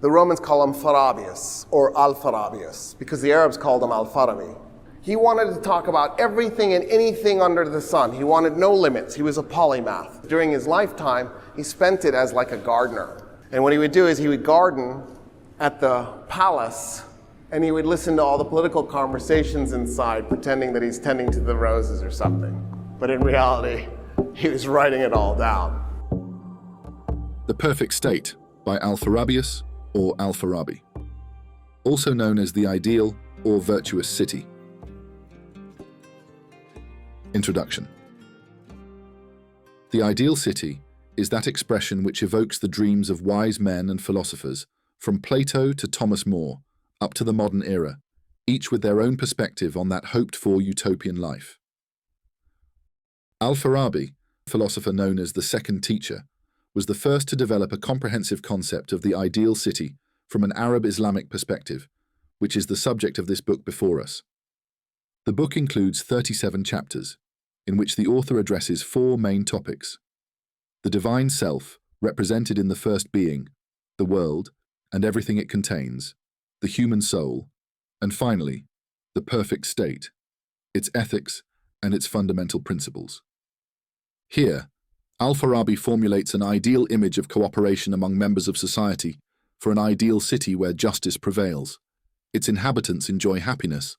The Romans call him Farabius or Alpharabius because the Arabs called him Al-Farabi. He wanted to talk about everything and anything under the sun. He wanted no limits. He was a polymath. During his lifetime, he spent it as like a gardener. And what he would do is he would garden at the palace, and he would listen to all the political conversations inside, pretending that he's tending to the roses or something. But in reality, he was writing it all down. The Perfect State by Alpharabius or Al-Farabi, also known as the Ideal or Virtuous City. Introduction. The ideal city is that expression which evokes the dreams of wise men and philosophers, from Plato to Thomas More, up to the modern era, each with their own perspective on that hoped-for utopian life. Al-Farabi, philosopher known as the Second Teacher, was the first to develop a comprehensive concept of the ideal city from an Arab-Islamic perspective, which is the subject of this book before us. The book includes 37 chapters, in which the author addresses 4 main topics: the divine self, represented in the first being, the world, and everything it contains, the human soul, and finally, the perfect state, its ethics, and its fundamental principles. Here, Al-Farabi formulates an ideal image of cooperation among members of society for an ideal city where justice prevails, its inhabitants enjoy happiness,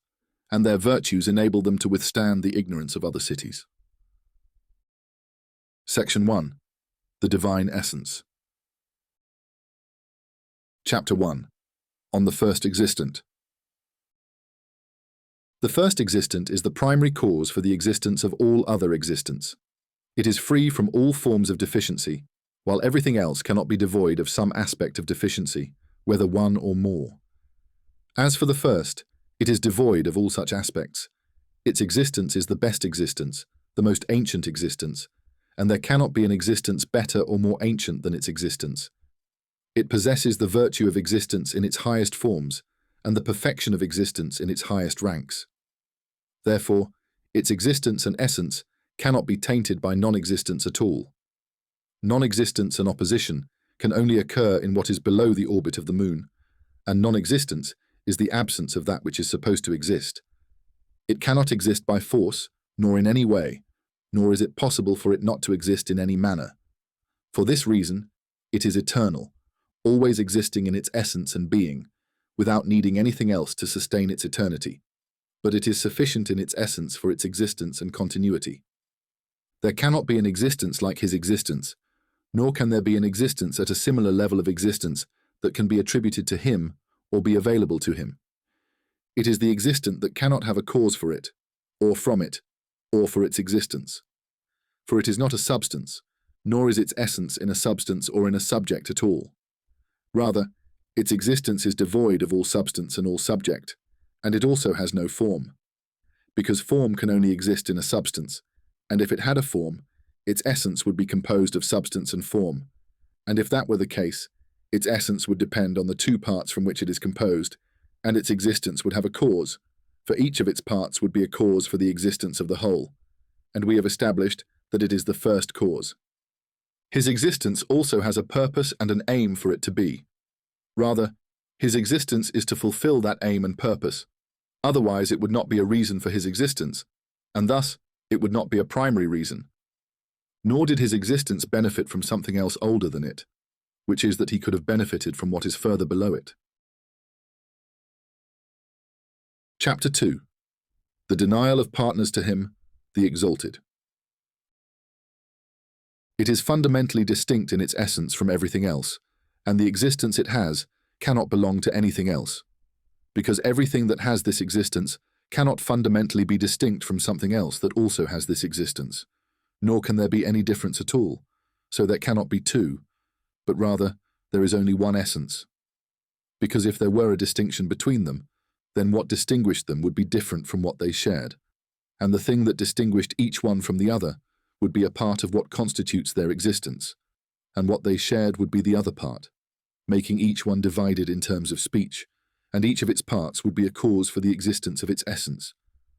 and their virtues enable them to withstand the ignorance of other cities. Section 1. The Divine Essence. Chapter 1. On the First Existent. The first existent is the primary cause for the existence of all other existents. It is free from all forms of deficiency, while everything else cannot be devoid of some aspect of deficiency, whether one or more. As for the first, it is devoid of all such aspects. Its existence is the best existence, the most ancient existence, and there cannot be an existence better or more ancient than its existence. It possesses the virtue of existence in its highest forms, and the perfection of existence in its highest ranks. Therefore, its existence and essence cannot be tainted by non-existence at all. Non-existence and opposition can only occur in what is below the orbit of the moon, and non-existence is the absence of that which is supposed to exist. It cannot exist by force, nor in any way, nor is it possible for it not to exist in any manner. For this reason, it is eternal, always existing in its essence and being, without needing anything else to sustain its eternity, but it is sufficient in its essence for its existence and continuity. There cannot be an existence like his existence, nor can there be an existence at a similar level of existence that can be attributed to him or be available to him. It is the existent that cannot have a cause for it, or from it, or for its existence. For it is not a substance, nor is its essence in a substance or in a subject at all. Rather, its existence is devoid of all substance and all subject, and it also has no form. Because form can only exist in a substance, and if it had a form, its essence would be composed of substance and form, and if that were the case, its essence would depend on the 2 parts from which it is composed, and its existence would have a cause, for each of its parts would be a cause for the existence of the whole, and we have established that it is the first cause. His existence also has a purpose and an aim for it to be. Rather, his existence is to fulfill that aim and purpose. Otherwise, it would not be a reason for his existence, and thus, it would not be a primary reason. Nor did his existence benefit from something else older than it, which is that he could have benefited from what is further below it. Chapter 2. The Denial of Partners to Him, the Exalted. It is fundamentally distinct in its essence from everything else, and the existence it has cannot belong to anything else, because everything that has this existence cannot fundamentally be distinct from something else that also has this existence, nor can there be any difference at all, so there cannot be 2, but rather there is only one essence. Because if there were a distinction between them, then what distinguished them would be different from what they shared, and the thing that distinguished each one from the other would be a part of what constitutes their existence, and what they shared would be the other part, making each one divided in terms of speech, and each of its parts would be a cause for the existence of its essence.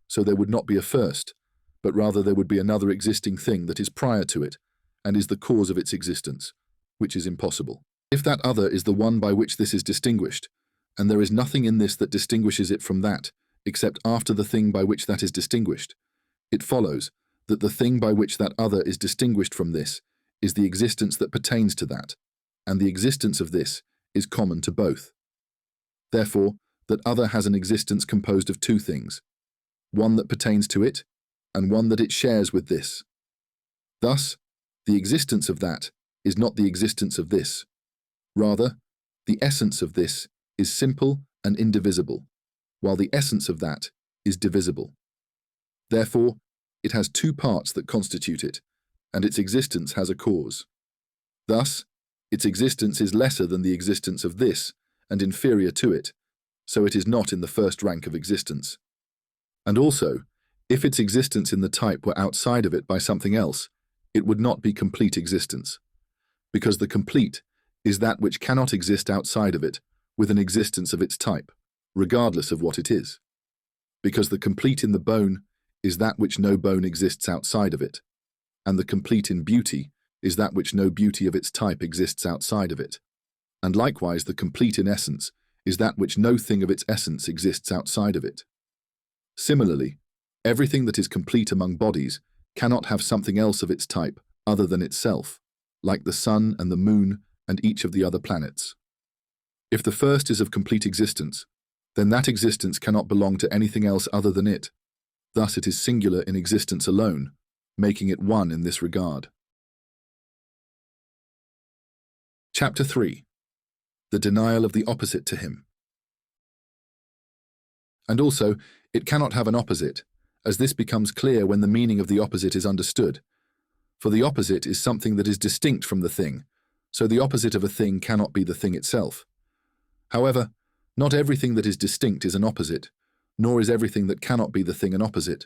So there would not be a first, but rather there would be another existing thing that is prior to it, and is the cause of its existence, which is impossible. If that other is the one by which this is distinguished, and there is nothing in this that distinguishes it from that, except after the thing by which that is distinguished, it follows that the thing by which that other is distinguished from this is the existence that pertains to that, and the existence of this is common to both. Therefore, that other has an existence composed of two things, one that pertains to it, and one that it shares with this. Thus, the existence of that is not the existence of this. Rather, the essence of this is simple and indivisible, while the essence of that is divisible. Therefore, it has two parts that constitute it, and its existence has a cause. Thus, its existence is lesser than the existence of this, and inferior to it, so it is not in the first rank of existence. And also, if its existence in the type were outside of it by something else, it would not be complete existence, because the complete is that which cannot exist outside of it with an existence of its type, regardless of what it is. Because the complete in the bone is that which no bone exists outside of it, and the complete in beauty is that which no beauty of its type exists outside of it. And likewise the complete in essence is that which no thing of its essence exists outside of it. Similarly, everything that is complete among bodies cannot have something else of its type other than itself, like the sun and the moon and each of the other planets. If the first is of complete existence, then that existence cannot belong to anything else other than it. Thus it is singular in existence alone, making it one in this regard. Chapter 3. The denial of the opposite to him. And also, it cannot have an opposite, as this becomes clear when the meaning of the opposite is understood. For the opposite is something that is distinct from the thing, so the opposite of a thing cannot be the thing itself. However, not everything that is distinct is an opposite, nor is everything that cannot be the thing an opposite.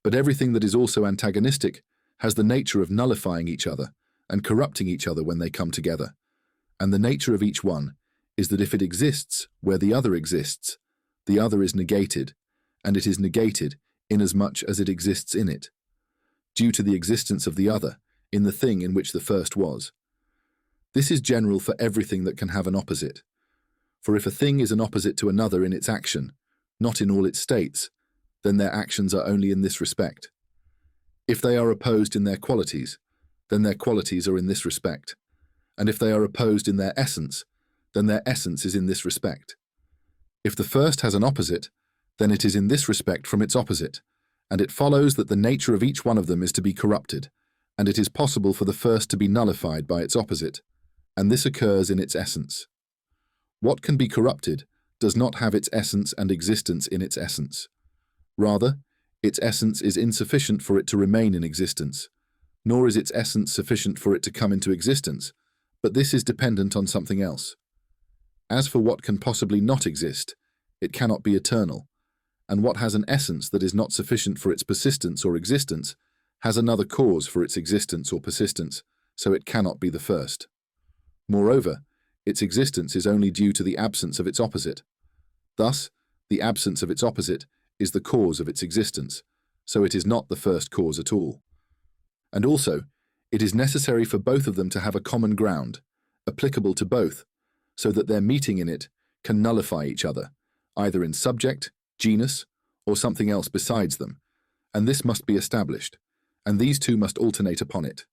But everything that is also antagonistic has the nature of nullifying each other and corrupting each other when they come together. And the nature of each one is that if it exists where the other exists, the other is negated, and it is negated inasmuch as it exists in it, due to the existence of the other in the thing in which the first was. This is general for everything that can have an opposite. For if a thing is an opposite to another in its action, not in all its states, then their actions are only in this respect. If they are opposed in their qualities, then their qualities are in this respect. And if they are opposed in their essence, then their essence is in this respect. If the first has an opposite, then it is in this respect from its opposite, and it follows that the nature of each one of them is to be corrupted, and it is possible for the first to be nullified by its opposite, and this occurs in its essence. What can be corrupted does not have its essence and existence in its essence. Rather, its essence is insufficient for it to remain in existence, nor is its essence sufficient for it to come into existence, but this is dependent on something else. As for what can possibly not exist, it cannot be eternal, and what has an essence that is not sufficient for its persistence or existence has another cause for its existence or persistence, so it cannot be the first. Moreover, its existence is only due to the absence of its opposite. Thus, the absence of its opposite is the cause of its existence, so it is not the first cause at all. And also, it is necessary for both of them to have a common ground, applicable to both, so that their meeting in it can nullify each other, either in subject, genus, or something else besides them, and this must be established, and these two must alternate upon it.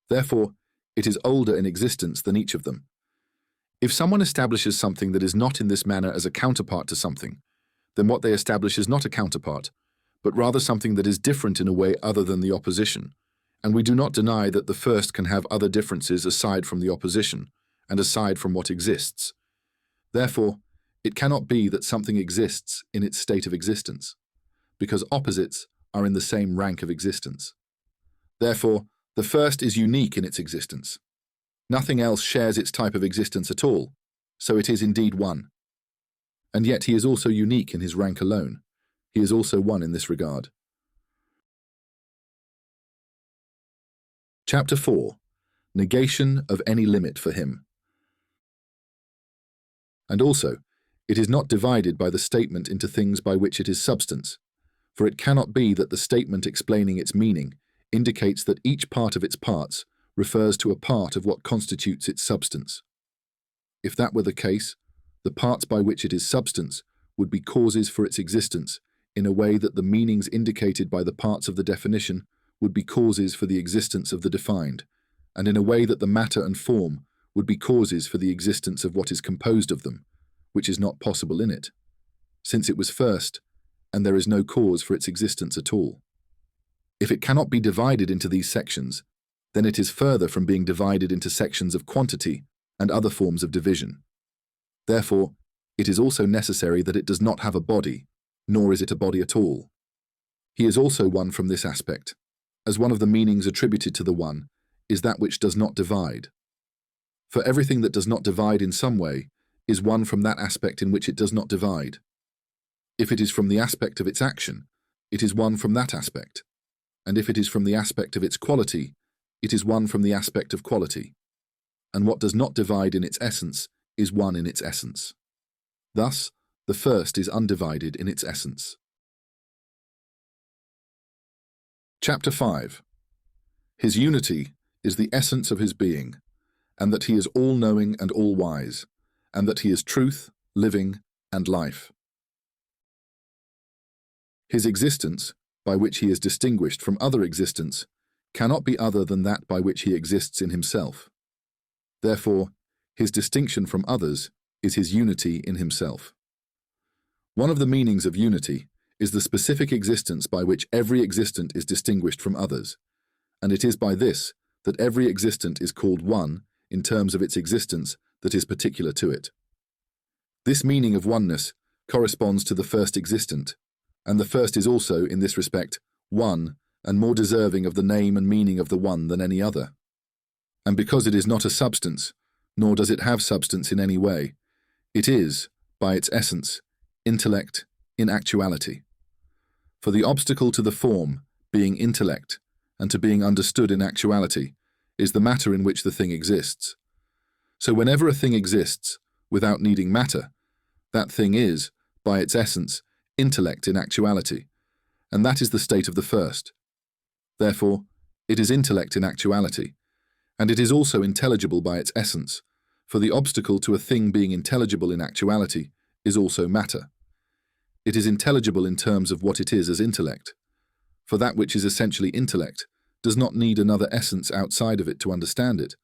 Therefore, it is older in existence than each of them. If someone establishes something that is not in this manner as a counterpart to something, then what they establish is not a counterpart, but rather something that is different in a way other than the opposition, and we do not deny that the first can have other differences aside from the opposition, and aside from what exists. Therefore, it cannot be that something exists in its state of existence, because opposites are in the same rank of existence. Therefore, the first is unique in its existence. Nothing else shares its type of existence at all, so it is indeed one. And yet he is also unique in his rank alone. He is also one in this regard. Chapter 4. Negation of any limit for him. And also, it is not divided by the statement into things by which it is substance, for it cannot be that the statement explaining its meaning indicates that each part of its parts refers to a part of what constitutes its substance. If that were the case, the parts by which it is substance would be causes for its existence, in a way that the meanings indicated by the parts of the definition would be causes for the existence of the defined, and in a way that the matter and form would be causes for the existence of what is composed of them, which is not possible in it, since it was first, and there is no cause for its existence at all. If it cannot be divided into these sections, then it is further from being divided into sections of quantity and other forms of division. Therefore, it is also necessary that it does not have a body, nor is it a body at all. He is also one from this aspect, as one of the meanings attributed to the one is that which does not divide. For everything that does not divide in some way is one from that aspect in which it does not divide. If it is from the aspect of its action, it is one from that aspect, and if it is from the aspect of its quality, it is one from the aspect of quality. And what does not divide in its essence is one in its essence. Thus, the first is undivided in its essence. Chapter 5. His unity is the essence of his being, and that he is all-knowing and all-wise, and that he is truth, living, and life. His existence, by which he is distinguished from other existence, cannot be other than that by which he exists in himself. Therefore, his distinction from others is his unity in himself. One of the meanings of unity is the specific existence by which every existent is distinguished from others, and it is by this that every existent is called one in terms of its existence that is particular to it. This meaning of oneness corresponds to the first existent, and the first is also, in this respect, one and more deserving of the name and meaning of the one than any other. And because it is not a substance, nor does it have substance in any way, it is, by its essence, intellect in actuality. For the obstacle to the form, being intellect, and to being understood in actuality, is the matter in which the thing exists. So whenever a thing exists, without needing matter, that thing is, by its essence, intellect in actuality, and that is the state of the first. Therefore, it is intellect in actuality, and it is also intelligible by its essence, for the obstacle to a thing being intelligible in actuality is also matter. It is intelligible in terms of what it is as intellect, for that which is essentially intellect does not need another essence outside of it to understand it,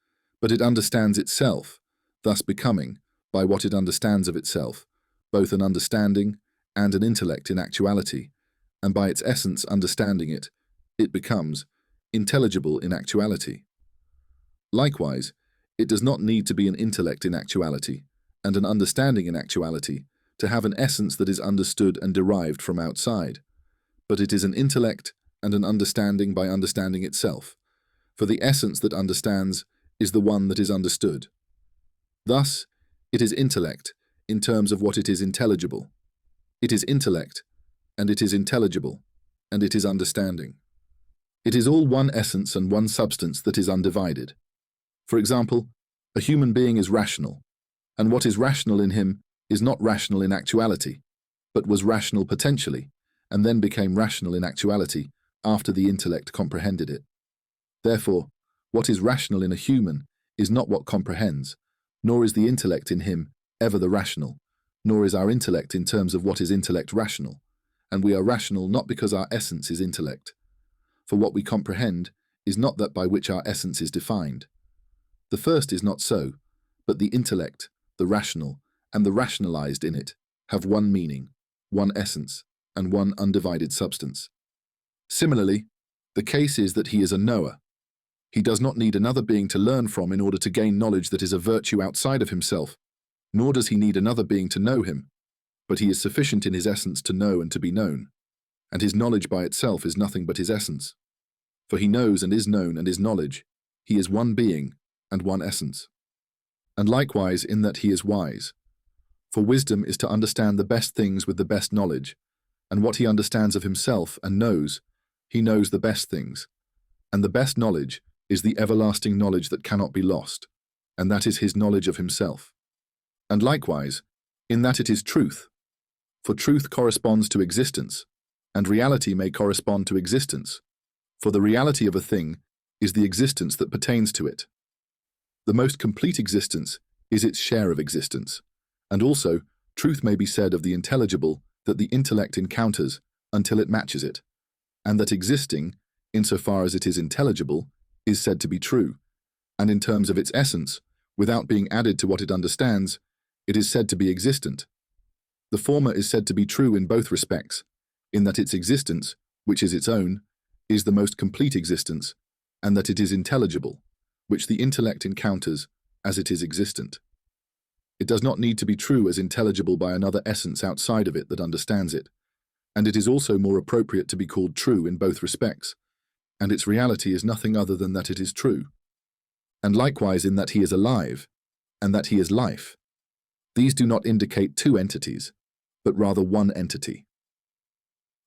but it understands itself, thus becoming, by what it understands of itself, both an understanding and an intellect in actuality, and by its essence understanding it, it becomes intelligible in actuality. Likewise, it does not need to be an intellect in actuality and an understanding in actuality to have an essence that is understood and derived from outside, but it is an intellect and an understanding by understanding itself, for the essence that understands is the one that is understood. Thus, it is intellect in terms of what it is intelligible. It is intellect, and it is intelligible, and it is understanding. It is all one essence and one substance that is undivided. For example, a human being is rational, and what is rational in him is not rational in actuality, but was rational potentially, and then became rational in actuality after the intellect comprehended it. Therefore, what is rational in a human is not what comprehends, nor is the intellect in him ever the rational, nor is our intellect in terms of what is intellect rational, and we are rational not because our essence is intellect. For what we comprehend is not that by which our essence is defined. The first is not so, but the intellect, the rational, and the rationalized in it have one meaning, one essence, and one undivided substance. Similarly, the case is that he is a knower. He does not need another being to learn from in order to gain knowledge that is a virtue outside of himself, nor does he need another being to know him, but he is sufficient in his essence to know and to be known, and his knowledge by itself is nothing but his essence. For he knows and is known and is knowledge, he is one being and one essence. And likewise in that he is wise. For wisdom is to understand the best things with the best knowledge, and what he understands of himself and knows, he knows the best things, and the best knowledge is the everlasting knowledge that cannot be lost, and that is his knowledge of himself. And likewise, in that it is truth, for truth corresponds to existence, and reality may correspond to existence, for the reality of a thing is the existence that pertains to it. The most complete existence is its share of existence. And also, truth may be said of the intelligible that the intellect encounters until it matches it, and that existing, insofar as it is intelligible, is said to be true, and in terms of its essence, without being added to what it understands, it is said to be existent. The former is said to be true in both respects, in that its existence, which is its own, is the most complete existence, and that it is intelligible, which the intellect encounters as it is existent. It does not need to be true as intelligible by another essence outside of it that understands it, and it is also more appropriate to be called true in both respects, and its reality is nothing other than that it is true. And likewise in that he is alive, and that he is life. These do not indicate two entities, but rather one entity.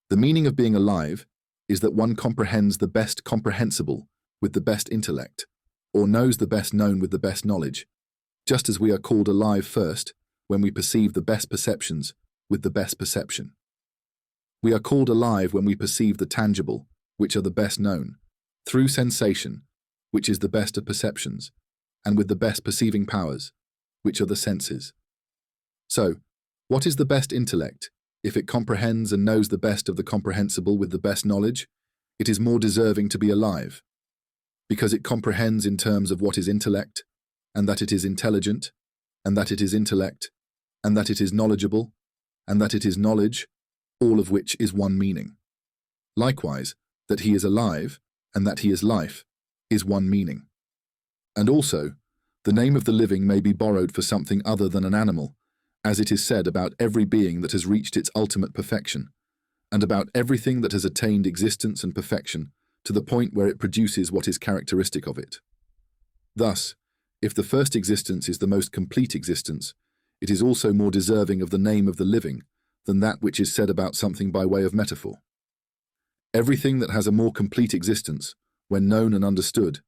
The meaning of being alive is that one comprehends the best comprehensible with the best intellect, or knows the best known with the best knowledge, just as we are called alive first when we perceive the best perceptions with the best perception. We are called alive when we perceive the tangible, which are the best known, through sensation, which is the best of perceptions, and with the best perceiving powers, which are the senses. So, what is the best intellect? If it comprehends and knows the best of the comprehensible with the best knowledge, it is more deserving to be alive, because it comprehends in terms of what is intellect, and that it is intelligent, and that it is intellect, and that it is knowledgeable, and that it is knowledge, all of which is one meaning. Likewise, that he is alive, and that he is life, is one meaning. And also, the name of the living may be borrowed for something other than an animal, as it is said about every being that has reached its ultimate perfection, and about everything that has attained existence and perfection to the point where it produces what is characteristic of it. Thus, if the first existence is the most complete existence, it is also more deserving of the name of the living than that which is said about something by way of metaphor. Everything that has a more complete existence, when known and understood,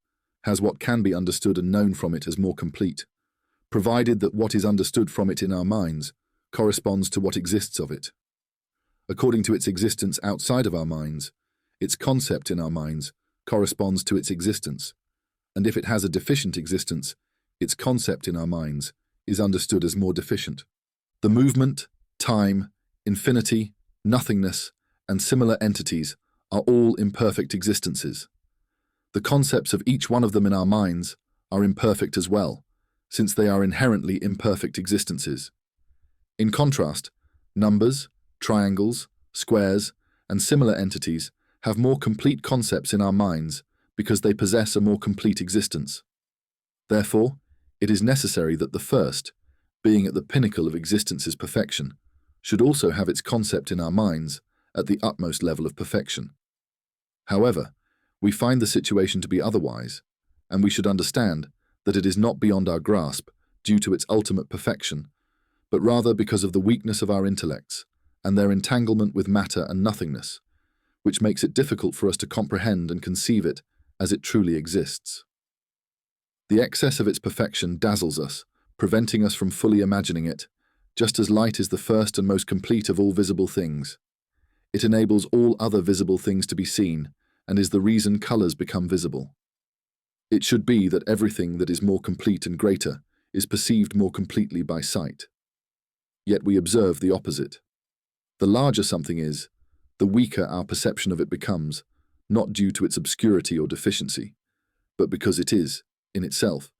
has what can be understood and known from it as more complete, provided that what is understood from it in our minds corresponds to what exists of it. According to its existence outside of our minds, its concept in our minds corresponds to its existence, and if it has a deficient existence, its concept in our minds is understood as more deficient. The movement, time, infinity, nothingness, and similar entities are all imperfect existences. The concepts of each one of them in our minds are imperfect as well, since they are inherently imperfect existences. In contrast, numbers, triangles, squares, and similar entities have more complete concepts in our minds because they possess a more complete existence. Therefore, it is necessary that the first, being at the pinnacle of existence's perfection, should also have its concept in our minds at the utmost level of perfection. However, we find the situation to be otherwise, and we should understand that it is not beyond our grasp due to its ultimate perfection, but rather because of the weakness of our intellects and their entanglement with matter and nothingness, which makes it difficult for us to comprehend and conceive it as it truly exists. The excess of its perfection dazzles us, preventing us from fully imagining it, just as light is the first and most complete of all visible things. It enables all other visible things to be seen, and is the reason colors become visible. It should be that everything that is more complete and greater is perceived more completely by sight. Yet we observe the opposite. The larger something is, the weaker our perception of it becomes, not due to its obscurity or deficiency, but because it is, in itself,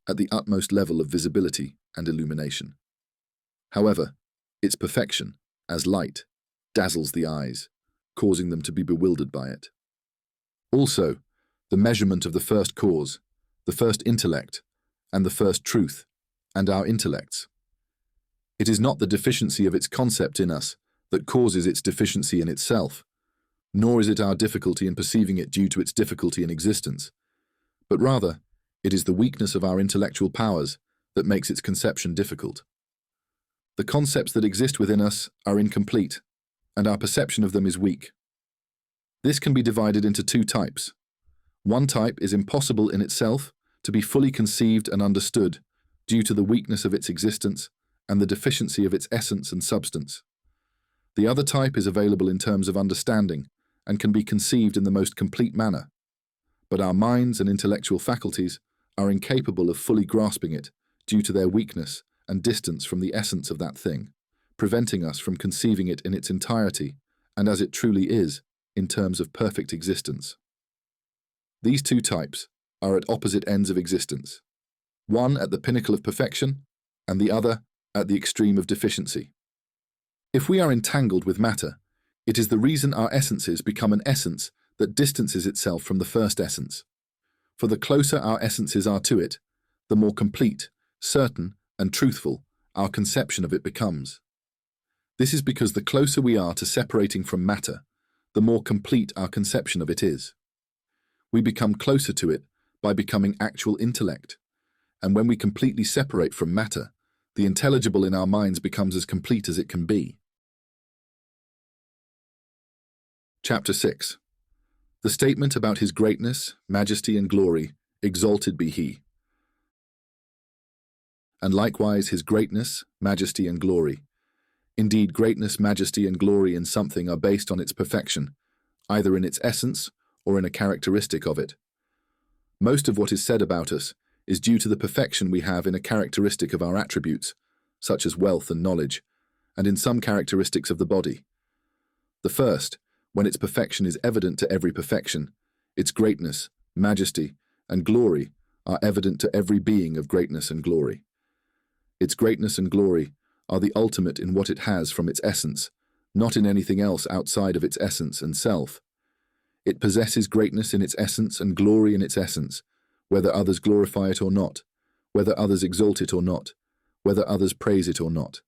at the utmost level of visibility and illumination. However, its perfection, as light, dazzles the eyes, causing them to be bewildered by it. Also, the measurement of the first cause, the first intellect, and the first truth, and our intellects. It is not the deficiency of its concept in us that causes its deficiency in itself, nor is it our difficulty in perceiving it due to its difficulty in existence, but rather, it is the weakness of our intellectual powers that makes its conception difficult. The concepts that exist within us are incomplete, and our perception of them is weak. This can be divided into two types. One type is impossible in itself to be fully conceived and understood due to the weakness of its existence and the deficiency of its essence and substance. The other type is available in terms of understanding and can be conceived in the most complete manner, but our minds and intellectual faculties are incapable of fully grasping it due to their weakness and distance from the essence of that thing, preventing us from conceiving it in its entirety and as it truly is in terms of perfect existence. These two types are at opposite ends of existence, one at the pinnacle of perfection and the other at the extreme of deficiency. If we are entangled with matter, it is the reason our essences become an essence that distances itself from the first essence. For the closer our essences are to it, the more complete, certain, and truthful our conception of it becomes. This is because the closer we are to separating from matter, the more complete our conception of it is. We become closer to it by becoming actual intellect, and when we completely separate from matter, the intelligible in our minds becomes as complete as it can be. Chapter 6. The statement about his greatness, majesty, and glory, exalted be he. And likewise his greatness, majesty, and glory. Indeed, greatness, majesty, and glory in something are based on its perfection, either in its essence or in a characteristic of it. Most of what is said about us is due to the perfection we have in a characteristic of our attributes, such as wealth and knowledge, and in some characteristics of the body. The first, when its perfection is evident to every perfection, its greatness, majesty, and glory are evident to every being of greatness and glory. Its greatness and glory are the ultimate in what it has from its essence, not in anything else outside of its essence and self. It possesses greatness in its essence and glory in its essence, whether others glorify it or not, whether others exalt it or not, whether others praise it or not.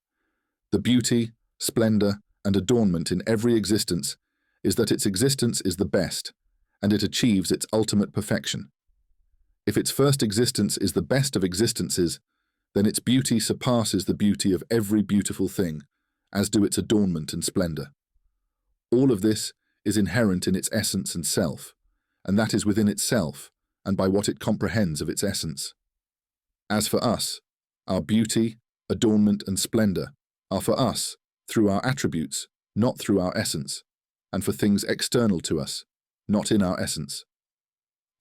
The beauty, splendor, and adornment in every existence is that its existence is the best, and it achieves its ultimate perfection. If its first existence is the best of existences, then its beauty surpasses the beauty of every beautiful thing, as do its adornment and splendor. All of this is inherent in its essence and self, and that is within itself and by what it comprehends of its essence. As for us, our beauty, adornment, and splendor are for us through our attributes, not through our essence, and for things external to us, not in our essence.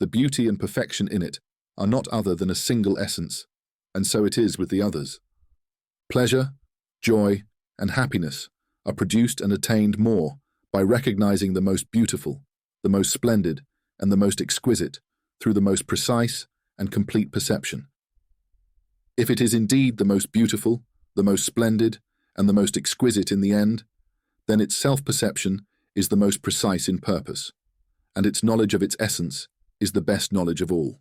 The beauty and perfection in it are not other than a single essence, and so it is with the others. Pleasure, joy, and happiness are produced and attained more by recognizing the most beautiful, the most splendid, and the most exquisite through the most precise and complete perception. If it is indeed the most beautiful, the most splendid, and the most exquisite in the end, then its self-perception is the most precise in purpose, and its knowledge of its essence is the best knowledge of all.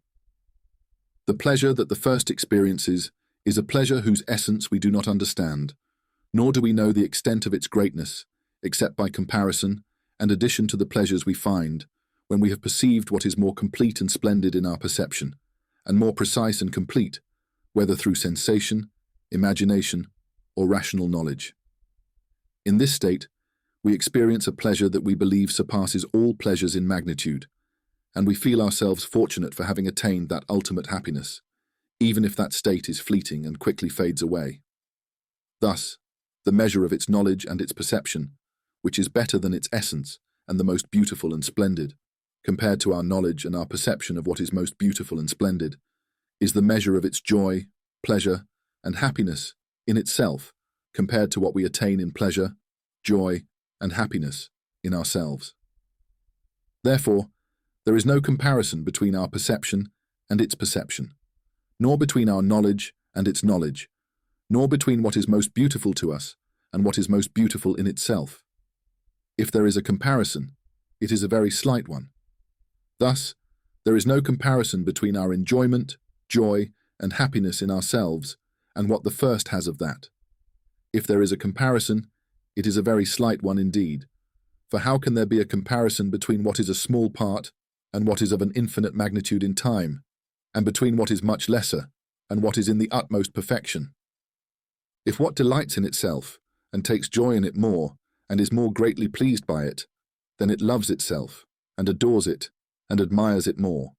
The pleasure that the first experiences is a pleasure whose essence we do not understand, nor do we know the extent of its greatness, except by comparison and addition to the pleasures we find when we have perceived what is more complete and splendid in our perception, and more precise and complete, whether through sensation, imagination, or rational knowledge. In this state, we experience a pleasure that we believe surpasses all pleasures in magnitude, and we feel ourselves fortunate for having attained that ultimate happiness, even if that state is fleeting and quickly fades away. Thus, the measure of its knowledge and its perception, which is better than its essence and the most beautiful and splendid, compared to our knowledge and our perception of what is most beautiful and splendid, is the measure of its joy, pleasure, and happiness in itself, compared to what we attain in pleasure, joy, and happiness in ourselves. Therefore, there is no comparison between our perception and its perception, nor between our knowledge and its knowledge, nor between what is most beautiful to us and what is most beautiful in itself. If there is a comparison, it is a very slight one. Thus, there is no comparison between our enjoyment, joy, and happiness in ourselves and what the first has of that. If there is a comparison, it is a very slight one indeed, for how can there be a comparison between what is a small part and what is of an infinite magnitude in time, and between what is much lesser and what is in the utmost perfection? If what delights in itself and takes joy in it more and is more greatly pleased by it, then it loves itself and adores it and admires it more.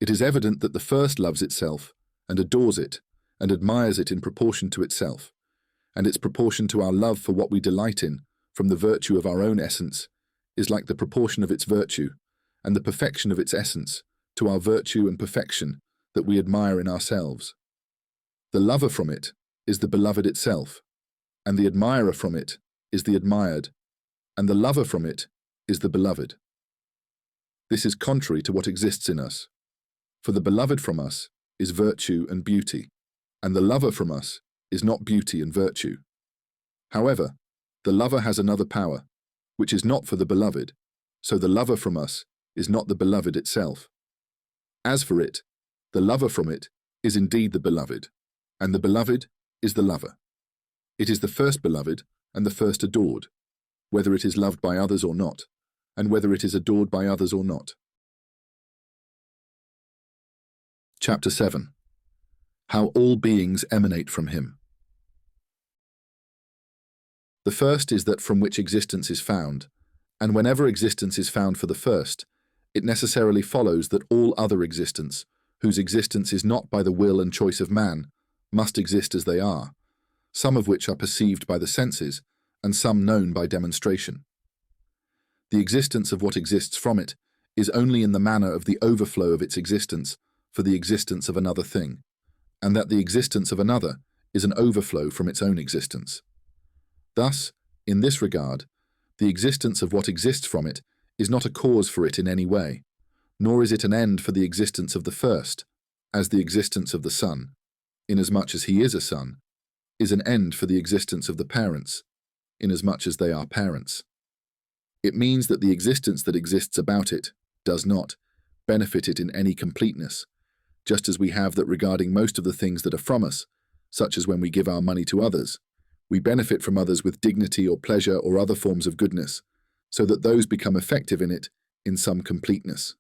It is evident that the first loves itself and adores it and admires it in proportion to itself, and its proportion to our love for what we delight in from the virtue of our own essence is like the proportion of its virtue and the perfection of its essence to our virtue and perfection that we admire in ourselves. The lover from it is the beloved itself, and the admirer from it is the admired, and the lover from it is the beloved. This is contrary to what exists in us, for the beloved from us is virtue and beauty, and the lover from us is not beauty and virtue. However, the lover has another power, which is not for the beloved, so the lover from us is not the beloved itself. As for it, the lover from it is indeed the beloved, and the beloved is the lover. It is the first beloved and the first adored, whether it is loved by others or not, and whether it is adored by others or not. Chapter 7. How all beings emanate from him. The first is that from which existence is found, and whenever existence is found for the first, it necessarily follows that all other existence, whose existence is not by the will and choice of man, must exist as they are, some of which are perceived by the senses, and some known by demonstration. The existence of what exists from it is only in the manner of the overflow of its existence for the existence of another thing, and that the existence of another is an overflow from its own existence. Thus, in this regard, the existence of what exists from it is not a cause for it in any way, nor is it an end for the existence of the first, as the existence of the son, inasmuch as he is a son, is an end for the existence of the parents, inasmuch as they are parents. It means that the existence that exists about it does not benefit it in any completeness, just as we have that regarding most of the things that are from us, such as when we give our money to others, we benefit from others with dignity or pleasure or other forms of goodness, so that those become effective in it in some completeness.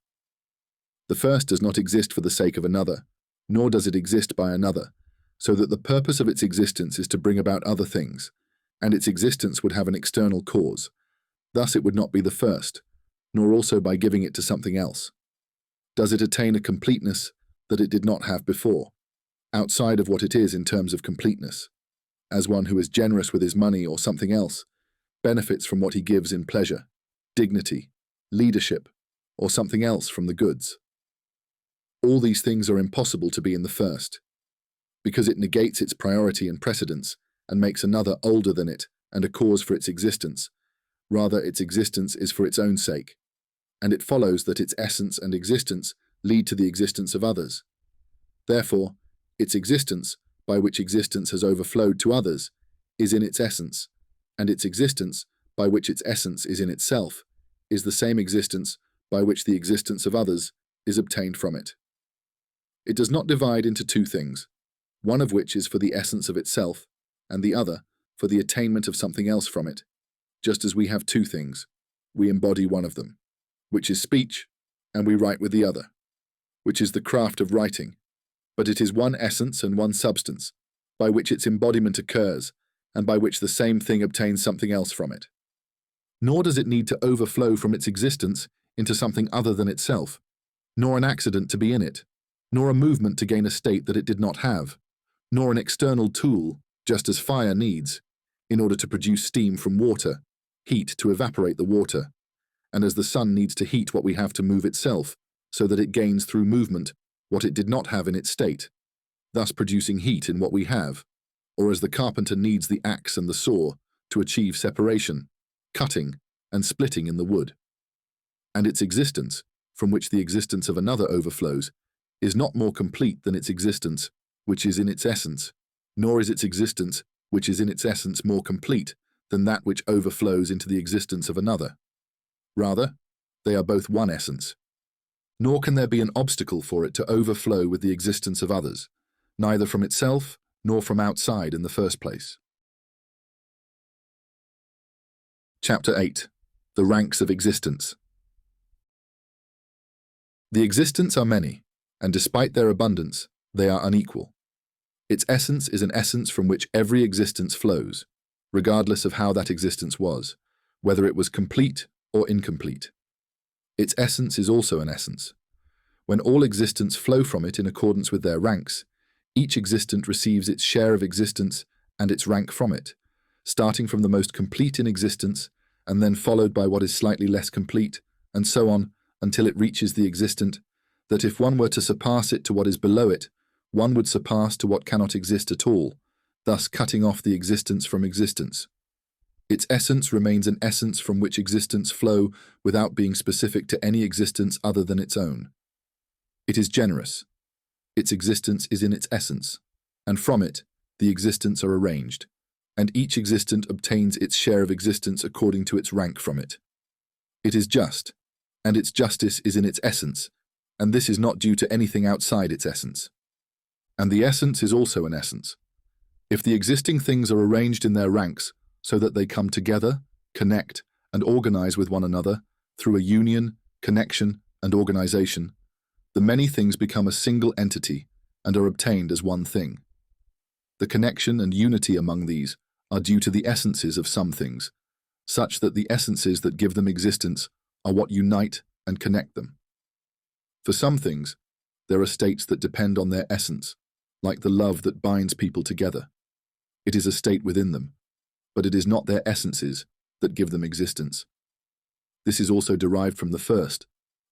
The first does not exist for the sake of another, nor does it exist by another, so that the purpose of its existence is to bring about other things, and its existence would have an external cause. Thus it would not be the first, nor also by giving it to something else. Does it attain a completeness that it did not have before, outside of what it is in terms of completeness, as one who is generous with his money or something else benefits from what he gives in pleasure, dignity, leadership, or something else from the goods. All these things are impossible to be in the first, because it negates its priority and precedence and makes another older than it and a cause for its existence. Rather, its existence is for its own sake, and it follows that its essence and existence lead to the existence of others. Therefore, its existence, by which existence has overflowed to others, is in its essence, and its existence, by which its essence is in itself, is the same existence by which the existence of others is obtained from it. It does not divide into two things, one of which is for the essence of itself, and the other for the attainment of something else from it. Just as we have two things, we embody one of them, which is speech, and we write with the other, which is the craft of writing. But it is one essence and one substance, by which its embodiment occurs, and by which the same thing obtains something else from it. Nor does it need to overflow from its existence into something other than itself, nor an accident to be in it, nor a movement to gain a state that it did not have, nor an external tool, just as fire needs, in order to produce steam from water, heat to evaporate the water, and as the sun needs to heat what we have to move itself, so that it gains through movement what it did not have in its state, thus producing heat in what we have, or as the carpenter needs the axe and the saw to achieve separation, cutting, and splitting in the wood. And its existence, from which the existence of another overflows, is not more complete than its existence, which is in its essence, nor is its existence, which is in its essence, more complete than that which overflows into the existence of another. Rather, they are both one essence. Nor can there be an obstacle for it to overflow with the existence of others, neither from itself nor from outside in the first place. Chapter 8. The Ranks of Existence. The existents are many, and despite their abundance, they are unequal. Its essence is an essence from which every existence flows, regardless of how that existence was, whether it was complete or incomplete. Its essence is also an essence. When all existents flow from it in accordance with their ranks, each existent receives its share of existence and its rank from it, starting from the most complete in existence and then followed by what is slightly less complete, and so on until it reaches the existent, that if one were to surpass it to what is below it, one would surpass to what cannot exist at all, thus cutting off the existence from existence. Its essence remains an essence from which existence flow without being specific to any existence other than its own. It is generous. Its existence is in its essence, and from it, the existents are arranged, and each existent obtains its share of existence according to its rank from it. It is just, and its justice is in its essence, and this is not due to anything outside its essence. And the essence is also an essence. If the existing things are arranged in their ranks so that they come together, connect, and organize with one another through a union, connection, and organization, the many things become a single entity and are obtained as one thing. The connection and unity among these are due to the essences of some things, such that the essences that give them existence are what unite and connect them. For some things, there are states that depend on their essence, like the love that binds people together. It is a state within them, but it is not their essences that give them existence. This is also derived from the first,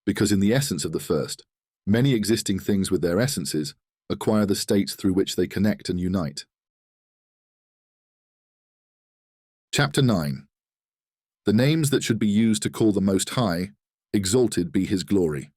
because in the essence of the first, many existing things with their essences acquire the states through which they connect and unite. Chapter 9. The names that should be used to call the Most High, exalted be His glory.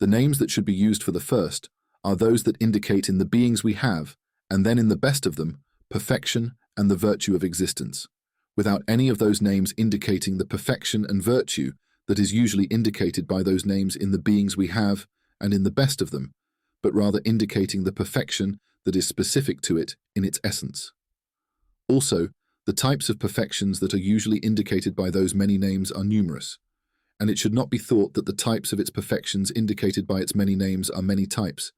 The names that should be used for the first are those that indicate in the beings we have, and then in the best of them, perfection and the virtue of existence, without any of those names indicating the perfection and virtue that is usually indicated by those names in the beings we have and in the best of them, but rather indicating the perfection that is specific to it in its essence. Also, the types of perfections that are usually indicated by those many names are numerous, and it should not be thought that the types of its perfections indicated by its many names are many types,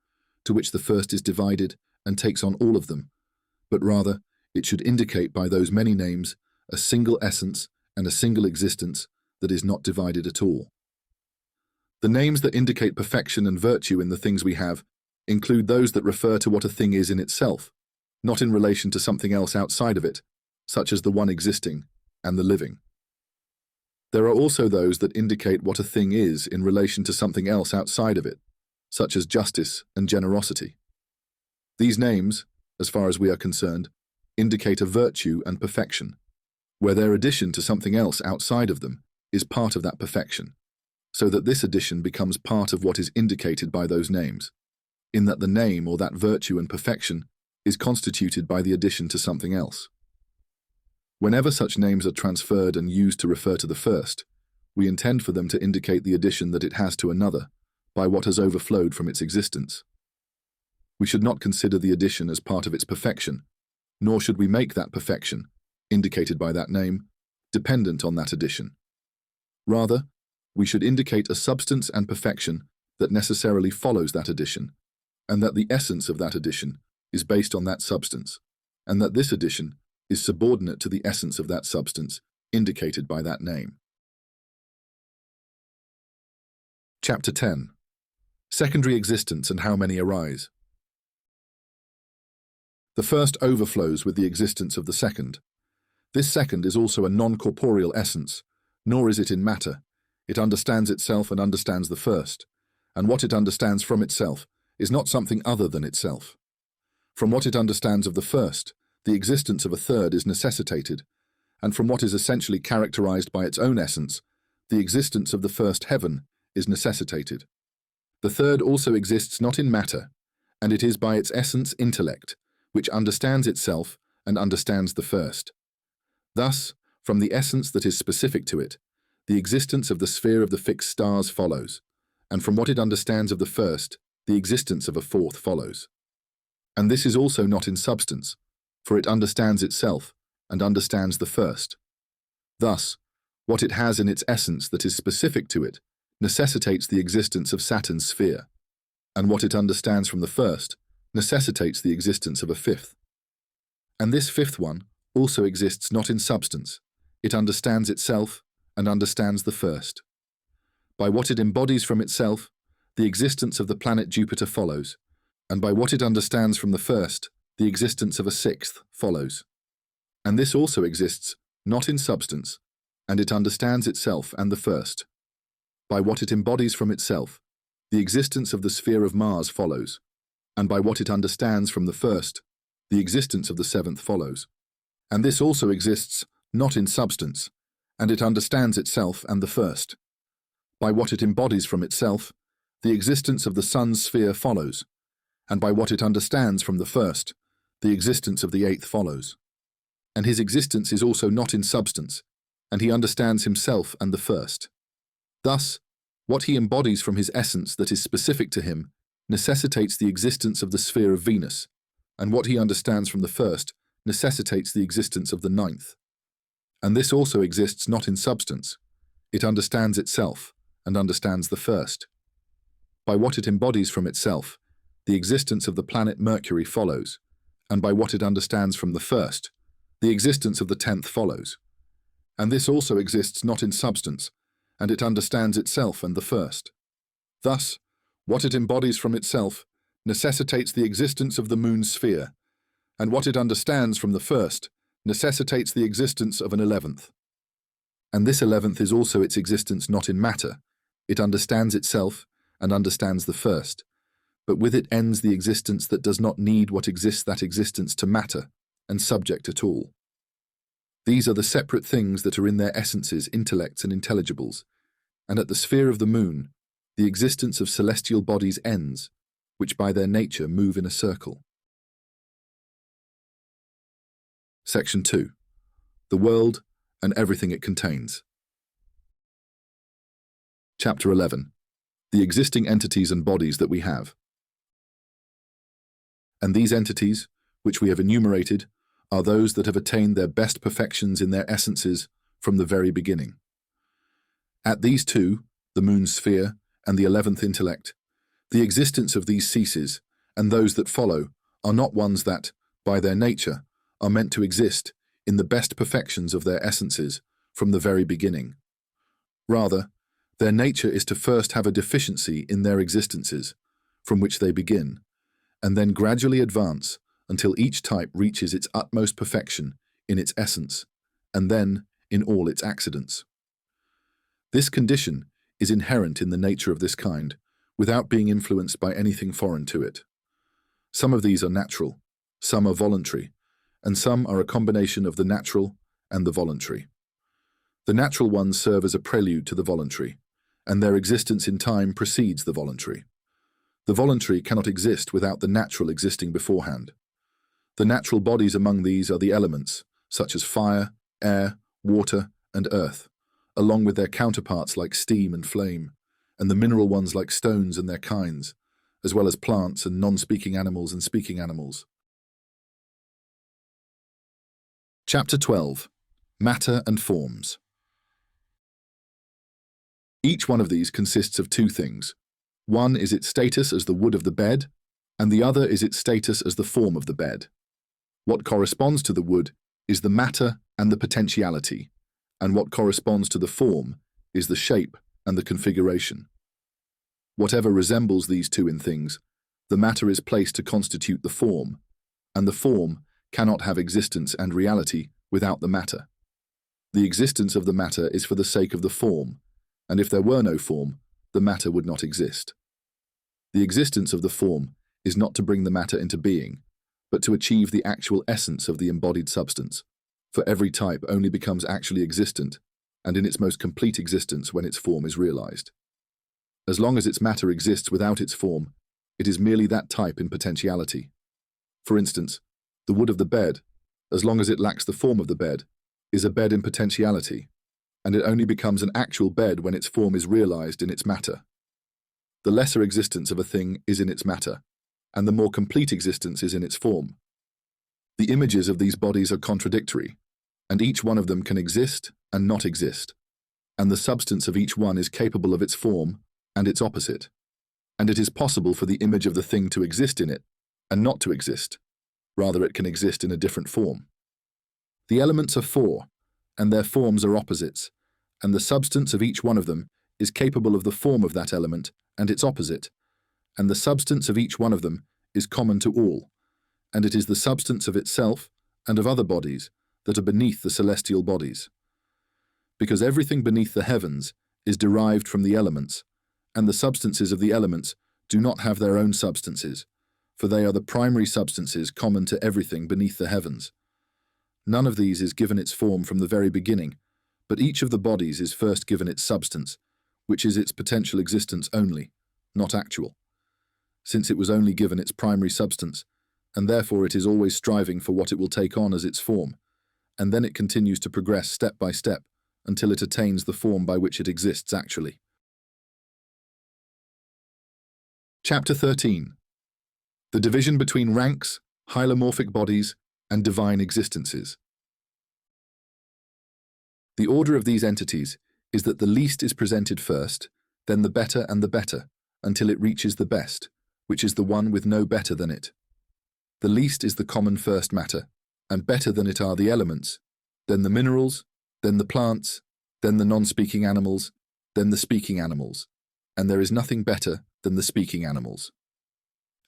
to which the first is divided and takes on all of them, but rather it should indicate by those many names a single essence and a single existence that is not divided at all. The names that indicate perfection and virtue in the things we have include those that refer to what a thing is in itself, not in relation to something else outside of it, such as the one existing and the living. There are also those that indicate what a thing is in relation to something else outside of it, such as justice and generosity. These names, as far as we are concerned, indicate a virtue and perfection, where their addition to something else outside of them is part of that perfection, so that this addition becomes part of what is indicated by those names, in that the name or that virtue and perfection is constituted by the addition to something else. Whenever such names are transferred and used to refer to the first, we intend for them to indicate the addition that it has to another, by what has overflowed from its existence. We should not consider the addition as part of its perfection, nor should we make that perfection, indicated by that name, dependent on that addition. Rather, we should indicate a substance and perfection that necessarily follows that addition, and that the essence of that addition is based on that substance, and that this addition is subordinate to the essence of that substance, indicated by that name. Chapter 10. Secondary existence and how many arise. The first overflows with the existence of the second. This second is also a non-corporeal essence, nor is it in matter. It understands itself and understands the first, and what it understands from itself is not something other than itself. From what it understands of the first, the existence of a third is necessitated, and from what is essentially characterized by its own essence, the existence of the first heaven is necessitated. The third also exists not in matter, and it is by its essence intellect, which understands itself and understands the first. Thus, from the essence that is specific to it, the existence of the sphere of the fixed stars follows, and from what it understands of the first, the existence of a fourth follows. And this is also not in substance, for it understands itself and understands the first. Thus, what it has in its essence that is specific to it necessitates the existence of Saturn's sphere, and what it understands from the first necessitates the existence of a fifth. And this fifth one also exists not in substance, it understands itself and understands the first. By what it embodies from itself, the existence of the planet Jupiter follows, and by what it understands from the first, the existence of a sixth follows. And this also exists not in substance, and it understands itself and the first. By what it embodies from itself, the existence of the sphere of Mars follows, and by what it understands from the first, the existence of the seventh follows. And this also exists not in substance, and it understands itself and the first. By what it embodies from itself, the existence of the sun's sphere follows, and by what it understands from the first, the existence of the eighth follows. And his existence is also not in substance, and he understands himself and the first. Thus, what he embodies from his essence that is specific to him necessitates the existence of the sphere of Venus, and what he understands from the first necessitates the existence of the ninth. And this also exists not in substance. It understands itself and understands the first. By what it embodies from itself, the existence of the planet Mercury follows, and by what it understands from the first, the existence of the 10th follows. And this also exists not in substance, and it understands itself and the first. Thus, what it embodies from itself necessitates the existence of the moon's sphere, and what it understands from the first necessitates the existence of an 11th. And this 11th is also its existence not in matter. It understands itself and understands the first, but with it ends the existence that does not need what exists that existence to matter and subject at all. These are the separate things that are in their essences intellects and intelligibles, and at the sphere of the moon, the existence of celestial bodies ends, which by their nature move in a circle. Section 2. The world and everything it contains. Chapter 11. The existing entities and bodies that we have. And these entities, which we have enumerated, are those that have attained their best perfections in their essences from the very beginning. At these two, the moon's sphere and the 11th intellect, the existence of these ceases, and those that follow are not ones that, by their nature, are meant to exist in the best perfections of their essences from the very beginning. Rather, their nature is to first have a deficiency in their existences, from which they begin, and then gradually advance until each type reaches its utmost perfection in its essence, and then in all its accidents. This condition is inherent in the nature of this kind, without being influenced by anything foreign to it. Some of these are natural, some are voluntary, and some are a combination of the natural and the voluntary. The natural ones serve as a prelude to the voluntary, and their existence in time precedes the voluntary. The voluntary cannot exist without the natural existing beforehand. The natural bodies among these are the elements, such as fire, air, water, and earth, along with their counterparts like steam and flame, and the mineral ones like stones and their kinds, as well as plants and non-speaking animals and speaking animals. Chapter 12. Matter and Forms. Each one of these consists of two things. One is its status as the wood of the bed, and the other is its status as the form of the bed. What corresponds to the wood is the matter and the potentiality, and what corresponds to the form is the shape and the configuration. Whatever resembles these two in things, the matter is placed to constitute the form, and the form cannot have existence and reality without the matter. The existence of the matter is for the sake of the form, and if there were no form, the matter would not exist. The existence of the form is not to bring the matter into being, but to achieve the actual essence of the embodied substance, for every type only becomes actually existent, and in its most complete existence when its form is realized. As long as its matter exists without its form, it is merely that type in potentiality. For instance, the wood of the bed, as long as it lacks the form of the bed, is a bed in potentiality, and it only becomes an actual bed when its form is realized in its matter. The lesser existence of a thing is in its matter, and the more complete existence is in its form. The images of these bodies are contradictory, and each one of them can exist and not exist, and the substance of each one is capable of its form and its opposite, and it is possible for the image of the thing to exist in it and not to exist. Rather, it can exist in a different form. The elements are four, and their forms are opposites, and the substance of each one of them is capable of the form of that element and its opposite, and the substance of each one of them is common to all, and it is the substance of itself and of other bodies that are beneath the celestial bodies. Because everything beneath the heavens is derived from the elements, and the substances of the elements do not have their own substances, for they are the primary substances common to everything beneath the heavens. None of these is given its form from the very beginning, but each of the bodies is first given its substance, which is its potential existence only, not actual, since it was only given its primary substance, and therefore it is always striving for what it will take on as its form, and then it continues to progress step by step until it attains the form by which it exists actually. Chapter 13. The division between ranks, hylomorphic bodies, and divine existences. The order of these entities is that the least is presented first, then the better and the better, until it reaches the best, which is the one with no better than it. The least is the common first matter, and better than it are the elements, then the minerals, then the plants, then the non-speaking animals, then the speaking animals, and there is nothing better than the speaking animals.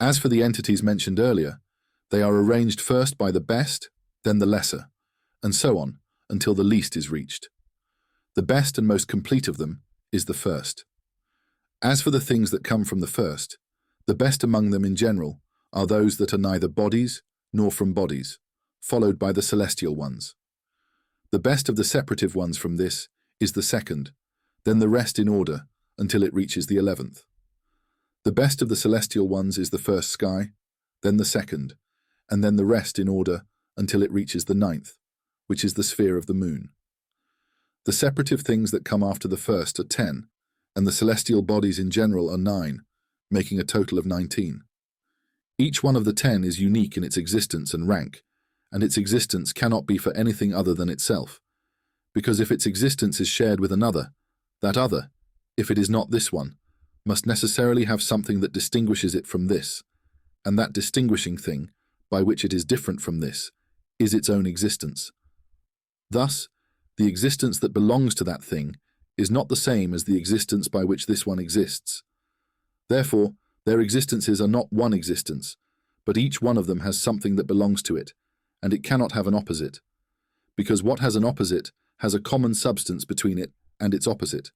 As for the entities mentioned earlier, they are arranged first by the best, then the lesser, and so on, until the least is reached. The best and most complete of them is the first. As for the things that come from the first, the best among them in general are those that are neither bodies nor from bodies, followed by the celestial ones. The best of the separative ones from this is the second, then the rest in order until it reaches the 11th. The best of the celestial ones is the first sky, then the second, and then the rest in order until it reaches the 9th, which is the sphere of the moon. The separative things that come after the first are 10, and the celestial bodies in general are 9, making a total of 19. Each one of the 10 is unique in its existence and rank, and its existence cannot be for anything other than itself, because if its existence is shared with another, that other, if it is not this one, must necessarily have something that distinguishes it from this, and that distinguishing thing, by which it is different from this, is its own existence. Thus, the existence that belongs to that thing is not the same as the existence by which this one exists. Therefore, their existences are not one existence, but each one of them has something that belongs to it, and it cannot have an opposite, because what has an opposite has a common substance between it and its opposite,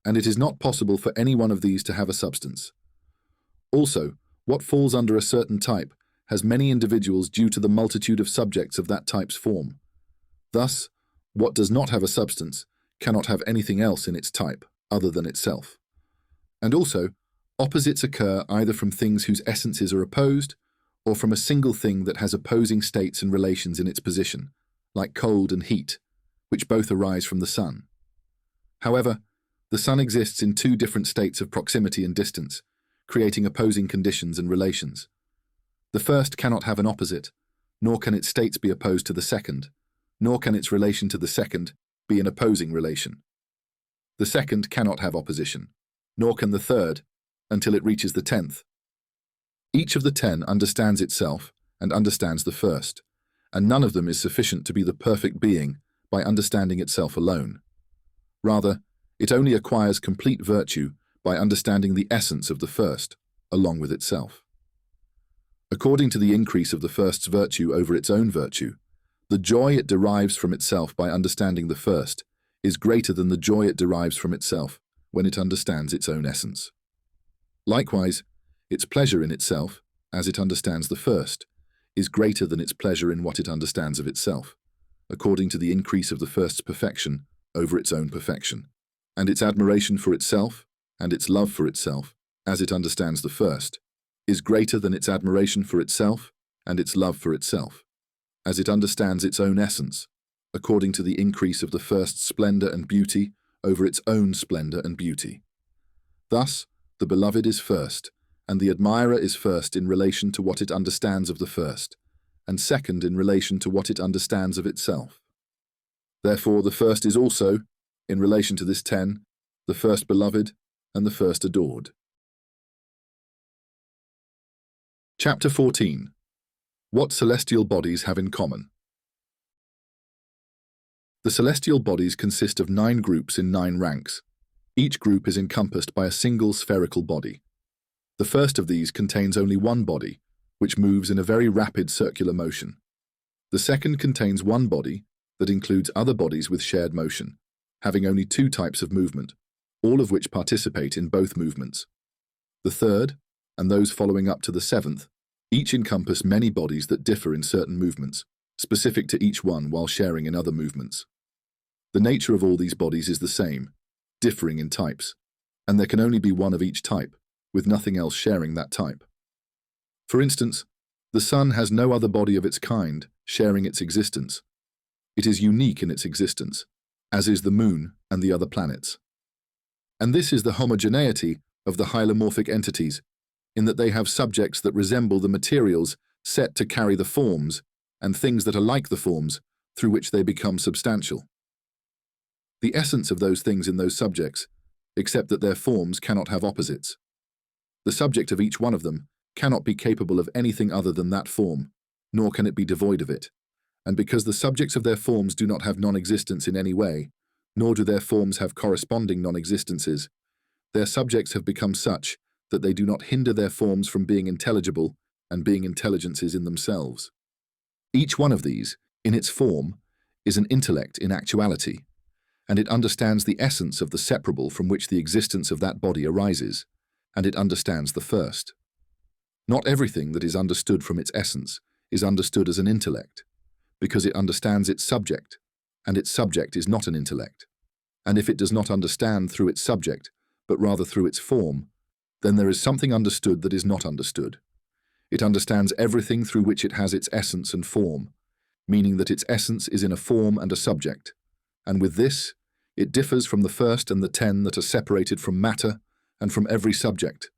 and it is not possible for any one of these to have a substance. Also, what falls under a certain type has many individuals due to the multitude of subjects of that type's form. Thus, what does not have a substance cannot have anything else in its type other than itself. And also, opposites occur either from things whose essences are opposed, or from a single thing that has opposing states and relations in its position, like cold and heat, which both arise from the sun. However, the sun exists in two different states of proximity and distance, creating opposing conditions and relations. The first cannot have an opposite, nor can its states be opposed to the second, nor can its relation to the second be an opposing relation. The second cannot have opposition, nor can the third, until it reaches the 10th. Each of the 10 understands itself and understands the first, and none of them is sufficient to be the perfect being by understanding itself alone. Rather, it only acquires complete virtue by understanding the essence of the first, along with itself. According to the increase of the first's virtue over its own virtue, the joy it derives from itself by understanding the first is greater than the joy it derives from itself when it understands its own essence. Likewise, its pleasure in itself, as it understands the first, is greater than its pleasure in what it understands of itself, according to the increase of the first's perfection over its own perfection, and its admiration for itself and its love for itself, as it understands the first, is greater than its admiration for itself and its love for itself, as it understands its own essence, according to the increase of the first's splendor and beauty over its own splendor and beauty. Thus, the beloved is first, and the admirer is first in relation to what it understands of the first, and second in relation to what it understands of itself. Therefore, the first is also, in relation to this 10, the first beloved and the first adored. Chapter 14. What celestial bodies have in common. The celestial bodies consist of 9 groups in 9 ranks. Each group is encompassed by a single spherical body. The first of these contains only one body, which moves in a very rapid circular motion. The second contains one body that includes other bodies with shared motion, having only 2 types of movement, all of which participate in both movements. The third, and those following up to the seventh, each encompass many bodies that differ in certain movements, specific to each one while sharing in other movements. The nature of all these bodies is the same, differing in types, and there can only be one of each type, with nothing else sharing that type. For instance, the sun has no other body of its kind sharing its existence. It is unique in its existence, as is the moon and the other planets. And this is the homogeneity of the hylomorphic entities, in that they have subjects that resemble the materials set to carry the forms, and things that are like the forms, through which they become substantial. The essence of those things in those subjects, except that their forms cannot have opposites. The subject of each one of them cannot be capable of anything other than that form, nor can it be devoid of it. And because the subjects of their forms do not have non-existence in any way, nor do their forms have corresponding non-existences, their subjects have become such that they do not hinder their forms from being intelligible and being intelligences in themselves. Each one of these, in its form, is an intellect in actuality, and it understands the essence of the separable from which the existence of that body arises, and it understands the first. Not everything that is understood from its essence is understood as an intellect, because it understands its subject, and its subject is not an intellect. And if it does not understand through its subject, but rather through its form, then there is something understood that is not understood. It understands everything through which it has its essence and form, meaning that its essence is in a form and a subject, and with this, it differs from the first and the 10 that are separated from matter and from every subject,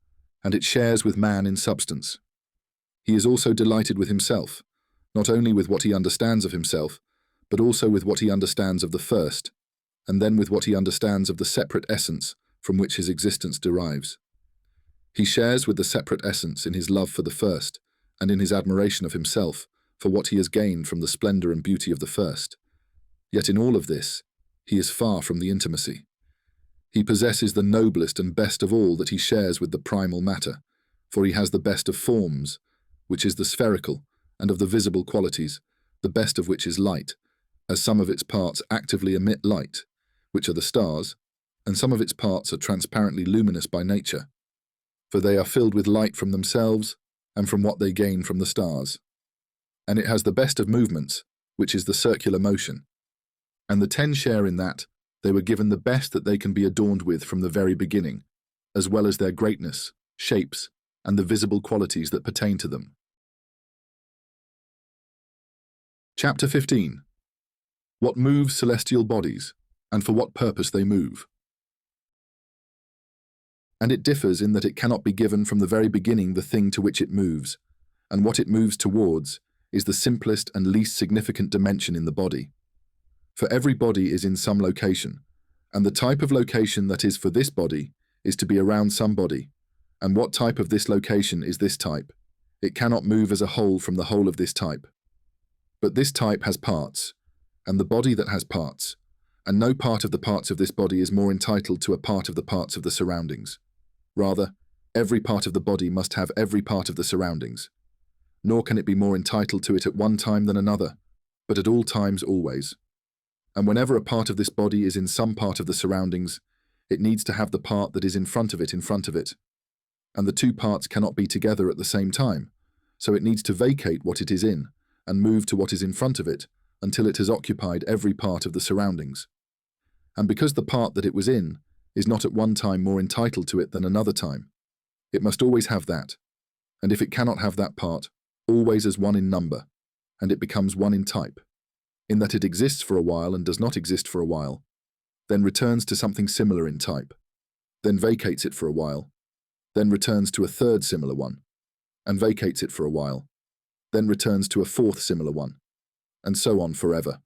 and it shares with man in substance. He is also delighted with himself, not only with what he understands of himself, but also with what he understands of the first, and then with what he understands of the separate essence from which his existence derives. He shares with the separate essence in his love for the first, and in his admiration of himself for what he has gained from the splendor and beauty of the first. Yet in all of this, he is far from the intimacy. He possesses the noblest and best of all that he shares with the primal matter, for he has the best of forms, which is the spherical, and of the visible qualities, the best of which is light, as some of its parts actively emit light, which are the stars, and some of its parts are transparently luminous by nature, for they are filled with light from themselves and from what they gain from the stars. And it has the best of movements, which is the circular motion. And the 10 share in that they were given the best that they can be adorned with from the very beginning, as well as their greatness, shapes, and the visible qualities that pertain to them. Chapter 15. What moves celestial bodies, and for what purpose they move. And it differs in that it cannot be given from the very beginning the thing to which it moves, and what it moves towards is the simplest and least significant dimension in the body. For every body is in some location, and the type of location that is for this body is to be around some body, and what type of this location is this type. It cannot move as a whole from the whole of this type. But this type has parts, and the body that has parts, and no part of the parts of this body is more entitled to a part of the parts of the surroundings. Rather, every part of the body must have every part of the surroundings. Nor can it be more entitled to it at one time than another, but at all times always. And whenever a part of this body is in some part of the surroundings, it needs to have the part that is in front of it in front of it. And the two parts cannot be together at the same time, so it needs to vacate what it is in and move to what is in front of it until it has occupied every part of the surroundings. And because the part that it was in is not at one time more entitled to it than another time, it must always have that, and if it cannot have that part, always as one in number, and it becomes one in type, in that it exists for a while and does not exist for a while, then returns to something similar in type, then vacates it for a while, then returns to a third similar one, and vacates it for a while, then returns to a fourth similar one, and so on forever.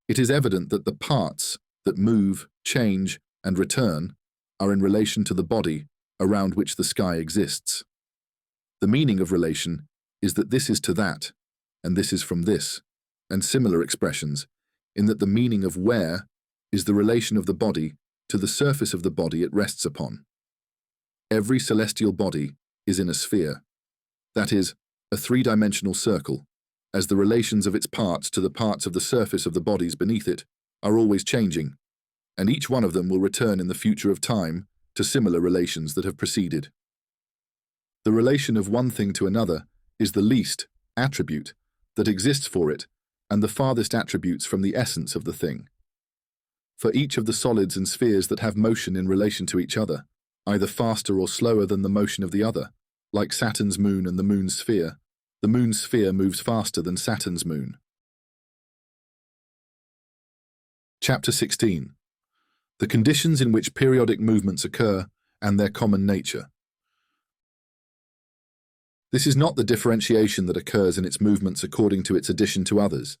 It is evident that the parts that move, change, and return are in relation to the body around which the sky exists. The meaning of relation is that this is to that, and this is from this, and similar expressions, in that the meaning of where is the relation of the body to the surface of the body it rests upon. Every celestial body is in a sphere, that is, a three-dimensional circle, as the relations of its parts to the parts of the surface of the bodies beneath it are always changing, and each one of them will return in the future of time to similar relations that have preceded. The relation of one thing to another is the least attribute that exists for it, and the farthest attributes from the essence of the thing. For each of the solids and spheres that have motion in relation to each other, either faster or slower than the motion of the other, like Saturn's moon and the moon's sphere, the moon's sphere moves faster than Saturn's moon. Chapter 16. The conditions in which periodic movements occur and their common nature. This is not the differentiation that occurs in its movements according to its addition to others,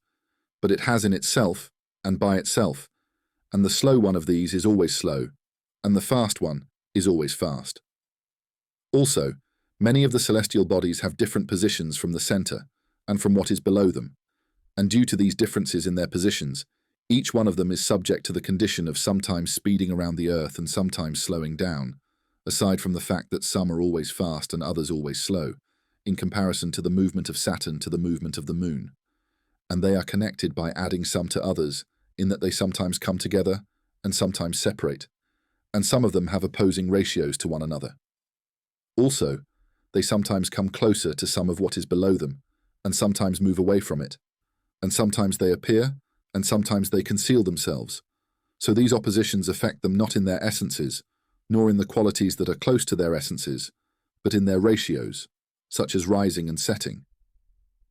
but it has in itself and by itself, and the slow one of these is always slow, and the fast one is always fast. Also, many of the celestial bodies have different positions from the center and from what is below them, and due to these differences in their positions, each one of them is subject to the condition of sometimes speeding around the earth and sometimes slowing down, aside from the fact that some are always fast and others always slow, in comparison to the movement of Saturn to the movement of the moon. And they are connected by adding some to others, in that they sometimes come together and sometimes separate, and some of them have opposing ratios to one another. Also, they sometimes come closer to some of what is below them, and sometimes move away from it, and sometimes they appear, and sometimes they conceal themselves. So these oppositions affect them not in their essences, nor in the qualities that are close to their essences, but in their ratios, such as rising and setting.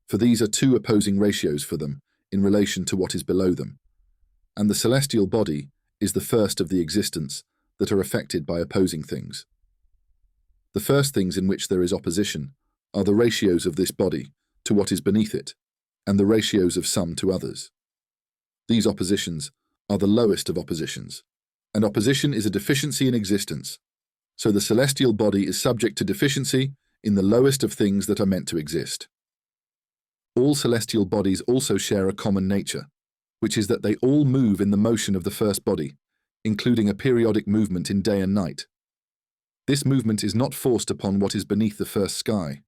For these are two opposing ratios for them in relation to what is below them. And the celestial body is the first of the existents that are affected by opposing things. The first things in which there is opposition are the ratios of this body to what is beneath it, and the ratios of some to others. These oppositions are the lowest of oppositions, and opposition is a deficiency in existence. So the celestial body is subject to deficiency in the lowest of things that are meant to exist. All celestial bodies also share a common nature, which is that they all move in the motion of the first body, including a periodic movement in day and night. This movement is not forced upon what is beneath the first sky,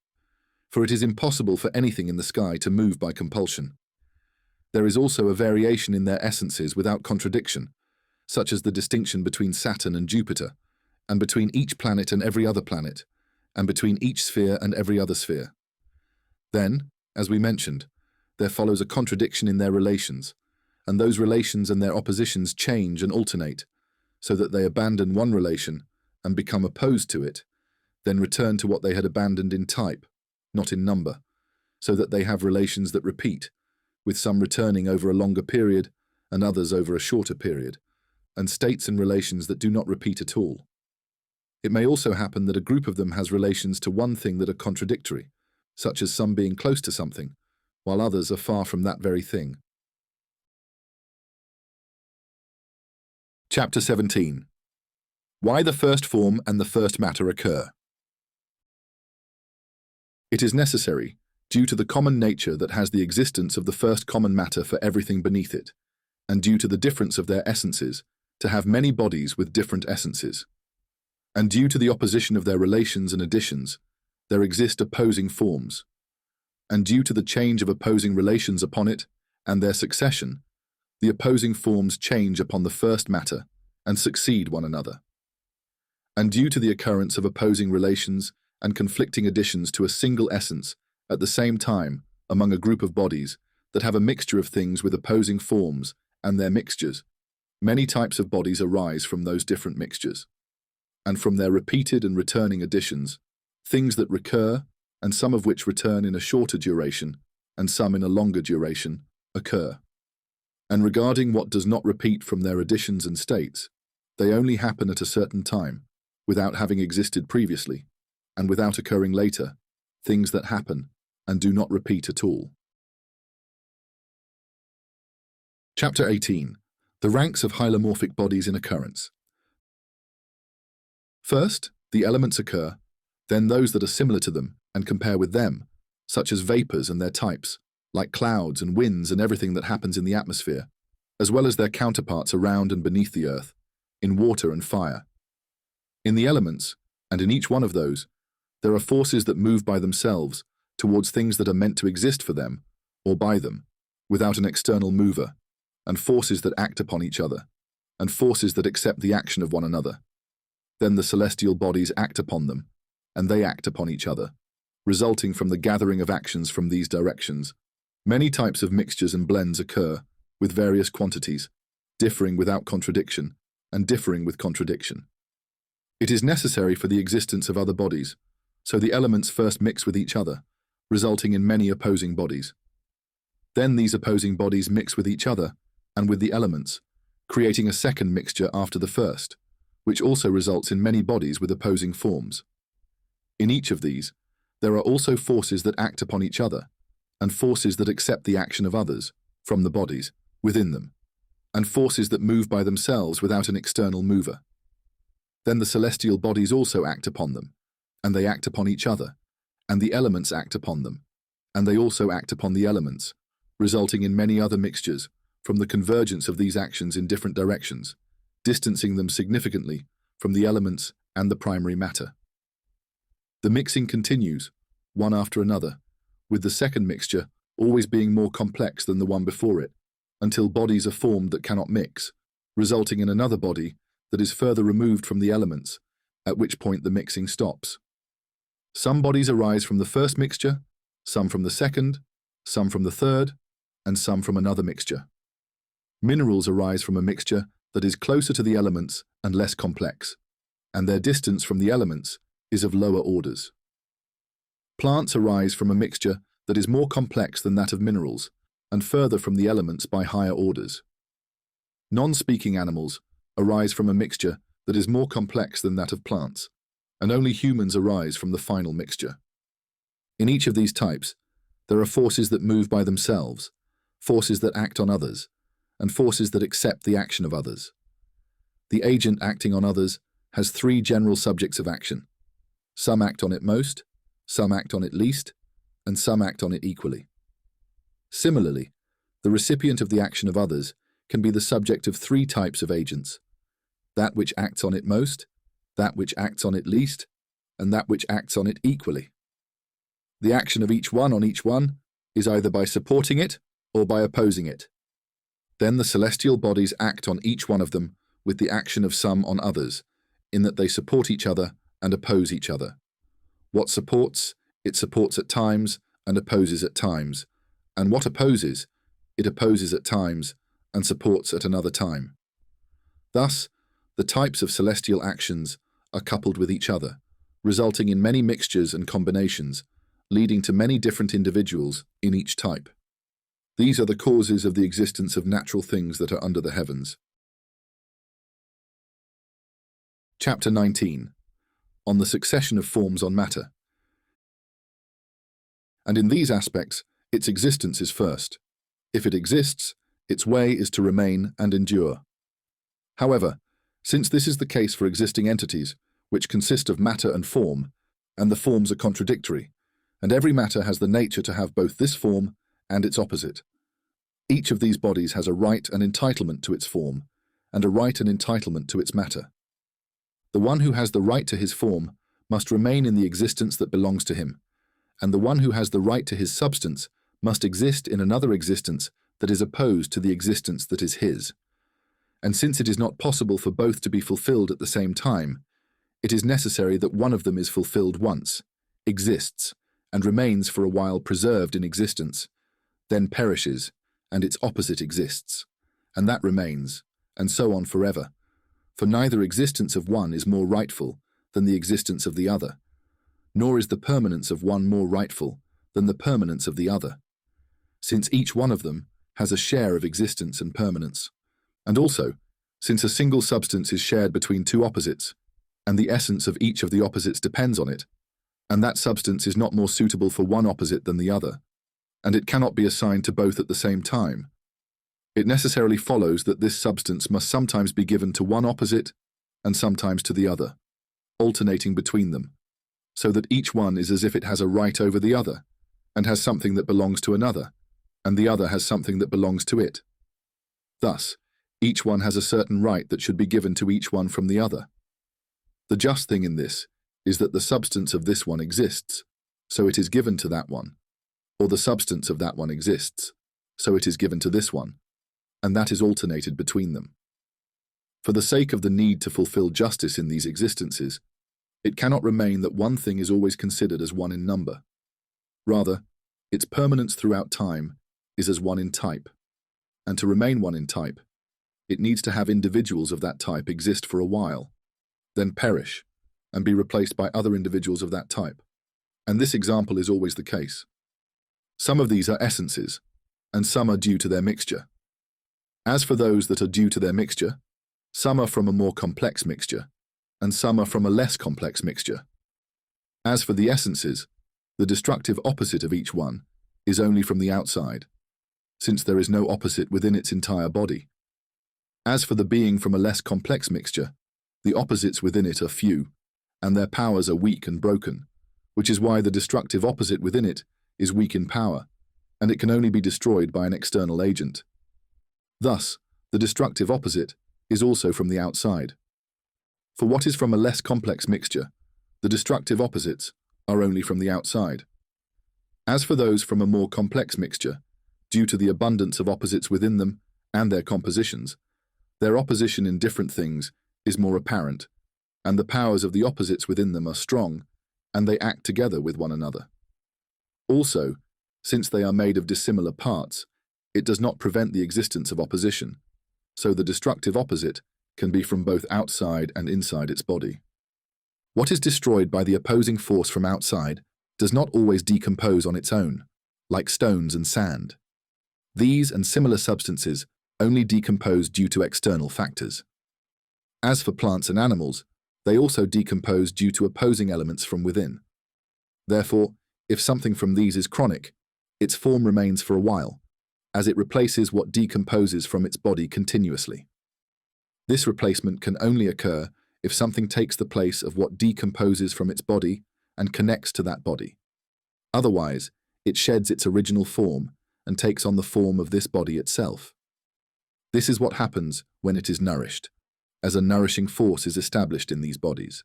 for it is impossible for anything in the sky to move by compulsion. There is also a variation in their essences without contradiction, such as the distinction between Saturn and Jupiter, and between each planet and every other planet, and between each sphere and every other sphere. Then, as we mentioned, there follows a contradiction in their relations, and those relations and their oppositions change and alternate, so that they abandon one relation and become opposed to it, then return to what they had abandoned in type, not in number, so that they have relations that repeat, with some returning over a longer period and others over a shorter period, and states and relations that do not repeat at all. It may also happen that a group of them has relations to one thing that are contradictory, such as some being close to something, while others are far from that very thing. Chapter 17. Why the first form and the first matter occur. It is necessary, due to the common nature that has the existence of the first common matter for everything beneath it, and due to the difference of their essences, to have many bodies with different essences. And due to the opposition of their relations and additions, there exist opposing forms. And due to the change of opposing relations upon it, and their succession, the opposing forms change upon the first matter, and succeed one another. And due to the occurrence of opposing relations and conflicting additions to a single essence at the same time among a group of bodies that have a mixture of things with opposing forms and their mixtures, many types of bodies arise from those different mixtures. And from their repeated and returning additions, things that recur, and some of which return in a shorter duration, and some in a longer duration, occur. And regarding what does not repeat from their additions and states, they only happen at a certain time, without having existed previously, and without occurring later, things that happen and do not repeat at all. Chapter 18. The ranks of hylomorphic bodies in occurrence. First, the elements occur, then those that are similar to them and compare with them, such as vapors and their types, like clouds and winds and everything that happens in the atmosphere, as well as their counterparts around and beneath the earth, in water and fire. In the elements, and in each one of those, there are forces that move by themselves towards things that are meant to exist for them, or by them, without an external mover, and forces that act upon each other, and forces that accept the action of one another. Then the celestial bodies act upon them, and they act upon each other, resulting from the gathering of actions from these directions. Many types of mixtures and blends occur, with various quantities, differing without contradiction, and differing with contradiction. It is necessary for the existence of other bodies, so the elements first mix with each other, resulting in many opposing bodies. Then these opposing bodies mix with each other and with the elements, creating a second mixture after the first, which also results in many bodies with opposing forms. In each of these, there are also forces that act upon each other, and forces that accept the action of others, from the bodies, within them, and forces that move by themselves without an external mover. Then the celestial bodies also act upon them, and they act upon each other, and the elements act upon them, and they also act upon the elements, resulting in many other mixtures from the convergence of these actions in different directions, distancing them significantly from the elements and the primary matter. The mixing continues, one after another, with the second mixture always being more complex than the one before it, until bodies are formed that cannot mix, resulting in another body that is further removed from the elements, at which point the mixing stops. Some bodies arise from the first mixture, some from the second, some from the third, and some from another mixture. Minerals arise from a mixture that is closer to the elements and less complex, and their distance from the elements is of lower orders. Plants arise from a mixture that is more complex than that of minerals, and further from the elements by higher orders. Non-speaking animals arise from a mixture that is more complex than that of plants, and only humans arise from the final mixture. In each of these types, there are forces that move by themselves, forces that act on others, and forces that accept the action of others. The agent acting on others has three general subjects of action. Some act on it most, some act on it least, and some act on it equally. Similarly, the recipient of the action of others can be the subject of three types of agents: that which acts on it most, that which acts on it least, and that which acts on it equally. The action of each one on each one is either by supporting it or by opposing it. Then the celestial bodies act on each one of them with the action of some on others, in that they support each other and oppose each other. What supports, it supports at times and opposes at times, and what opposes, it opposes at times and supports at another time. Thus, the types of celestial actions are coupled with each other, resulting in many mixtures and combinations, leading to many different individuals in each type. These are the causes of the existence of natural things that are under the heavens. Chapter 19. On the succession of forms on matter. And in these aspects, its existence is first. If it exists, its way is to remain and endure. However, since this is the case for existing entities, which consist of matter and form, and the forms are contradictory, and every matter has the nature to have both this form and its opposite, each of these bodies has a right and entitlement to its form, and a right and entitlement to its matter. The one who has the right to his form must remain in the existence that belongs to him, and the one who has the right to his substance must exist in another existence that is opposed to the existence that is his. And since it is not possible for both to be fulfilled at the same time, it is necessary that one of them is fulfilled once, exists, and remains for a while preserved in existence, then perishes, and its opposite exists, and that remains, and so on forever, for neither existence of one is more rightful than the existence of the other, nor is the permanence of one more rightful than the permanence of the other, since each one of them has a share of existence and permanence, and also, since a single substance is shared between two opposites, and the essence of each of the opposites depends on it, and that substance is not more suitable for one opposite than the other, and it cannot be assigned to both at the same time, it necessarily follows that this substance must sometimes be given to one opposite and sometimes to the other, alternating between them, so that each one is as if it has a right over the other, and has something that belongs to another, and the other has something that belongs to it. Thus, each one has a certain right that should be given to each one from the other. The just thing in this is that the substance of this one exists, so it is given to that one, or the substance of that one exists, so it is given to this one, and that is alternated between them. For the sake of the need to fulfill justice in these existences, it cannot remain that one thing is always considered as one in number. Rather, its permanence throughout time is as one in type, and to remain one in type, it needs to have individuals of that type exist for a while, then perish, and be replaced by other individuals of that type. And this example is always the case. Some of these are essences, and some are due to their mixture. As for those that are due to their mixture, some are from a more complex mixture, and some are from a less complex mixture. As for the essences, the destructive opposite of each one is only from the outside, since there is no opposite within its entire body. As for the being from a less complex mixture, the opposites within it are few, and their powers are weak and broken, which is why the destructive opposite within it is weak in power, and it can only be destroyed by an external agent. Thus, the destructive opposite is also from the outside. For what is from a less complex mixture, the destructive opposites are only from the outside. As for those from a more complex mixture, due to the abundance of opposites within them and their compositions, their opposition in different things is more apparent, and the powers of the opposites within them are strong, and they act together with one another. Also, since they are made of dissimilar parts, it does not prevent the existence of opposition, so the destructive opposite can be from both outside and inside its body. What is destroyed by the opposing force from outside does not always decompose on its own, like stones and sand. These and similar substances only decompose due to external factors. As for plants and animals, they also decompose due to opposing elements from within. Therefore, if something from these is chronic, its form remains for a while, as it replaces what decomposes from its body continuously. This replacement can only occur if something takes the place of what decomposes from its body and connects to that body. Otherwise, it sheds its original form and takes on the form of this body itself. This is what happens when it is nourished, as a nourishing force is established in these bodies.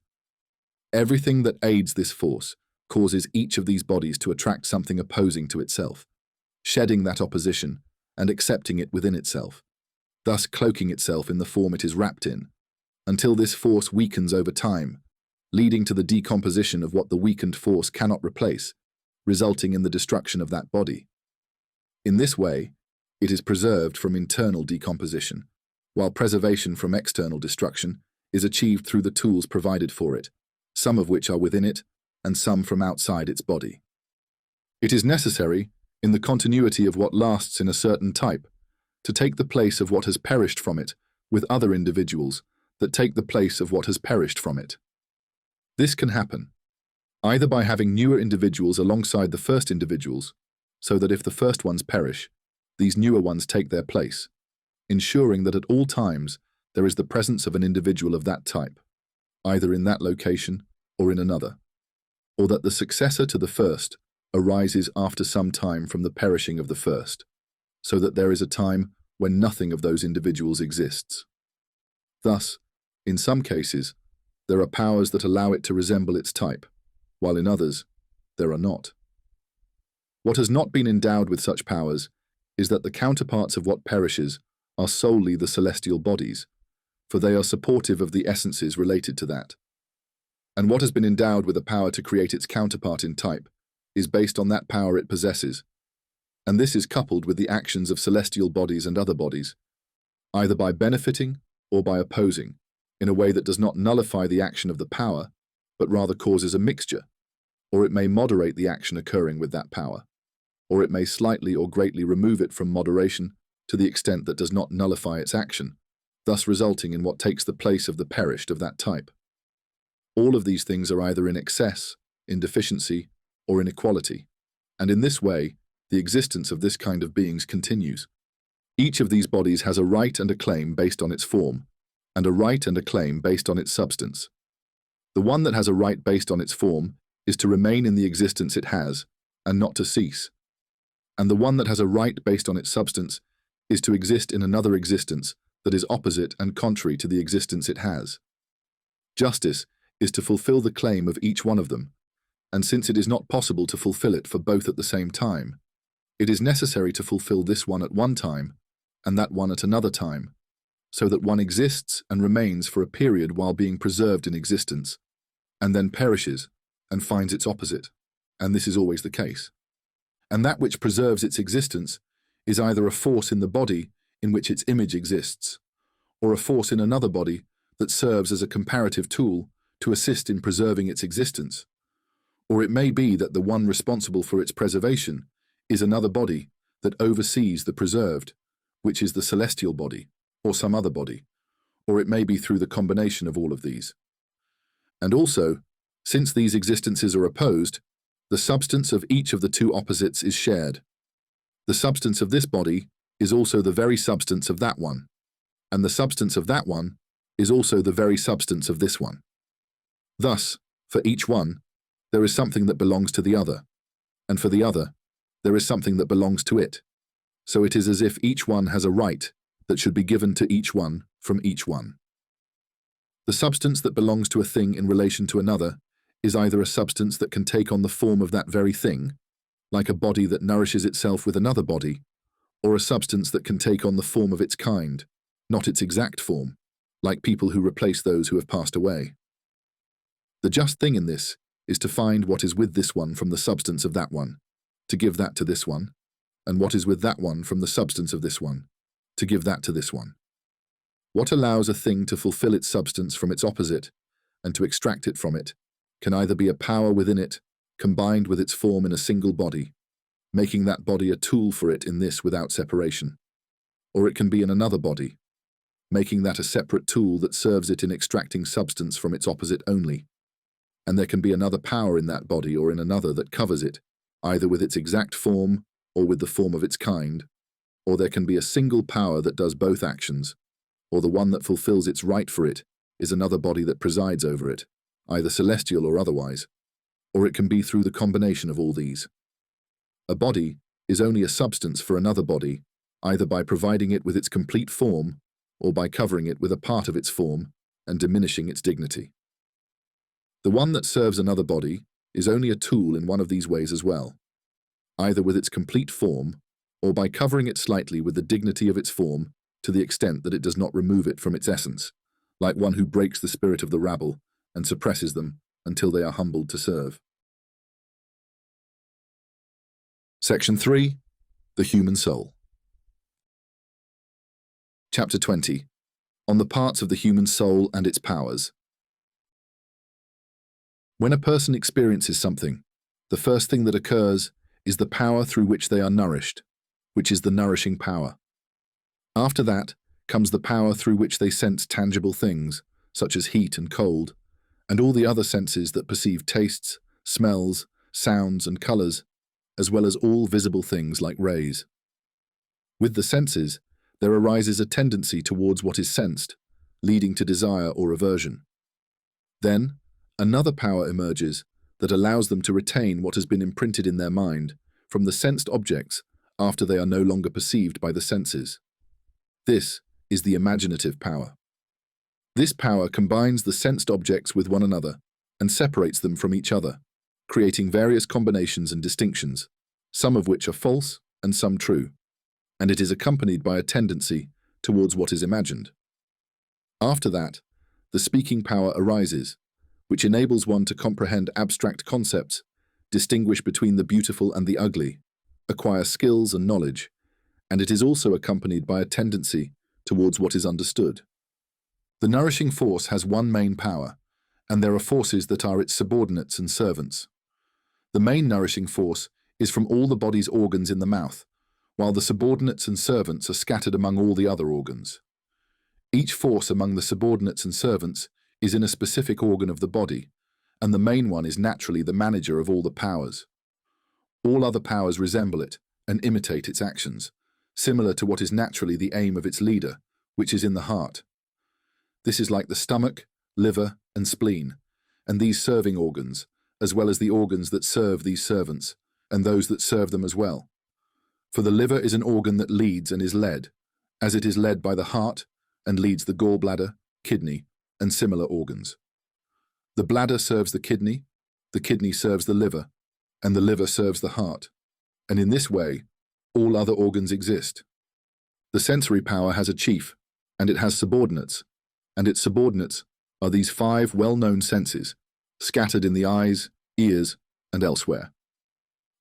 Everything that aids this force causes each of these bodies to attract something opposing to itself, shedding that opposition and accepting it within itself, thus cloaking itself in the form it is wrapped in, until this force weakens over time, leading to the decomposition of what the weakened force cannot replace, resulting in the destruction of that body. In this way, it is preserved from internal decomposition, while preservation from external destruction is achieved through the tools provided for it, some of which are within it and some from outside its body. It is necessary, in the continuity of what lasts in a certain type, to take the place of what has perished from it with other individuals that take the place of what has perished from it. This can happen either by having newer individuals alongside the first individuals, so that if the first ones perish, these newer ones take their place, ensuring that at all times there is the presence of an individual of that type, either in that location or in another, or that the successor to the first arises after some time from the perishing of the first, so that there is a time when nothing of those individuals exists. Thus, in some cases, there are powers that allow it to resemble its type, while in others, there are not. What has not been endowed with such powers is that the counterparts of what perishes are solely the celestial bodies, for they are supportive of the essences related to that. And what has been endowed with a power to create its counterpart in type is based on that power it possesses, and this is coupled with the actions of celestial bodies and other bodies, either by benefiting or by opposing, in a way that does not nullify the action of the power, but rather causes a mixture, or it may moderate the action occurring with that power, or it may slightly or greatly remove it from moderation to the extent that does not nullify its action, thus resulting in what takes the place of the perished of that type. All of these things are either in excess, in deficiency, or in equality, and in this way, the existence of this kind of beings continues. Each of these bodies has a right and a claim based on its form, and a right and a claim based on its substance. The one that has a right based on its form is to remain in the existence it has, and not to cease. And the one that has a right based on its substance is to exist in another existence that is opposite and contrary to the existence it has. Justice is to fulfill the claim of each one of them, and since it is not possible to fulfill it for both at the same time, it is necessary to fulfill this one at one time, and that one at another time, so that one exists and remains for a period while being preserved in existence, and then perishes and finds its opposite, and this is always the case. And that which preserves its existence is either a force in the body in which its image exists, or a force in another body that serves as a comparative tool to assist in preserving its existence. Or it may be that the one responsible for its preservation is another body that oversees the preserved, which is the celestial body, or some other body, or it may be through the combination of all of these. And also, since these existences are opposed, the substance of each of the two opposites is shared. The substance of this body is also the very substance of that one, and the substance of that one is also the very substance of this one. Thus, for each one, there is something that belongs to the other, and for the other, there is something that belongs to it. So it is as if each one has a right that should be given to each one from each one. The substance that belongs to a thing in relation to another is either a substance that can take on the form of that very thing, like a body that nourishes itself with another body, or a substance that can take on the form of its kind, not its exact form, like people who replace those who have passed away. The just thing in this is to find what is with this one from the substance of that one, to give that to this one, and what is with that one from the substance of this one, to give that to this one. What allows a thing to fulfill its substance from its opposite, and to extract it from it, can either be a power within it, combined with its form in a single body, making that body a tool for it in this without separation, or it can be in another body, making that a separate tool that serves it in extracting substance from its opposite only, and there can be another power in that body or in another that covers it, either with its exact form or with the form of its kind, or there can be a single power that does both actions, or the one that fulfills its right for it is another body that presides over it, either celestial or otherwise, or it can be through the combination of all these. A body is only a substance for another body, either by providing it with its complete form or by covering it with a part of its form and diminishing its dignity. The one that serves another body is only a tool in one of these ways as well, either with its complete form or by covering it slightly with the dignity of its form to the extent that it does not remove it from its essence, like one who breaks the spirit of the rabble and suppresses them until they are humbled to serve. Section 3. The Human Soul. Chapter 20. On the parts of the human soul and its powers. When a person experiences something, the first thing that occurs is the power through which they are nourished, which is the nourishing power. After that comes the power through which they sense tangible things, such as heat and cold, and all the other senses that perceive tastes, smells, sounds, and colors, as well as all visible things like rays. With the senses, there arises a tendency towards what is sensed, leading to desire or aversion. Then, another power emerges that allows them to retain what has been imprinted in their mind from the sensed objects after they are no longer perceived by the senses. This is the imaginative power. This power combines the sensed objects with one another and separates them from each other, creating various combinations and distinctions, some of which are false and some true, and it is accompanied by a tendency towards what is imagined. After that, the speaking power arises, which enables one to comprehend abstract concepts, distinguish between the beautiful and the ugly, acquire skills and knowledge, and it is also accompanied by a tendency towards what is understood. The nourishing force has one main power, and there are forces that are its subordinates and servants. The main nourishing force is from all the body's organs in the mouth, while the subordinates and servants are scattered among all the other organs. Each force among the subordinates and servants is in a specific organ of the body, and the main one is naturally the manager of all the powers. All other powers resemble it and imitate its actions, similar to what is naturally the aim of its leader, which is in the heart. This is like the stomach, liver, and spleen, and these serving organs, as well as the organs that serve these servants, and those that serve them as well. For the liver is an organ that leads and is led, as it is led by the heart and leads the gallbladder, kidney, and similar organs. The bladder serves the kidney serves the liver, and the liver serves the heart, and in this way, all other organs exist. The sensory power has a chief, and it has subordinates, and its subordinates are these 5 well-known senses, scattered in the eyes, ears, and elsewhere.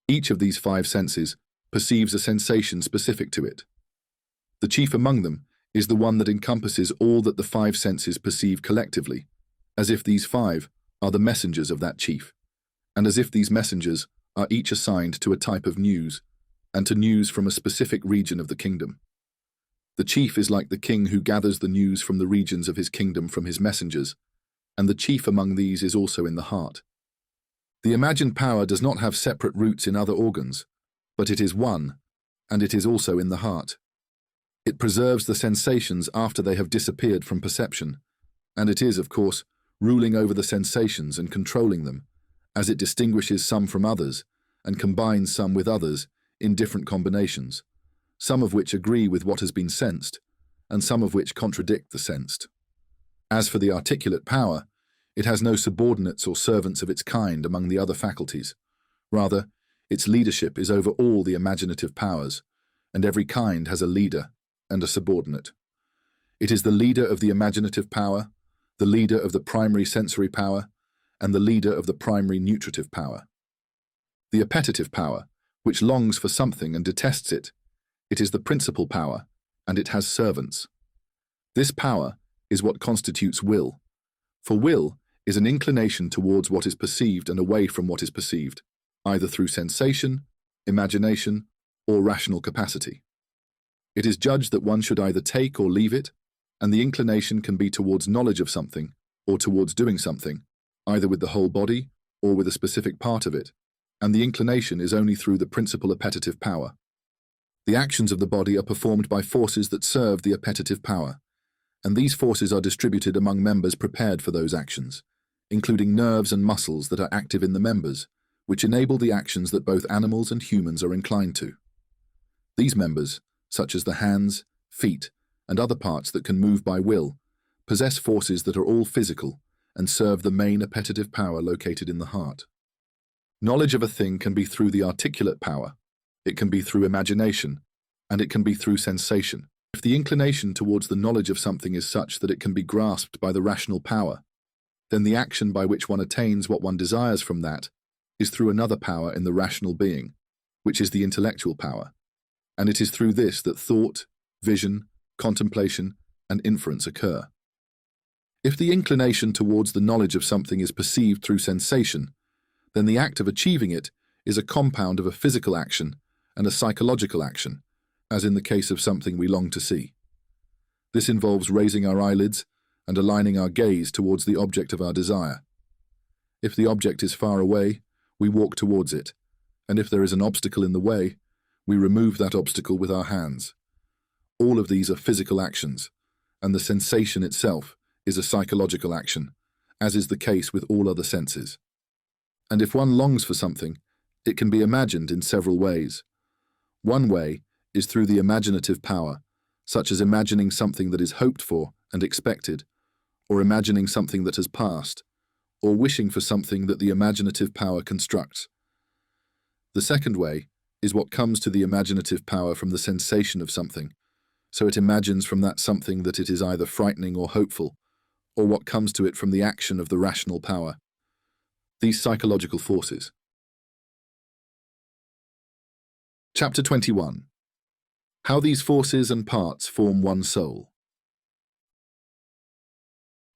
Each of these 5 senses perceives a sensation specific to it. The chief among them is the one that encompasses all that the 5 senses perceive collectively, as if these 5 are the messengers of that chief, and as if these messengers are each assigned to a type of news, and to news from a specific region of the kingdom. The chief is like the king who gathers the news from the regions of his kingdom from his messengers, and the chief among these is also in the heart. The imagined power does not have separate roots in other organs, but it is one, and it is also in the heart. It preserves the sensations after they have disappeared from perception, and it is, of course, ruling over the sensations and controlling them, as it distinguishes some from others and combines some with others in different combinations, some of which agree with what has been sensed, and some of which contradict the sensed. As for the articulate power, it has no subordinates or servants of its kind among the other faculties. Rather, its leadership is over all the imaginative powers, and every kind has a leader and a subordinate. It is the leader of the imaginative power, the leader of the primary sensory power, and the leader of the primary nutritive power. The appetitive power, which longs for something and detests it, it is the principal power, and it has servants. This power is what constitutes will, for will is an inclination towards what is perceived and away from what is perceived, either through sensation, imagination, or rational capacity. It is judged that one should either take or leave it, and the inclination can be towards knowledge of something or towards doing something, either with the whole body or with a specific part of it, and the inclination is only through the principal appetitive power. The actions of the body are performed by forces that serve the appetitive power, and these forces are distributed among members prepared for those actions, including nerves and muscles that are active in the members, which enable the actions that both animals and humans are inclined to. These members, such as the hands, feet, and other parts that can move by will, possess forces that are all physical and serve the main appetitive power located in the heart. Knowledge of a thing can be through the articulate power, it can be through imagination, and it can be through sensation. If the inclination towards the knowledge of something is such that it can be grasped by the rational power, then the action by which one attains what one desires from that is through another power in the rational being, which is the intellectual power, and it is through this that thought, vision, contemplation, and inference occur. If the inclination towards the knowledge of something is perceived through sensation, then the act of achieving it is a compound of a physical action and a psychological action, as in the case of something we long to see. This involves raising our eyelids and aligning our gaze towards the object of our desire. If the object is far away, we walk towards it, and if there is an obstacle in the way, we remove that obstacle with our hands. All of these are physical actions, and the sensation itself is a psychological action, as is the case with all other senses. And if one longs for something, it can be imagined in several ways. One way is through the imaginative power, such as imagining something that is hoped for and expected, or imagining something that has passed, or wishing for something that the imaginative power constructs. The second way is what comes to the imaginative power from the sensation of something, so it imagines from that something that it is either frightening or hopeful, or what comes to it from the action of the rational power. These psychological forces. Chapter 21. How these forces and parts form one soul.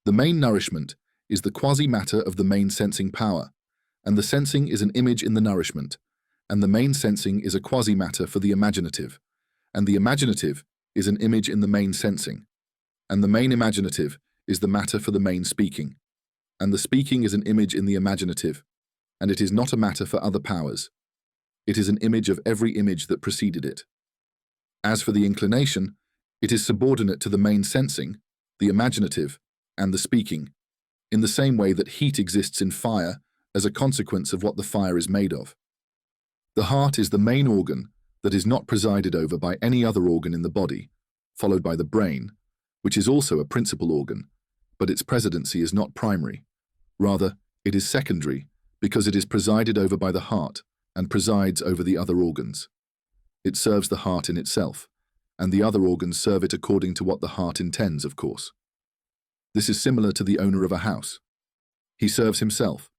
The main nourishment is the quasi-matter of the main sensing power, and the sensing is an image in the nourishment, and the main sensing is a quasi-matter for the imaginative, and the imaginative is an image in the main sensing, and the main imaginative is the matter for the main speaking, and the speaking is an image in the imaginative, and it is not a matter for other powers. It is an image of every image that preceded it. As for the inclination, it is subordinate to the main sensing, the imaginative, and the speaking, in the same way that heat exists in fire as a consequence of what the fire is made of. The heart is the main organ that is not presided over by any other organ in the body, followed by the brain, which is also a principal organ, but its presidency is not primary. Rather, it is secondary because it is presided over by the heart and presides over the other organs. It serves the heart in itself, and the other organs serve it according to what the heart intends, of course. This is similar to the owner of a house. He serves himself,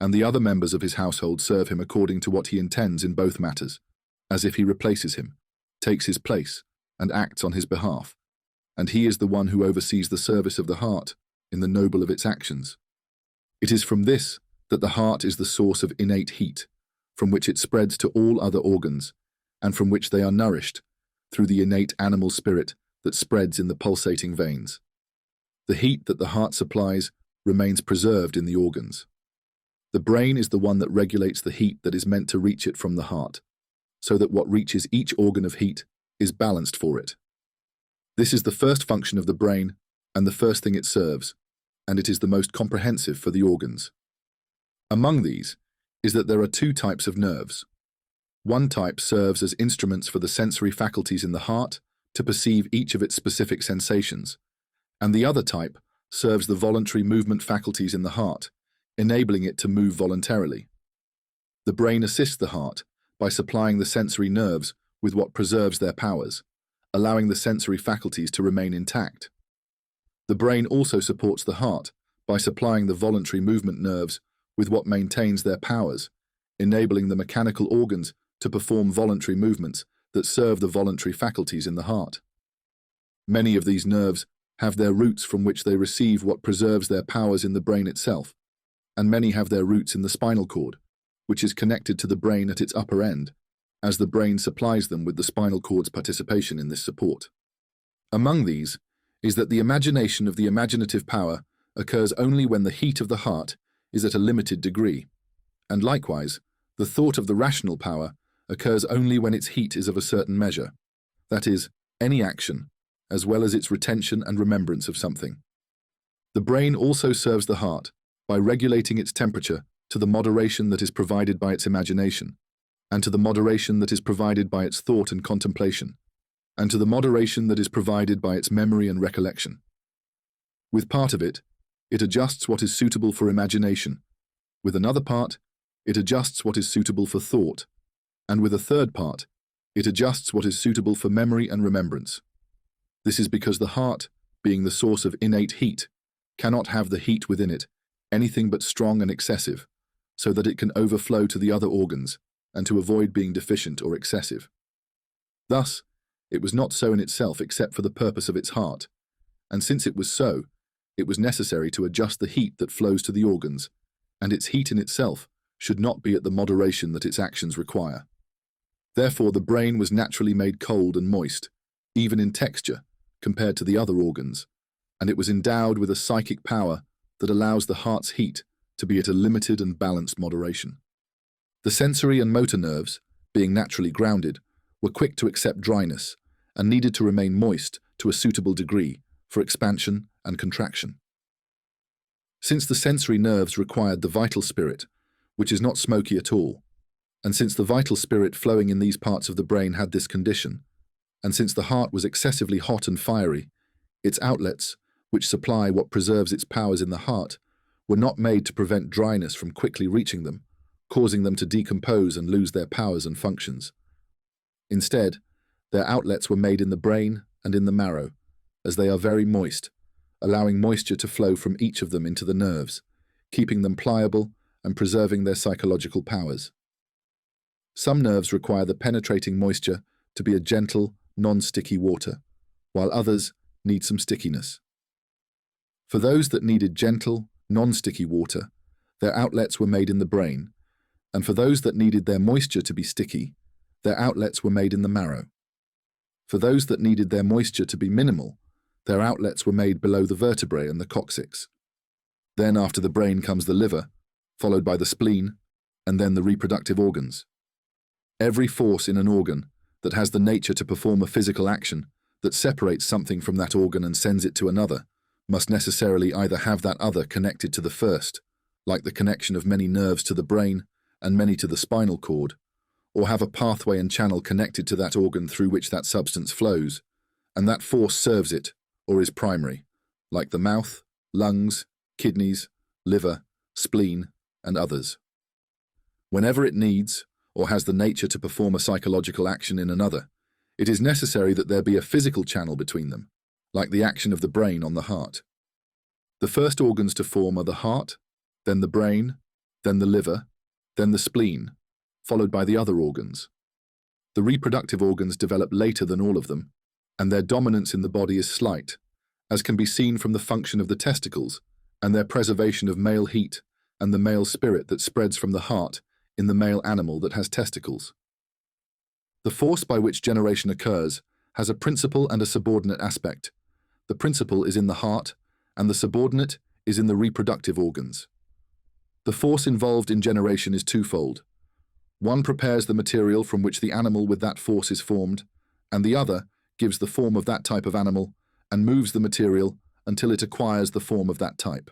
and the other members of his household serve him according to what he intends in both matters, as if he replaces him, takes his place, and acts on his behalf, and he is the one who oversees the service of the heart in the noble of its actions. It is from this that the heart is the source of innate heat, from which it spreads to all other organs, and from which they are nourished through the innate animal spirit that spreads in the pulsating veins. The heat that the heart supplies remains preserved in the organs. The brain is the one that regulates the heat that is meant to reach it from the heart, so that what reaches each organ of heat is balanced for it. This is the first function of the brain and the first thing it serves, and it is the most comprehensive for the organs. Among these is that there are two types of nerves. One type serves as instruments for the sensory faculties in the heart to perceive each of its specific sensations, and the other type serves the voluntary movement faculties in the heart, enabling it to move voluntarily. The brain assists the heart by supplying the sensory nerves with what preserves their powers, allowing the sensory faculties to remain intact. The brain also supports the heart by supplying the voluntary movement nerves with what maintains their powers, enabling the mechanical organs to perform voluntary movements that serve the voluntary faculties in the heart. Many of these nerves have their roots from which they receive what preserves their powers in the brain itself, and many have their roots in the spinal cord, which is connected to the brain at its upper end, as the brain supplies them with the spinal cord's participation in this support. Among these is that the imagination of the imaginative power occurs only when the heat of the heart is at a limited degree, and likewise, the thought of the rational power occurs only when its heat is of a certain measure, that is, any action, as well as its retention and remembrance of something. The brain also serves the heart by regulating its temperature to the moderation that is provided by its imagination, and to the moderation that is provided by its thought and contemplation, and to the moderation that is provided by its memory and recollection. With part of it, it adjusts what is suitable for imagination. With another part, it adjusts what is suitable for thought, and with a third part, it adjusts what is suitable for memory and remembrance. This is because the heart, being the source of innate heat, cannot have the heat within it anything but strong and excessive, so that it can overflow to the other organs, and to avoid being deficient or excessive. Thus, it was not so in itself except for the purpose of its heart, and since it was so, it was necessary to adjust the heat that flows to the organs, and its heat in itself should not be at the moderation that its actions require. Therefore, the brain was naturally made cold and moist, even in texture, compared to the other organs, and it was endowed with a psychic power that allows the heart's heat to be at a limited and balanced moderation. The sensory and motor nerves, being naturally grounded, were quick to accept dryness and needed to remain moist to a suitable degree for expansion and contraction. Since the sensory nerves required the vital spirit, which is not smoky at all, and since the vital spirit flowing in these parts of the brain had this condition, and since the heart was excessively hot and fiery, its outlets, which supply what preserves its powers in the heart, were not made to prevent dryness from quickly reaching them, causing them to decompose and lose their powers and functions. Instead, their outlets were made in the brain and in the marrow, as they are very moist, allowing moisture to flow from each of them into the nerves, keeping them pliable and preserving their psychological powers. Some nerves require the penetrating moisture to be a gentle, non-sticky water, while others need some stickiness. For those that needed gentle, non-sticky water, their outlets were made in the brain, and for those that needed their moisture to be sticky, their outlets were made in the marrow. For those that needed their moisture to be minimal, their outlets were made below the vertebrae and the coccyx. Then after the brain comes the liver, followed by the spleen, and then the reproductive organs. Every force in an organ that has the nature to perform a physical action that separates something from that organ and sends it to another must necessarily either have that other connected to the first, like the connection of many nerves to the brain and many to the spinal cord, or have a pathway and channel connected to that organ through which that substance flows, and that force serves it or is primary, like the mouth, lungs, kidneys, liver, spleen, and others. Whenever it needs or has the nature to perform a psychological action in another, It is necessary that there be a physical channel between them, like the action of the brain on the heart. The first organs to form are the heart, then the brain, then the liver, then the spleen, followed by the other organs. The reproductive organs develop later than all of them, and their dominance in the body is slight, as can be seen from the function of the testicles and their preservation of male heat and the male spirit that spreads from the heart in the male animal that has testicles. The force by which generation occurs has a principal and a subordinate aspect. The principal is in the heart, and the subordinate is in the reproductive organs. The force involved in generation is twofold. One prepares the material from which the animal with that force is formed, and the other gives the form of that type of animal and moves the material until it acquires the form of that type.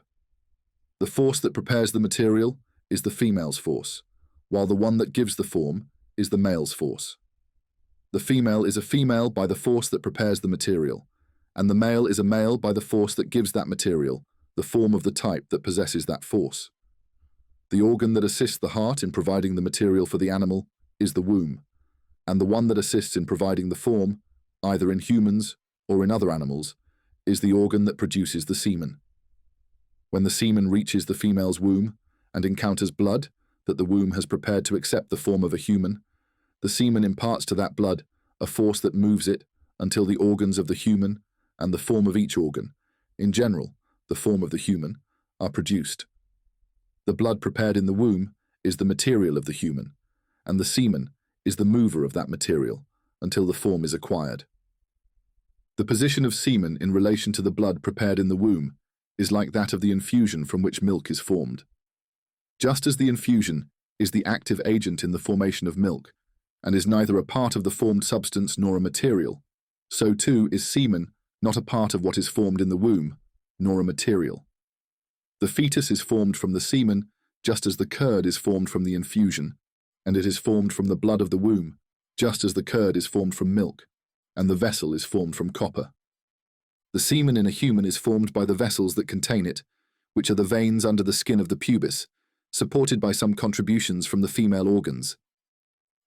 The force that prepares the material is the female's force, while the one that gives the form is the male's force. The female is a female by the force that prepares the material, and the male is a male by the force that gives that material the form of the type that possesses that force. The organ that assists the heart in providing the material for the animal is the womb, and the one that assists in providing the form, either in humans or in other animals, is the organ that produces the semen. When the semen reaches the female's womb and encounters blood that the womb has prepared to accept the form of a human, the semen imparts to that blood a force that moves it until the organs of the human and the form of each organ, in general, the form of the human, are produced. The blood prepared in the womb is the material of the human, and the semen is the mover of that material until the form is acquired. The position of semen in relation to the blood prepared in the womb is like that of the infusion from which milk is formed. Just as the infusion is the active agent in the formation of milk, and is neither a part of the formed substance nor a material, so too is semen not a part of what is formed in the womb, nor a material. The fetus is formed from the semen, just as the curd is formed from the infusion, and it is formed from the blood of the womb, just as the curd is formed from milk, and the vessel is formed from copper. The semen in a human is formed by the vessels that contain it, which are the veins under the skin of the pubis, supported by some contributions from the female organs.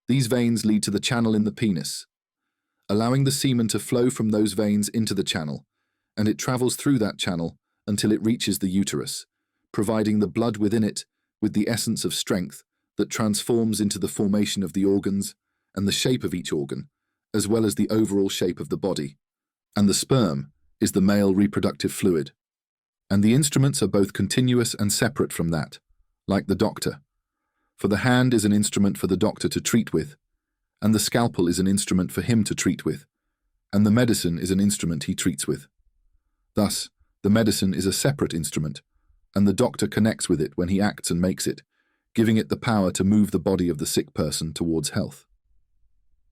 These veins lead to the channel in the penis, allowing the semen to flow from those veins into the channel, and it travels through that channel until it reaches the uterus, providing the blood within it with the essence of strength that transforms into the formation of the organs and the shape of each organ, as well as the overall shape of the body. And the sperm is the male reproductive fluid. And the instruments are both continuous and separate from that, like the doctor. For the hand is an instrument for the doctor to treat with, and the scalpel is an instrument for him to treat with, and the medicine is an instrument he treats with. Thus, the medicine is a separate instrument, and the doctor connects with it when he acts and makes it, giving it the power to move the body of the sick person towards health.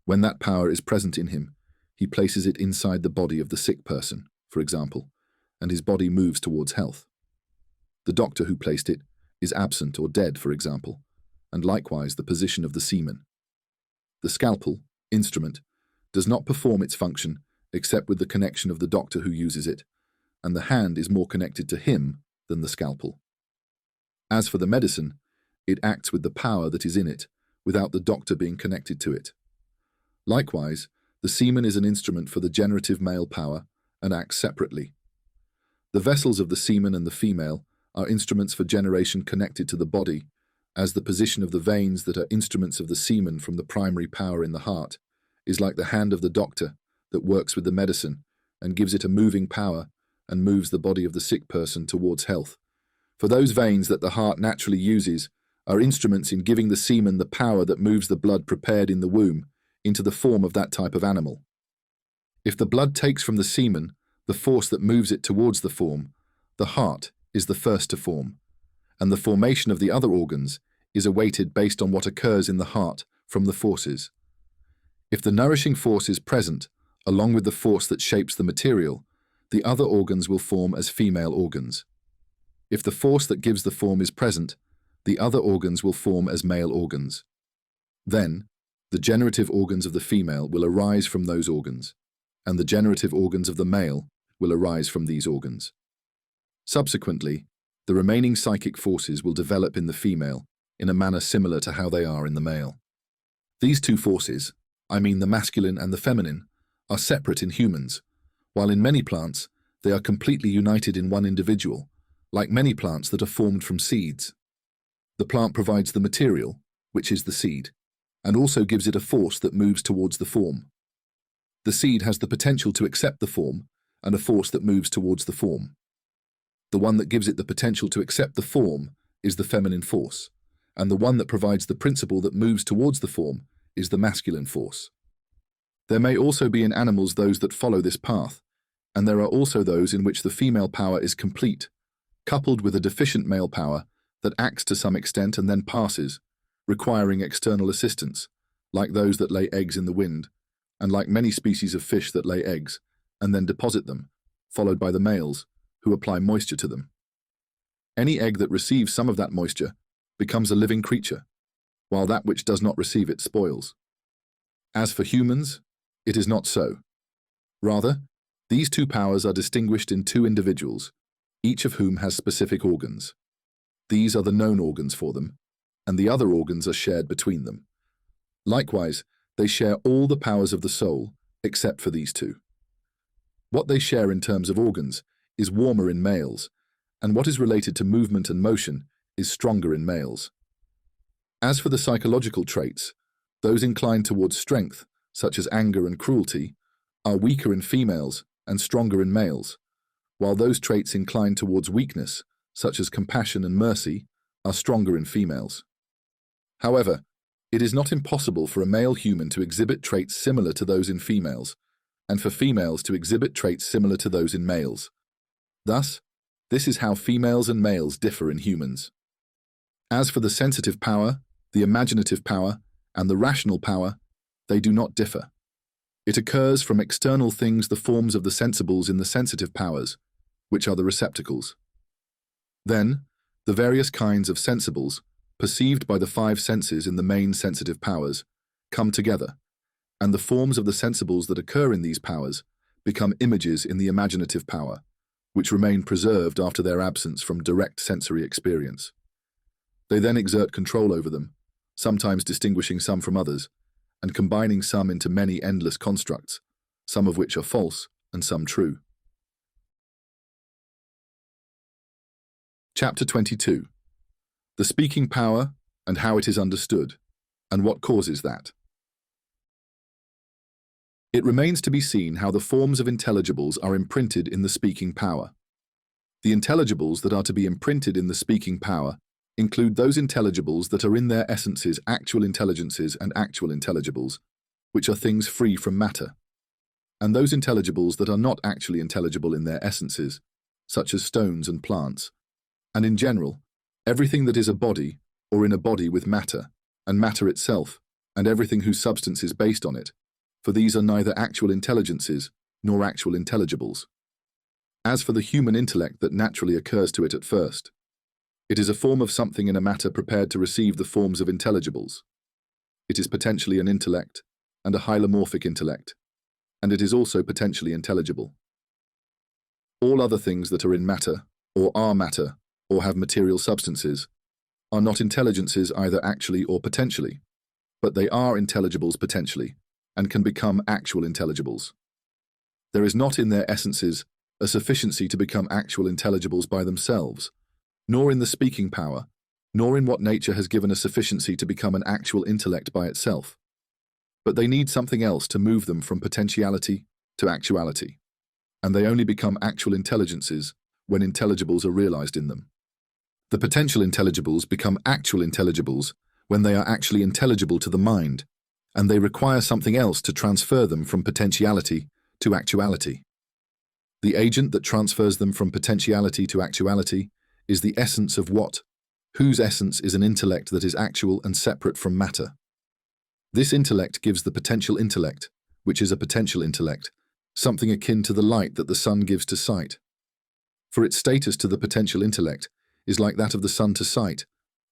When that power is present in him, he places it inside the body of the sick person, for example, and his body moves towards health. The doctor who placed it is absent or dead, for example, and likewise the position of the semen. The scalpel, instrument, does not perform its function except with the connection of the doctor who uses it, and the hand is more connected to him than the scalpel. As for the medicine, it acts with the power that is in it, without the doctor being connected to it. Likewise, the semen is an instrument for the generative male power and acts separately. The vessels of the semen and the female are instruments for generation connected to the body, as the position of the veins that are instruments of the semen from the primary power in the heart is like the hand of the doctor that works with the medicine and gives it a moving power and moves the body of the sick person towards health. For those veins that the heart naturally uses are instruments in giving the semen the power that moves the blood prepared in the womb into the form of that type of animal. If the blood takes from the semen the force that moves it towards the form, the heart is the first to form, and the formation of the other organs is awaited based on what occurs in the heart from the forces. If the nourishing force is present, along with the force that shapes the material, the other organs will form as female organs. If the force that gives the form is present, the other organs will form as male organs. Then, the generative organs of the female will arise from those organs, and the generative organs of the male will arise from these organs. Subsequently, the remaining psychic forces will develop in the female in a manner similar to how they are in the male. These two forces, I mean the masculine and the feminine, are separate in humans, while in many plants they are completely united in one individual, like many plants that are formed from seeds. The plant provides the material, which is the seed, and also gives it a force that moves towards the form. The seed has the potential to accept the form and a force that moves towards the form. The one that gives it the potential to accept the form is the feminine force, and the one that provides the principle that moves towards the form is the masculine force. There may also be in animals those that follow this path, and there are also those in which the female power is complete, coupled with a deficient male power that acts to some extent and then passes, requiring external assistance, like those that lay eggs in the wind, and like many species of fish that lay eggs, and then deposit them, followed by the males, who apply moisture to them. Any egg that receives some of that moisture becomes a living creature, while that which does not receive it spoils. As for humans, it is not so. Rather, these two powers are distinguished in two individuals, each of whom has specific organs. These are the known organs for them, and the other organs are shared between them. Likewise, they share all the powers of the soul, except for these two. What they share in terms of organs is warmer in males, and what is related to movement and motion is stronger in males. As for the psychological traits, those inclined towards strength, such as anger and cruelty, are weaker in females and stronger in males, while those traits inclined towards weakness, such as compassion and mercy, are stronger in females. However, it is not impossible for a male human to exhibit traits similar to those in females, and for females to exhibit traits similar to those in males. Thus, this is how females and males differ in humans. As for the sensitive power, the imaginative power, and the rational power, they do not differ. It occurs from external things, the forms of the sensibles in the sensitive powers, which are the receptacles. Then, the various kinds of sensibles, perceived by the five senses in the main sensitive powers, come together, and the forms of the sensibles that occur in these powers become images in the imaginative power, which remain preserved after their absence from direct sensory experience. They then exert control over them, sometimes distinguishing some from others, and combining some into many endless constructs, some of which are false and some true. Chapter 22. The speaking power and how it is understood, and what causes that. It remains to be seen how the forms of intelligibles are imprinted in the speaking power. The intelligibles that are to be imprinted in the speaking power include those intelligibles that are in their essences actual intelligences and actual intelligibles, which are things free from matter, and those intelligibles that are not actually intelligible in their essences, such as stones and plants, and in general, everything that is a body or in a body with matter, and matter itself, and everything whose substance is based on it, for these are neither actual intelligences nor actual intelligibles. As for the human intellect that naturally occurs to it at first, it is a form of something in a matter prepared to receive the forms of intelligibles. It is potentially an intellect, and a hylomorphic intellect, and it is also potentially intelligible. All other things that are in matter, or have material substances, are not intelligences either actually or potentially, but they are intelligibles potentially, and can become actual intelligibles. There is not in their essences a sufficiency to become actual intelligibles by themselves, nor in the speaking power, nor in what nature has given a sufficiency to become an actual intellect by itself. But they need something else to move them from potentiality to actuality, and they only become actual intelligences when intelligibles are realized in them. The potential intelligibles become actual intelligibles when they are actually intelligible to the mind, and they require something else to transfer them from potentiality to actuality. The agent that transfers them from potentiality to actuality is the essence of what, whose essence is an intellect that is actual and separate from matter. This intellect gives the potential intellect, which is a potential intellect, something akin to the light that the sun gives to sight. For its status to the potential intellect is like that of the sun to sight,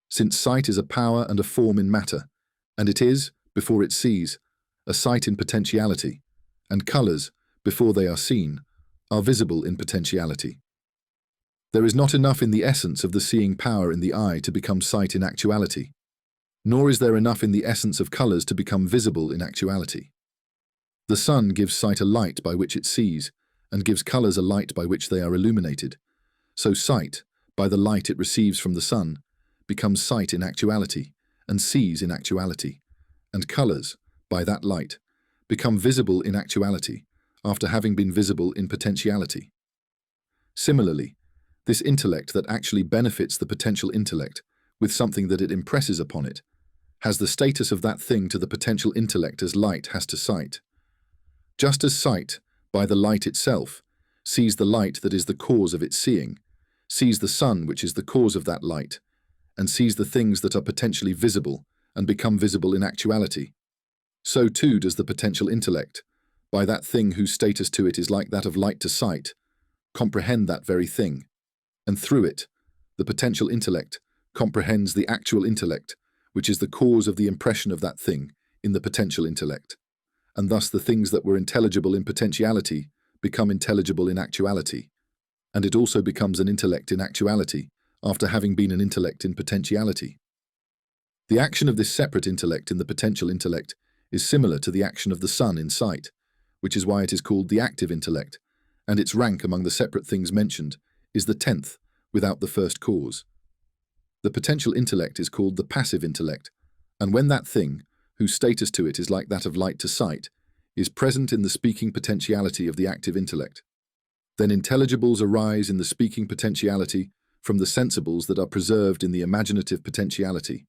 since sight is a power and a form in matter, and it is, before it sees, a sight in potentiality, and colours, before they are seen, are visible in potentiality. There is not enough in the essence of the seeing power in the eye to become sight in actuality. nor is there enough in the essence of colors to become visible in actuality. The sun gives sight a light by which it sees, and gives colors a light by which they are illuminated. So sight, by the light it receives from the sun, becomes sight in actuality, and sees in actuality, and colors, by that light, become visible in actuality, after having been visible in potentiality. Similarly, this intellect that actually benefits the potential intellect with something that it impresses upon it, has the status of that thing to the potential intellect as light has to sight. Just as sight, by the light itself, sees the light that is the cause of its seeing, sees the sun which is the cause of that light, and sees the things that are potentially visible and become visible in actuality, so too does the potential intellect, by that thing whose status to it is like that of light to sight, comprehend that very thing, and through it, the potential intellect comprehends the actual intellect, which is the cause of the impression of that thing in the potential intellect, and thus the things that were intelligible in potentiality become intelligible in actuality, and it also becomes an intellect in actuality after having been an intellect in potentiality. The action of this separate intellect in the potential intellect is similar to the action of the sun in sight, which is why it is called the active intellect, and its rank among the separate things mentioned is the 10th, without the first cause. The potential intellect is called the passive intellect, and when that thing, whose status to it is like that of light to sight, is present in the speaking potentiality of the active intellect, then intelligibles arise in the speaking potentiality from the sensibles that are preserved in the imaginative potentiality.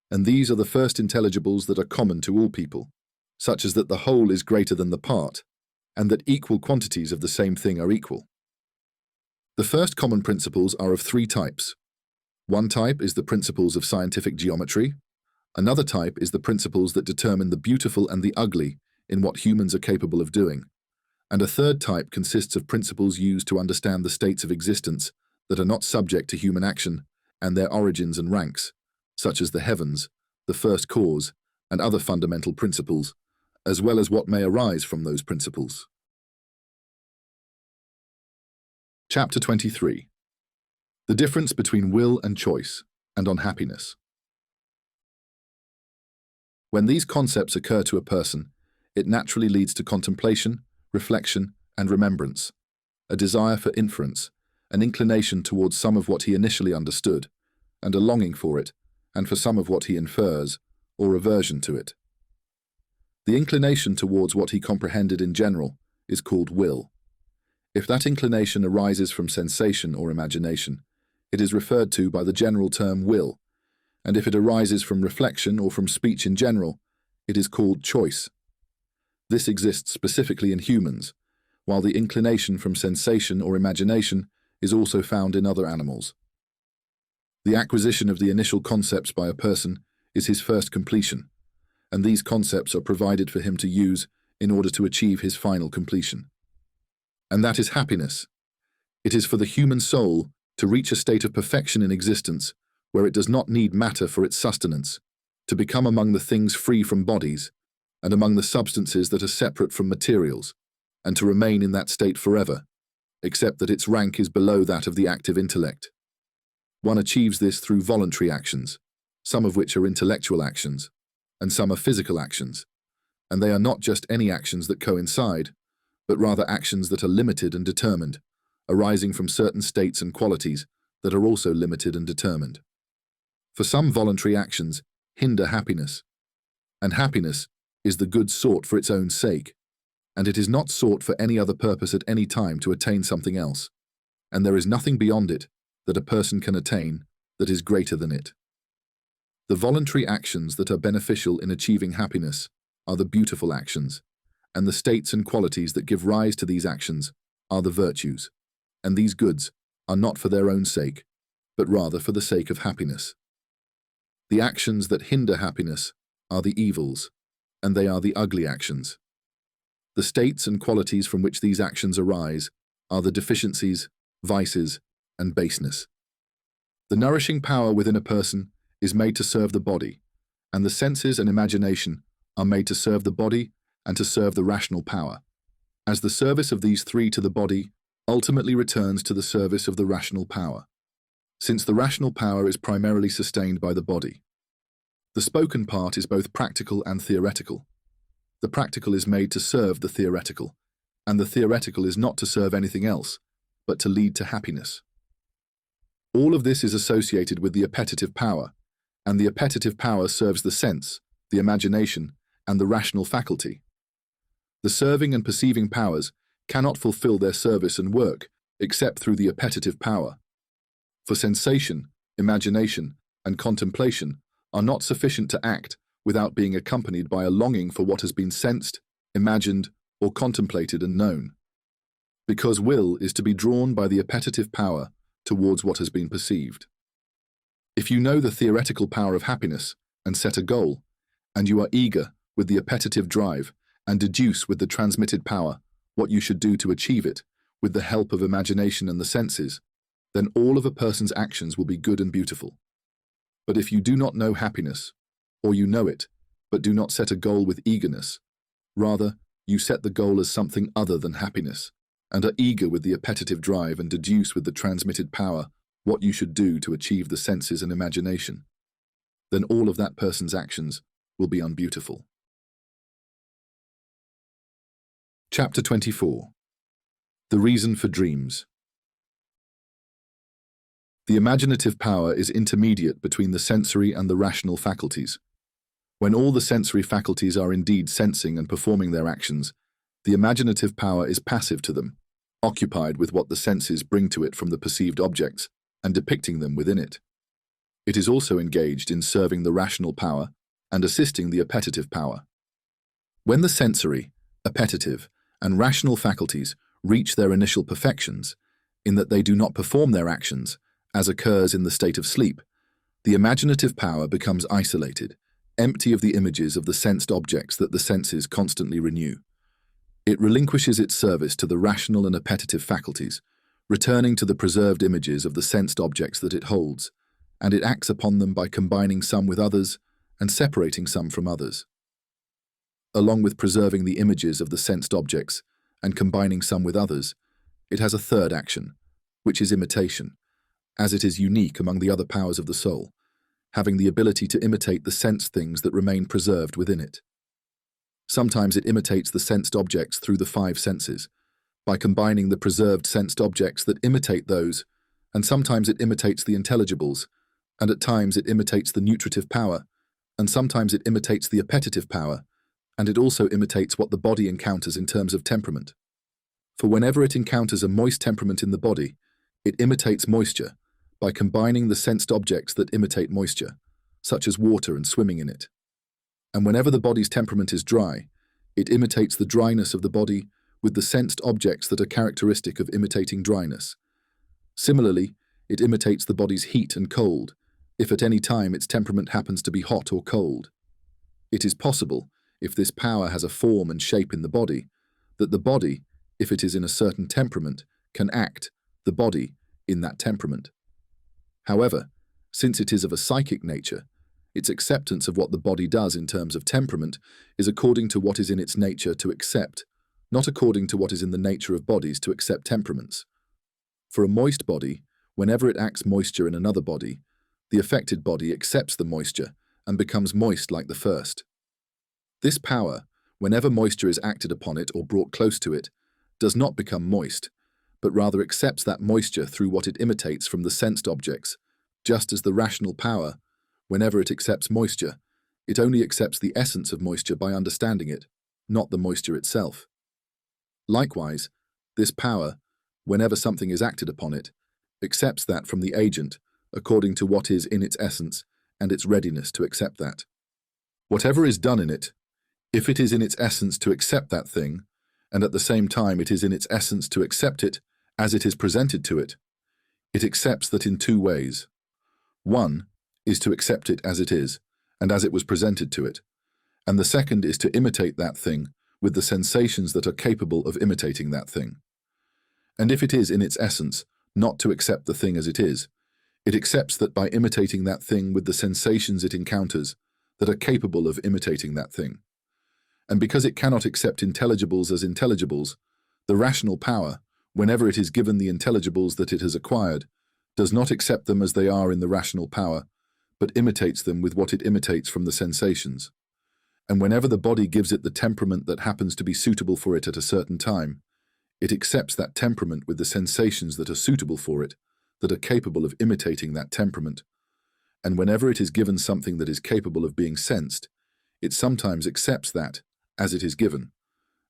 And these are the first intelligibles that are common to all people, such as that the whole is greater than the part, and that equal quantities of the same thing are equal. The first common principles are of three types. One type is the principles of scientific geometry, another type is the principles that determine the beautiful and the ugly in what humans are capable of doing, and a third type consists of principles used to understand the states of existence that are not subject to human action and their origins and ranks, such as the heavens, the first cause, and other fundamental principles, as well as what may arise from those principles. Chapter 23. The difference between will and choice, and on happiness. When these concepts occur to a person, it naturally leads to contemplation, reflection, and remembrance, a desire for inference, an inclination towards some of what he initially understood, and a longing for it, and for some of what he infers, or aversion to it. The inclination towards what he comprehended in general is called will. If that inclination arises from sensation or imagination, it is referred to by the general term will, and if it arises from reflection or from speech in general, it is called choice. This exists specifically in humans, while the inclination from sensation or imagination is also found in other animals. The acquisition of the initial concepts by a person is his first completion, and these concepts are provided for him to use in order to achieve his final completion. And that is happiness. It is for the human soul to reach a state of perfection in existence where it does not need matter for its sustenance, to become among the things free from bodies, and among the substances that are separate from materials, and to remain in that state forever, except that its rank is below that of the active intellect. One achieves this through voluntary actions, some of which are intellectual actions, and some are physical actions, and they are not just any actions that coincide, but rather actions that are limited and determined, arising from certain states and qualities that are also limited and determined. For some voluntary actions hinder happiness, and happiness is the good sought for its own sake, and it is not sought for any other purpose at any time to attain something else, and there is nothing beyond it that a person can attain that is greater than it. The voluntary actions that are beneficial in achieving happiness are the beautiful actions, and the states and qualities that give rise to these actions are the virtues, and these goods are not for their own sake, but rather for the sake of happiness. The actions that hinder happiness are the evils, and they are the ugly actions. The states and qualities from which these actions arise are the deficiencies, vices, and baseness. The nourishing power within a person is made to serve the body, and the senses and imagination are made to serve the body and to serve the rational power, as the service of these three to the body ultimately returns to the service of the rational power, since the rational power is primarily sustained by the body. The spoken part is both practical and theoretical. The practical is made to serve the theoretical, and the theoretical is not to serve anything else, but to lead to happiness. All of this is associated with the appetitive power, and the appetitive power serves the sense, the imagination, and the rational faculty. The serving and perceiving powers cannot fulfill their service and work except through the appetitive power. For sensation, imagination, and contemplation are not sufficient to act without being accompanied by a longing for what has been sensed, imagined, or contemplated and known. Because will is to be drawn by the appetitive power towards what has been perceived. If you know the theoretical power of happiness and set a goal, and you are eager with the appetitive drive and deduce with the transmitted power what you should do to achieve it with the help of imagination and the senses, then all of a person's actions will be good and beautiful. But if you do not know happiness, or you know it, but do not set a goal with eagerness, rather, you set the goal as something other than happiness, and are eager with the appetitive drive and deduce with the transmitted power what you should do to achieve the senses and imagination, then all of that person's actions will be unbeautiful. Chapter 24. The Reason for Dreams. The imaginative power is intermediate between the sensory and the rational faculties. When all the sensory faculties are indeed sensing and performing their actions, the imaginative power is passive to them, occupied with what the senses bring to it from the perceived objects and depicting them within it. It is also engaged in serving the rational power and assisting the appetitive power. When the sensory, appetitive, and rational faculties reach their initial perfections, in that they do not perform their actions, as occurs in the state of sleep, the imaginative power becomes isolated, empty of the images of the sensed objects that the senses constantly renew. It relinquishes its service to the rational and appetitive faculties, returning to the preserved images of the sensed objects that it holds, and it acts upon them by combining some with others and separating some from others. Along with preserving the images of the sensed objects and combining some with others, it has a third action, which is imitation, as it is unique among the other powers of the soul, having the ability to imitate the sensed things that remain preserved within it. Sometimes it imitates the sensed objects through the five senses, by combining the preserved sensed objects that imitate those, and sometimes it imitates the intelligibles, and at times it imitates the nutritive power, and sometimes it imitates the appetitive power, and it also imitates what the body encounters in terms of temperament. For whenever it encounters a moist temperament in the body, it imitates moisture by combining the sensed objects that imitate moisture, such as water and swimming in it. And whenever the body's temperament is dry, it imitates the dryness of the body with the sensed objects that are characteristic of imitating dryness. Similarly, it imitates the body's heat and cold, if at any time its temperament happens to be hot or cold. It is possible, if this power has a form and shape in the body, that the body, if it is in a certain temperament, can act, the body, in that temperament. However, since it is of a psychic nature, its acceptance of what the body does in terms of temperament is according to what is in its nature to accept, not according to what is in the nature of bodies to accept temperaments. For a moist body, whenever it acts moisture in another body, the affected body accepts the moisture and becomes moist like the first. This power, whenever moisture is acted upon it or brought close to it, does not become moist, but rather accepts that moisture through what it imitates from the sensed objects, just as the rational power, whenever it accepts moisture, it only accepts the essence of moisture by understanding it, not the moisture itself. Likewise, this power, whenever something is acted upon it, accepts that from the agent according to what is in its essence and its readiness to accept that. Whatever is done in it, if it is in its essence to accept that thing, and at the same time it is in its essence to accept it as it is presented to it, it accepts that in two ways. One is to accept it as it is, and as it was presented to it, and the second is to imitate that thing with the sensations that are capable of imitating that thing. And if it is in its essence not to accept the thing as it is, it accepts that by imitating that thing with the sensations it encounters that are capable of imitating that thing. And because it cannot accept intelligibles as intelligibles, the rational power, whenever it is given the intelligibles that it has acquired, does not accept them as they are in the rational power, but imitates them with what it imitates from the sensations. And whenever the body gives it the temperament that happens to be suitable for it at a certain time, it accepts that temperament with the sensations that are suitable for it, that are capable of imitating that temperament. And whenever it is given something that is capable of being sensed, it sometimes accepts that as it is given,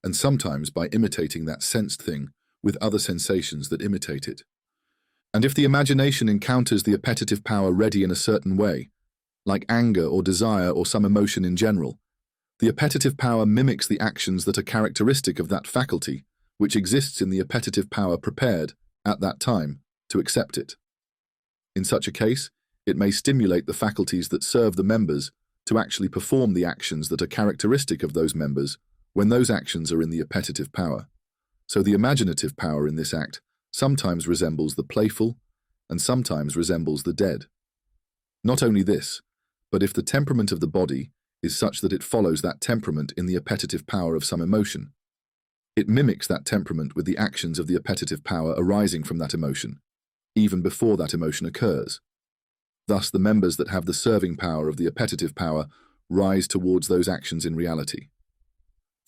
and sometimes by imitating that sensed thing with other sensations that imitate it. And if the imagination encounters the appetitive power ready in a certain way, like anger or desire or some emotion in general, the appetitive power mimics the actions that are characteristic of that faculty, which exists in the appetitive power prepared, at that time, to accept it. In such a case, it may stimulate the faculties that serve the members to actually perform the actions that are characteristic of those members when those actions are in the appetitive power. So the imaginative power in this act sometimes resembles the playful and sometimes resembles the dead. Not only this, but if the temperament of the body is such that it follows that temperament in the appetitive power of some emotion, it mimics that temperament with the actions of the appetitive power arising from that emotion, even before that emotion occurs. Thus, the members that have the serving power of the appetitive power rise towards those actions in reality.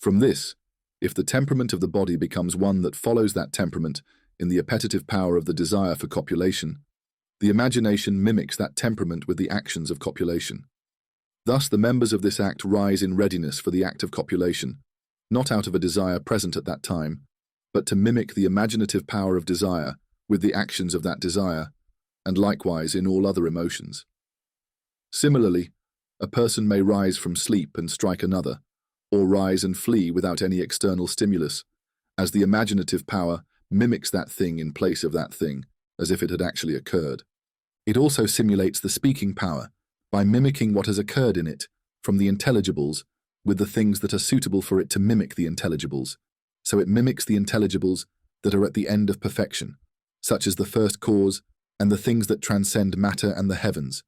From this, if the temperament of the body becomes one that follows that temperament in the appetitive power of the desire for copulation, the imagination mimics that temperament with the actions of copulation. Thus, the members of this act rise in readiness for the act of copulation, not out of a desire present at that time, but to mimic the imaginative power of desire with the actions of that desire, and likewise in all other emotions. Similarly, a person may rise from sleep and strike another, or rise and flee without any external stimulus, as the imaginative power mimics that thing in place of that thing, as if it had actually occurred. It also simulates the speaking power by mimicking what has occurred in it from the intelligibles with the things that are suitable for it to mimic the intelligibles. So it mimics the intelligibles that are at the end of perfection, such as the first cause and the things that transcend matter and the heavens,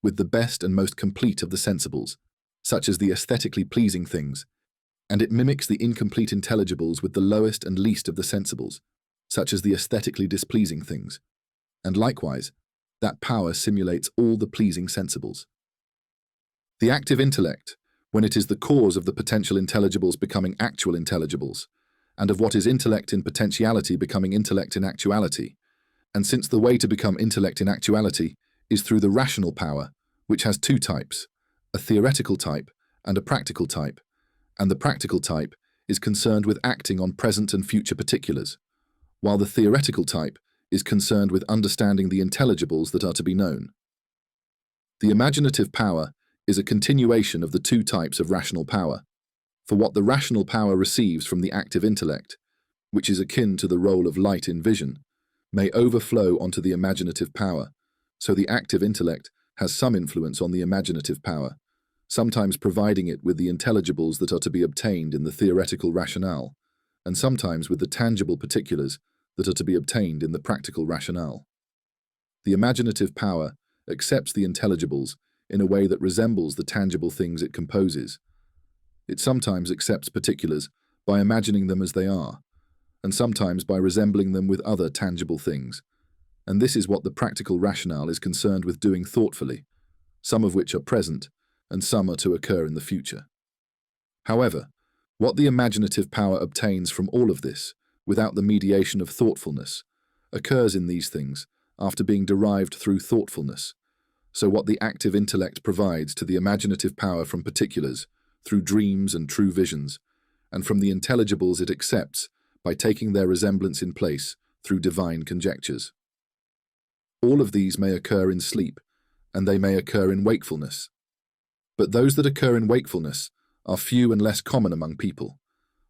with the best and most complete of the sensibles, such as the aesthetically pleasing things, and it mimics the incomplete intelligibles with the lowest and least of the sensibles, such as the aesthetically displeasing things, and likewise, that power simulates all the pleasing sensibles. The active intellect, when it is the cause of the potential intelligibles becoming actual intelligibles, and of what is intellect in potentiality becoming intellect in actuality, and since the way to become intellect in actuality is through the rational power, which has two types, a theoretical type and a practical type, and the practical type is concerned with acting on present and future particulars, while the theoretical type is concerned with understanding the intelligibles that are to be known. The imaginative power is a continuation of the two types of rational power, for what the rational power receives from the active intellect, which is akin to the role of light in vision, may overflow onto the imaginative power, so the active intellect has some influence on the imaginative power, sometimes providing it with the intelligibles that are to be obtained in the theoretical rationale, and sometimes with the tangible particulars that are to be obtained in the practical rationale. The imaginative power accepts the intelligibles in a way that resembles the tangible things it composes. It sometimes accepts particulars by imagining them as they are, and sometimes by resembling them with other tangible things, and this is what the practical rationale is concerned with doing thoughtfully, some of which are present and some are to occur in the future. However, what the imaginative power obtains from all of this, without the mediation of thoughtfulness, occurs in these things after being derived through thoughtfulness. So what the active intellect provides to the imaginative power from particulars, through dreams and true visions, and from the intelligibles it accepts by taking their resemblance in place through divine conjectures. All of these may occur in sleep, and they may occur in wakefulness. But those that occur in wakefulness are few and less common among people,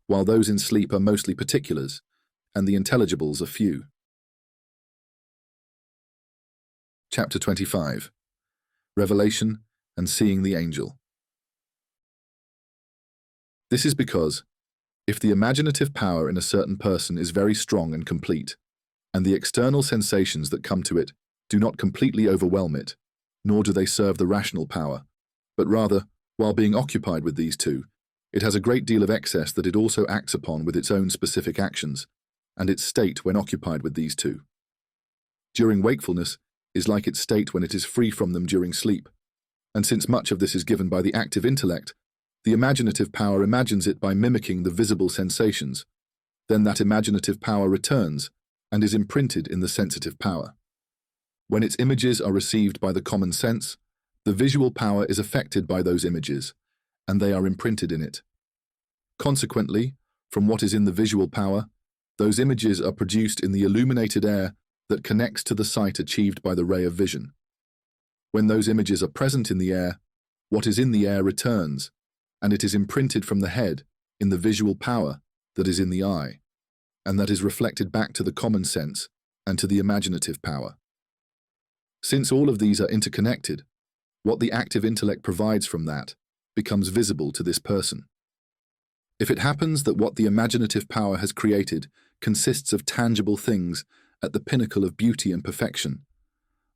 while those in sleep are mostly particulars, and the intelligibles are few. Chapter 25. Revelation and Seeing the Angel. This is because, if the imaginative power in a certain person is very strong and complete, and the external sensations that come to it do not completely overwhelm it, nor do they serve the rational power, but rather, while being occupied with these two, it has a great deal of excess that it also acts upon with its own specific actions, and its state when occupied with these two. During wakefulness is like its state when it is free from them during sleep, And since much of this is given by the active intellect, the imaginative power imagines it by mimicking the visible sensations. Then that imaginative power returns and is imprinted in the sensitive power. When its images are received by the common sense, the visual power is affected by those images, and they are imprinted in it. Consequently, from what is in the visual power, those images are produced in the illuminated air that connects to the sight achieved by the ray of vision. When those images are present in the air, what is in the air returns, and it is imprinted from the head in the visual power that is in the eye, and that is reflected back to the common sense and to the imaginative power. Since all of these are interconnected, what the active intellect provides from that becomes visible to this person. If it happens that what the imaginative power has created consists of tangible things at the pinnacle of beauty and perfection,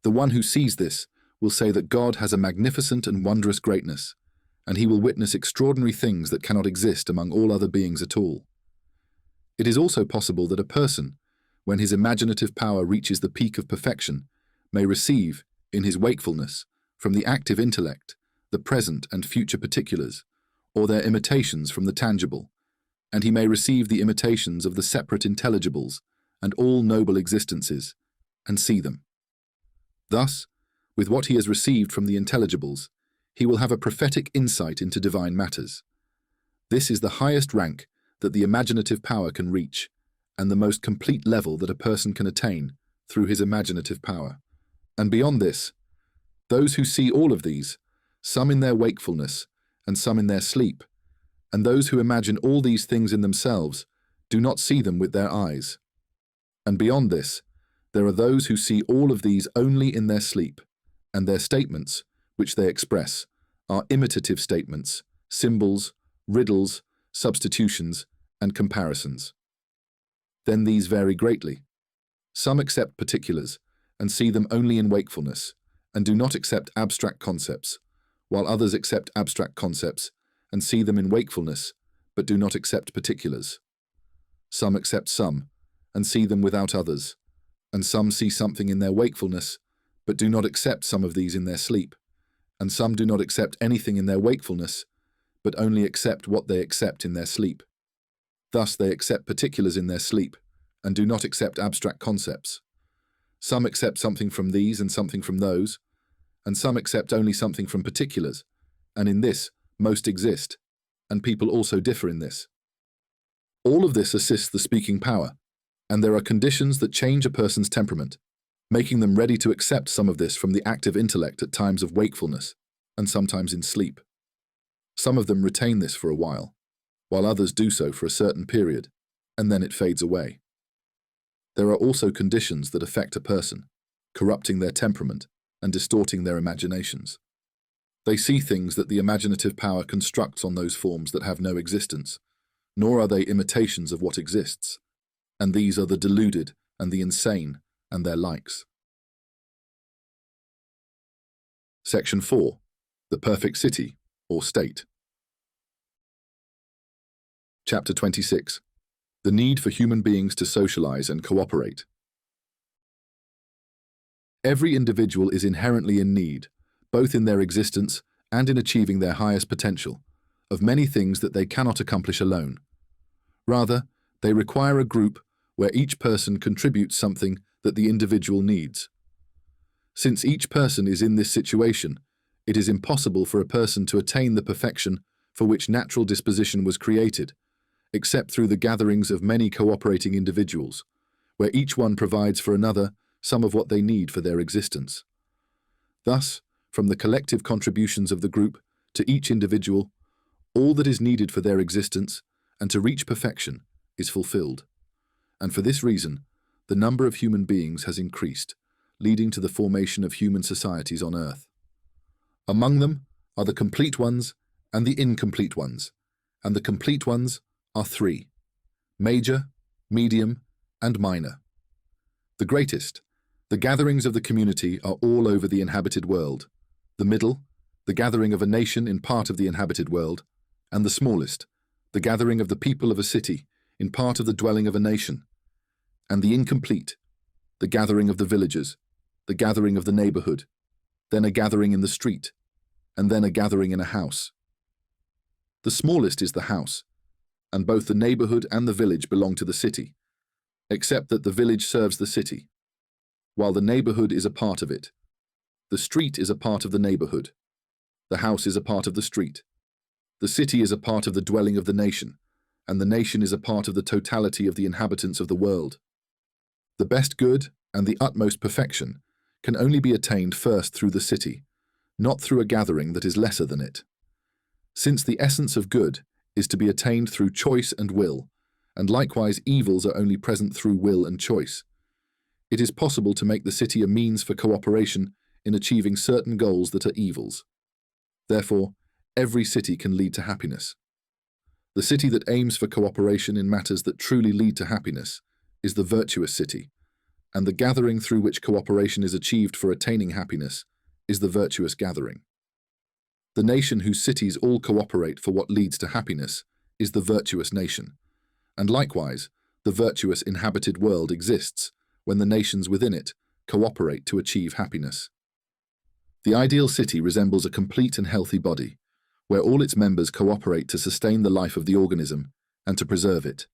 the one who sees this will say that God has a magnificent and wondrous greatness, and he will witness extraordinary things that cannot exist among all other beings at all. It is also possible that a person, when his imaginative power reaches the peak of perfection, may receive, in his wakefulness, from the active intellect, the present and future particulars, or their imitations from the tangible, and he may receive the imitations of the separate intelligibles and all noble existences, and see them. Thus, with what he has received from the intelligibles, he will have a prophetic insight into divine matters. This is the highest rank that the imaginative power can reach, and the most complete level that a person can attain through his imaginative power. And beyond this, those who see all of these, some in their wakefulness and some in their sleep, and those who imagine all these things in themselves, do not see them with their eyes. And beyond this, there are those who see all of these only in their sleep, and their statements, which they express, are imitative statements, symbols, riddles, substitutions, and comparisons. Then these vary greatly. Some accept particulars, and see them only in wakefulness, and do not accept abstract concepts, while others accept abstract concepts, and see them in wakefulness, but do not accept particulars. Some accept some, and see them without others, and some see something in their wakefulness, but do not accept some of these in their sleep, and some do not accept anything in their wakefulness, but only accept what they accept in their sleep. Thus they accept particulars in their sleep, and do not accept abstract concepts. Some accept something from these and something from those, and some accept only something from particulars, and in this most exist, and people also differ in this. All of this assists the speaking power, and there are conditions that change a person's temperament, making them ready to accept some of this from the active intellect at times of wakefulness, and sometimes in sleep. Some of them retain this for a while others do so for a certain period, and then it fades away. There are also conditions that affect a person, corrupting their temperament and distorting their imaginations. They see things that the imaginative power constructs on those forms that have no existence, nor are they imitations of what exists, and these are the deluded and the insane and their likes. Section 4. The Perfect City, or State. Chapter 26. The Need for Human Beings to Socialize and Cooperate. Every individual is inherently in need, both in their existence and in achieving their highest potential, of many things that they cannot accomplish alone. Rather, they require a group where each person contributes something that the individual needs. Since each person is in this situation, it is impossible for a person to attain the perfection for which natural disposition was created, except through the gatherings of many cooperating individuals, where each one provides for another some of what they need for their existence. Thus, from the collective contributions of the group to each individual, all that is needed for their existence and to reach perfection is fulfilled. And for this reason, the number of human beings has increased, leading to the formation of human societies on Earth. Among them are the complete ones and the incomplete ones, and the complete ones are three: major, medium, and minor. The greatest, the gatherings of the community, are all over the inhabited world. The middle, the gathering of a nation in part of the inhabited world, and the smallest, the gathering of the people of a city in part of the dwelling of a nation, and the incomplete, the gathering of the villagers, the gathering of the neighborhood, then a gathering in the street, and then a gathering in a house. The smallest is the house, and both the neighborhood and the village belong to the city, except that the village serves the city, while the neighborhood is a part of it. The street is a part of the neighborhood. The house is a part of the street. The city is a part of the dwelling of the nation, and the nation is a part of the totality of the inhabitants of the world. The best good and the utmost perfection can only be attained first through the city, not through a gathering that is lesser than it. Since the essence of good is to be attained through choice and will, and likewise evils are only present through will and choice, it is possible to make the city a means for cooperation in achieving certain goals that are evils. Therefore, every city can lead to happiness. The city that aims for cooperation in matters that truly lead to happiness is the virtuous city, and the gathering through which cooperation is achieved for attaining happiness is the virtuous gathering. The nation whose cities all cooperate for what leads to happiness is the virtuous nation, and likewise, the virtuous inhabited world exists when the nations within it cooperate to achieve happiness. The ideal city resembles a complete and healthy body, where all its members cooperate to sustain the life of the organism and to preserve it.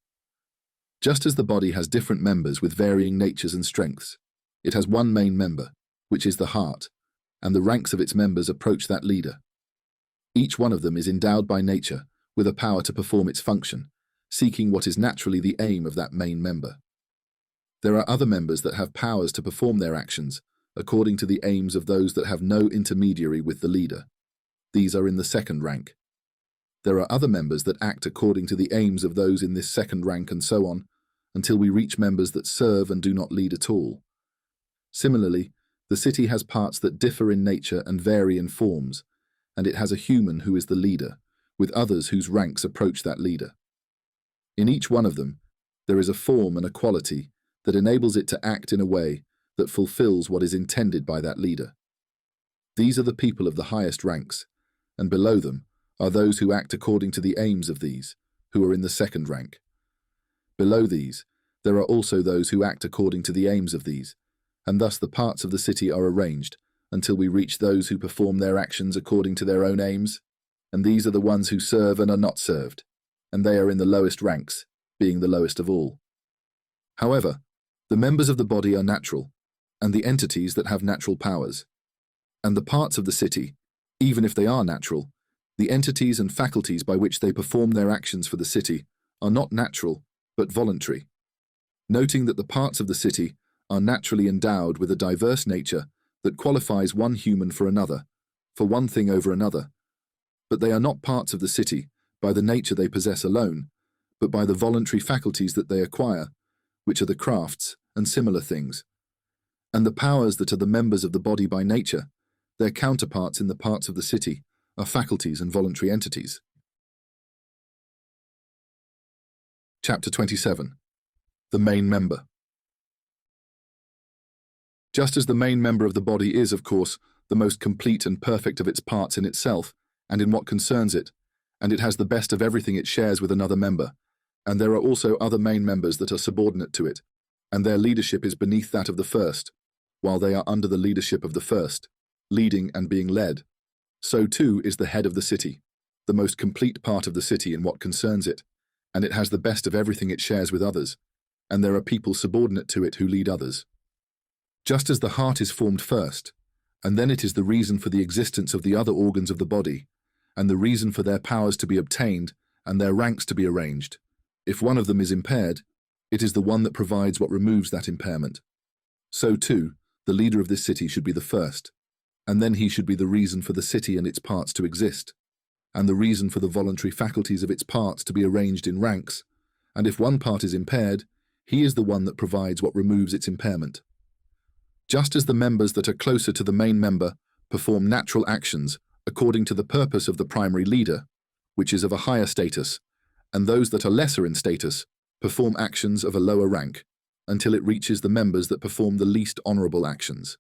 Just as the body has different members with varying natures and strengths, it has one main member, which is the heart, and the ranks of its members approach that leader. Each one of them is endowed by nature with a power to perform its function, seeking what is naturally the aim of that main member. There are other members that have powers to perform their actions according to the aims of those that have no intermediary with the leader. These are in the second rank. There are other members that act according to the aims of those in this second rank, and so on, until we reach members that serve and do not lead at all. Similarly, the city has parts that differ in nature and vary in forms, and it has a human who is the leader, with others whose ranks approach that leader. In each one of them, there is a form and a quality that enables it to act in a way that fulfills what is intended by that leader. These are the people of the highest ranks, and below them are those who act according to the aims of these, who are in the second rank. Below these, there are also those who act according to the aims of these, and thus the parts of the city are arranged until we reach those who perform their actions according to their own aims, and these are the ones who serve and are not served, and they are in the lowest ranks, being the lowest of all. However, the members of the body are natural, and the entities that have natural powers. And the parts of the city, even if they are natural, the entities and faculties by which they perform their actions for the city are not natural, but voluntary. Noting that the parts of the city are naturally endowed with a diverse nature that qualifies one human for another, for one thing over another, but they are not parts of the city by the nature they possess alone, but by the voluntary faculties that they acquire, which are the crafts and similar things. And the powers that are the members of the body by nature, their counterparts in the parts of the city, are faculties and voluntary entities. Chapter 27. The main member. Just as the main member of the body is, of course, the most complete and perfect of its parts in itself and in what concerns it, and it has the best of everything it shares with another member, and there are also other main members that are subordinate to it, and their leadership is beneath that of the first, while they are under the leadership of the first, leading and being led. So too is the head of the city, the most complete part of the city in what concerns it, and it has the best of everything it shares with others, and there are people subordinate to it who lead others. Just as the heart is formed first, and then it is the reason for the existence of the other organs of the body, and the reason for their powers to be obtained and their ranks to be arranged. If one of them is impaired, it is the one that provides what removes that impairment. So too, the leader of this city should be the first, and then he should be the reason for the city and its parts to exist, and the reason for the voluntary faculties of its parts to be arranged in ranks, and if one part is impaired, he is the one that provides what removes its impairment. Just as the members that are closer to the main member perform natural actions according to the purpose of the primary leader, which is of a higher status, and those that are lesser in status perform actions of a lower rank, until it reaches the members that perform the least honorable actions.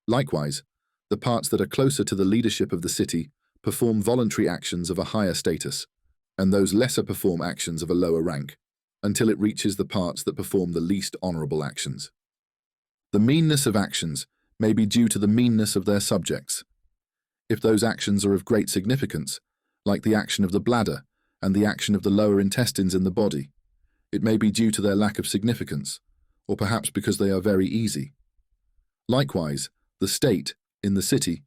Likewise, the parts that are closer to the leadership of the city perform voluntary actions of a higher status, and those lesser perform actions of a lower rank, until it reaches the parts that perform the least honorable actions. The meanness of actions may be due to the meanness of their subjects. if those actions are of great significance, like the action of the bladder and the action of the lower intestines in the body. It may be due to their lack of significance, or perhaps because they are very easy. Likewise, the state in the city,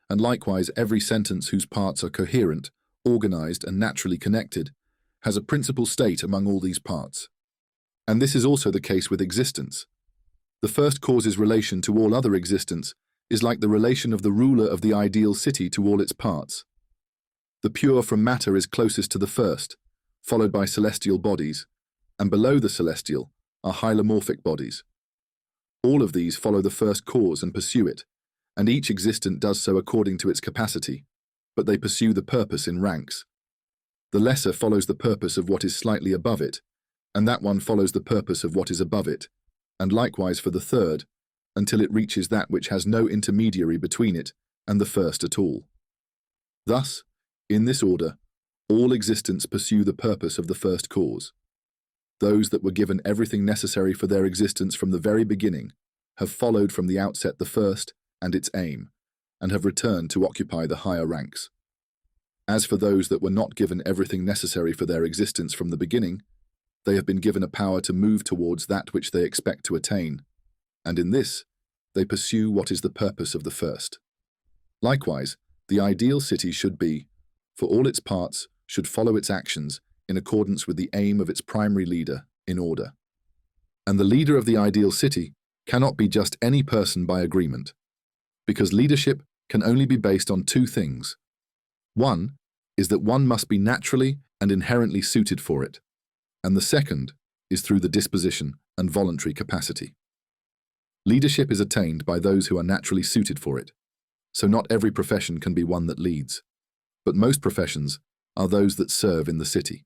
and likewise every sentence whose parts are coherent, organized, and naturally connected, has a principal state among all these parts. And this is also the case with existence. The first cause's relation to all other existence is like the relation of the ruler of the ideal city to all its parts. The pure from matter is closest to the first, followed by celestial bodies, and below the celestial are hylomorphic bodies. All of these follow the first cause and pursue it, and each existent does so according to its capacity, but they pursue the purpose in ranks. The lesser follows the purpose of what is slightly above it, and that one follows the purpose of what is above it, and likewise for the third, until it reaches that which has no intermediary between it and the first at all. Thus, in this order, all existents pursue the purpose of the first cause. Those that were given everything necessary for their existence from the very beginning have followed from the outset the first and its aim, and have returned to occupy the higher ranks. As for those that were not given everything necessary for their existence from the beginning, they have been given a power to move towards that which they expect to attain, and in this, they pursue what is the purpose of the first. Likewise, the ideal city should be, for all its parts, should follow its actions in accordance with the aim of its primary leader in order. And the leader of the ideal city cannot be just any person by agreement, because leadership can only be based on two things. One is that one must be naturally and inherently suited for it, and the second is through the disposition and voluntary capacity. Leadership is attained by those who are naturally suited for it, so not every profession can be one that leads, but most professions are those that serve in the city,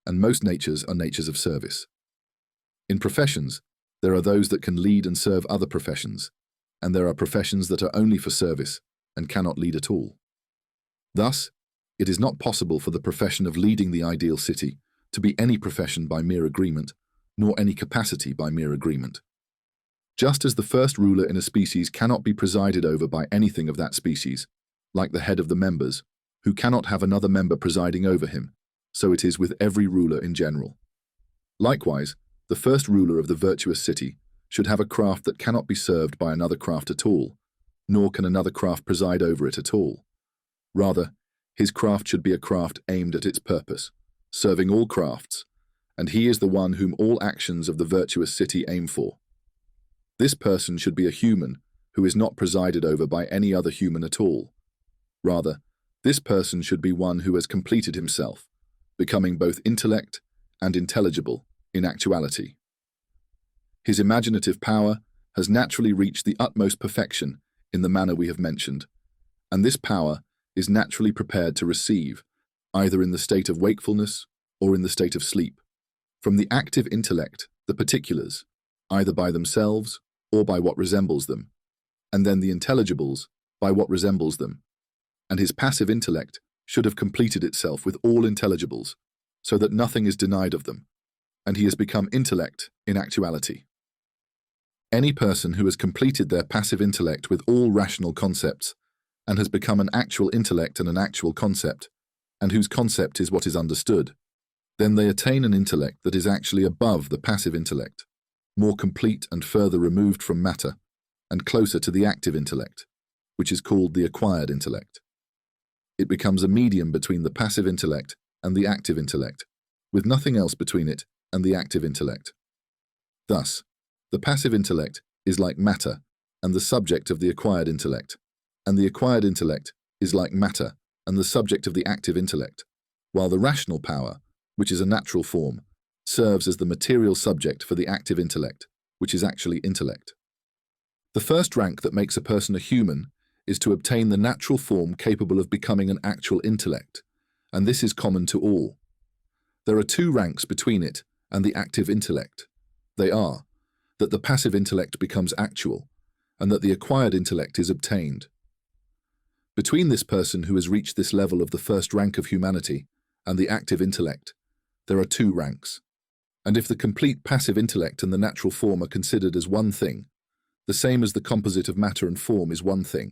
and most natures are natures of service. In professions, there are those that can lead and serve other professions, and there are professions that are only for service and cannot lead at all. Thus, it is not possible for the profession of leading the ideal city to be any profession by mere agreement, nor any capacity by mere agreement. Just as the first ruler in a species cannot be presided over by anything of that species, like the head of the members, who cannot have another member presiding over him, so it is with every ruler in general. Likewise, the first ruler of the virtuous city should have a craft that cannot be served by another craft at all, nor can another craft preside over it at all. Rather, his craft should be a craft aimed at its purpose, serving all crafts, and he is the one whom all actions of the virtuous city aim for. This person should be a human who is not presided over by any other human at all. Rather, this person should be one who has completed himself, becoming both intellect and intelligible in actuality. His imaginative power has naturally reached the utmost perfection in the manner we have mentioned, and this power is naturally prepared to receive, either in the state of wakefulness or in the state of sleep, from the active intellect the particulars, either by themselves or by what resembles them, and then the intelligibles by what resembles them. And his passive intellect should have completed itself with all intelligibles, so that nothing is denied of them, and he has become intellect in actuality. Any person who has completed their passive intellect with all rational concepts, and has become an actual intellect and an actual concept, and whose concept is what is understood, then they attain an intellect that is actually above the passive intellect, more complete and further removed from matter, and closer to the active intellect, which is called the acquired intellect. It becomes a medium between the passive intellect and the active intellect, with nothing else between it and the active intellect. Thus, the passive intellect is like matter and the subject of the acquired intellect, and the acquired intellect is like matter and the subject of the active intellect, while the rational power, which is a natural form, serves as the material subject for the active intellect, which is actually intellect. The first rank that makes a person a human is to obtain the natural form capable of becoming an actual intellect, and this is common to all. There are two ranks between it and the active intellect. They are that the passive intellect becomes actual, and that the acquired intellect is obtained. Between this person who has reached this level of the first rank of humanity and the active intellect, there are two ranks. And if the complete passive intellect and the natural form are considered as one thing, the same as the composite of matter and form is one thing,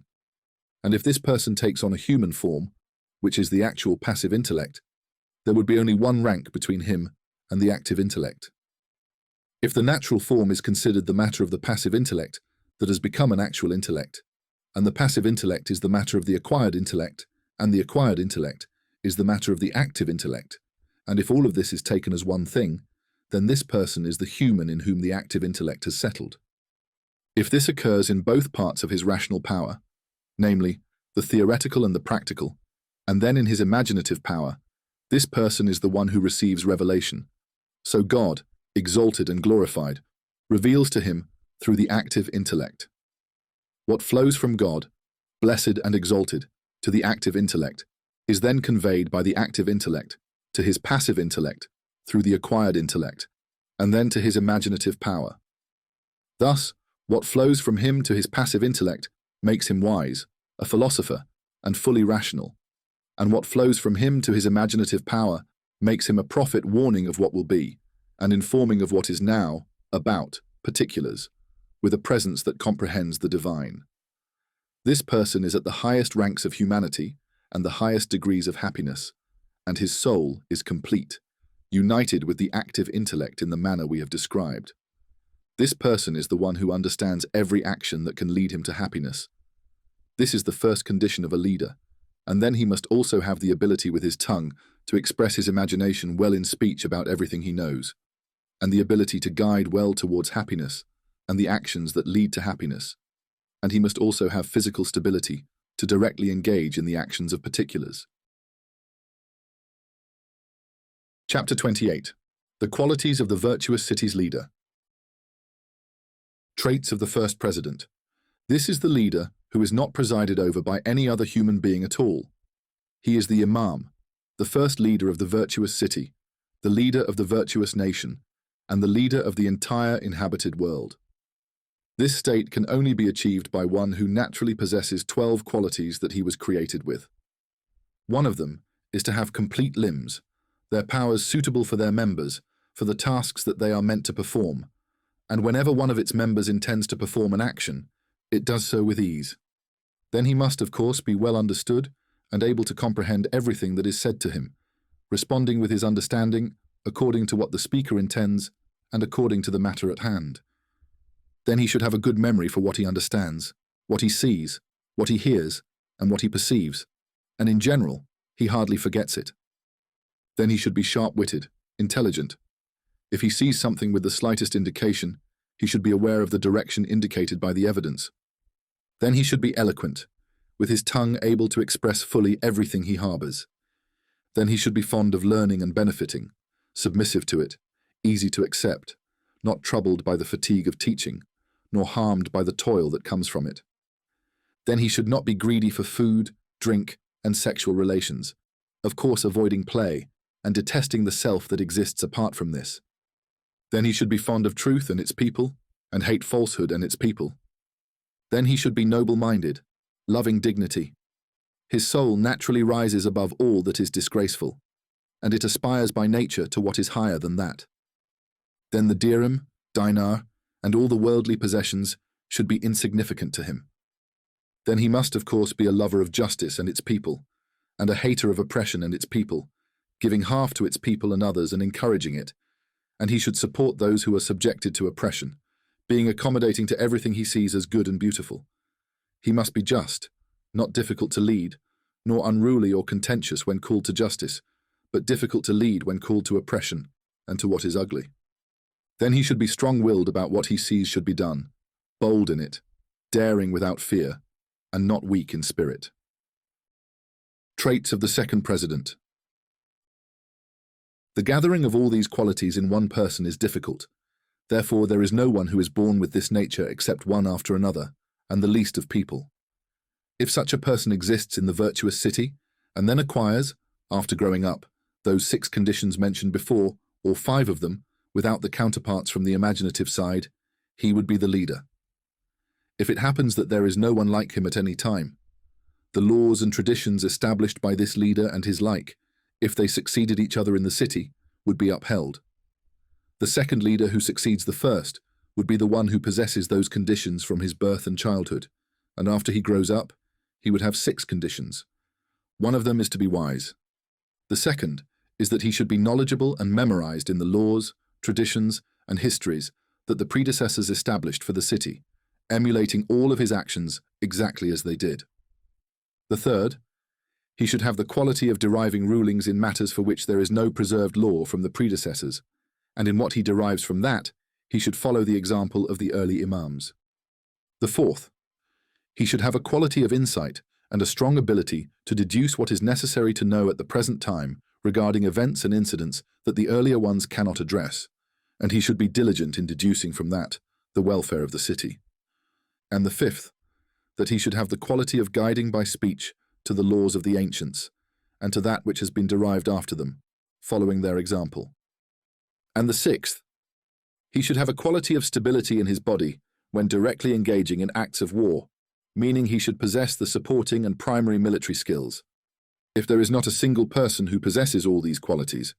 And if this person takes on a human form, which is the actual passive intellect, there would be only one rank between him and the active intellect. If the natural form is considered the matter of the passive intellect that has become an actual intellect, and the passive intellect is the matter of the acquired intellect, and the acquired intellect is the matter of the active intellect, and if all of this is taken as one thing, then this person is the human in whom the active intellect has settled. If this occurs in both parts of his rational power, namely, the theoretical and the practical, and then in his imaginative power, this person is the one who receives revelation. So God, exalted and glorified, reveals to him through the active intellect. What flows from God, blessed and exalted, to the active intellect, is then conveyed by the active intellect to his passive intellect through the acquired intellect, and then to his imaginative power. Thus, what flows from him to his passive intellect makes him wise, a philosopher, and fully rational, and what flows from him to his imaginative power makes him a prophet warning of what will be, and informing of what is now, about, particulars, with a presence that comprehends the divine. This person is at the highest ranks of humanity and the highest degrees of happiness, and his soul is complete, united with the active intellect in the manner we have described. This person is the one who understands every action that can lead him to happiness. This is the first condition of a leader, and then he must also have the ability with his tongue to express his imagination well in speech about everything he knows, and the ability to guide well towards happiness and the actions that lead to happiness, and he must also have physical stability to directly engage in the actions of particulars. Chapter 28. The Qualities of the Virtuous City's Leader. Traits of the First President. This is the leader who is not presided over by any other human being at all. He is the Imam, the first leader of the virtuous city, the leader of the virtuous nation, and the leader of the entire inhabited world. This state can only be achieved by one who naturally possesses 12 qualities that he was created with. One of them is to have complete limbs, their powers suitable for their members, for the tasks that they are meant to perform, and whenever one of its members intends to perform an action, it does so with ease. Then he must, of course, be well understood and able to comprehend everything that is said to him, responding with his understanding according to what the speaker intends and according to the matter at hand. Then he should have a good memory for what he understands, what he sees, what he hears, and what he perceives, and in general, he hardly forgets it. Then he should be sharp-witted, intelligent. If he sees something with the slightest indication, he should be aware of the direction indicated by the evidence. Then he should be eloquent, with his tongue able to express fully everything he harbors. Then he should be fond of learning and benefiting, submissive to it, easy to accept, not troubled by the fatigue of teaching, nor harmed by the toil that comes from it. Then he should not be greedy for food, drink, and sexual relations, of course avoiding play and detesting the self that exists apart from this. Then he should be fond of truth and its people, and hate falsehood and its people. Then he should be noble-minded, loving dignity. His soul naturally rises above all that is disgraceful, and it aspires by nature to what is higher than that. Then the dirham, dinar, and all the worldly possessions should be insignificant to him. Then he must, of course, be a lover of justice and its people, and a hater of oppression and its people, giving half to its people and others and encouraging it, and he should support those who are subjected to oppression, being accommodating to everything he sees as good and beautiful. He must be just, not difficult to lead, nor unruly or contentious when called to justice, but difficult to lead when called to oppression and to what is ugly. Then he should be strong-willed about what he sees should be done, bold in it, daring without fear, and not weak in spirit. Traits of the Second President. The gathering of all these qualities in one person is difficult. Therefore, there is no one who is born with this nature except one after another, and the least of people. If such a person exists in the virtuous city, and then acquires, after growing up, those 6 conditions mentioned before, or 5 of them, without the counterparts from the imaginative side, he would be the leader. If it happens that there is no one like him at any time, the laws and traditions established by this leader and his like, if they succeeded each other in the city, would be upheld. The second leader who succeeds the first would be the one who possesses those conditions from his birth and childhood, and after he grows up, he would have 6 conditions. One of them is to be wise. The second is that he should be knowledgeable and memorized in the laws, traditions, and histories that the predecessors established for the city, emulating all of his actions exactly as they did. The third, he should have the quality of deriving rulings in matters for which there is no preserved law from the predecessors, and in what he derives from that, he should follow the example of the early imams. The fourth, he should have a quality of insight and a strong ability to deduce what is necessary to know at the present time regarding events and incidents that the earlier ones cannot address, and he should be diligent in deducing from that the welfare of the city. And the fifth, that he should have the quality of guiding by speech to the laws of the ancients, and to that which has been derived after them, following their example. And the sixth, he should have a quality of stability in his body when directly engaging in acts of war, meaning he should possess the supporting and primary military skills. If there is not a single person who possesses all these qualities,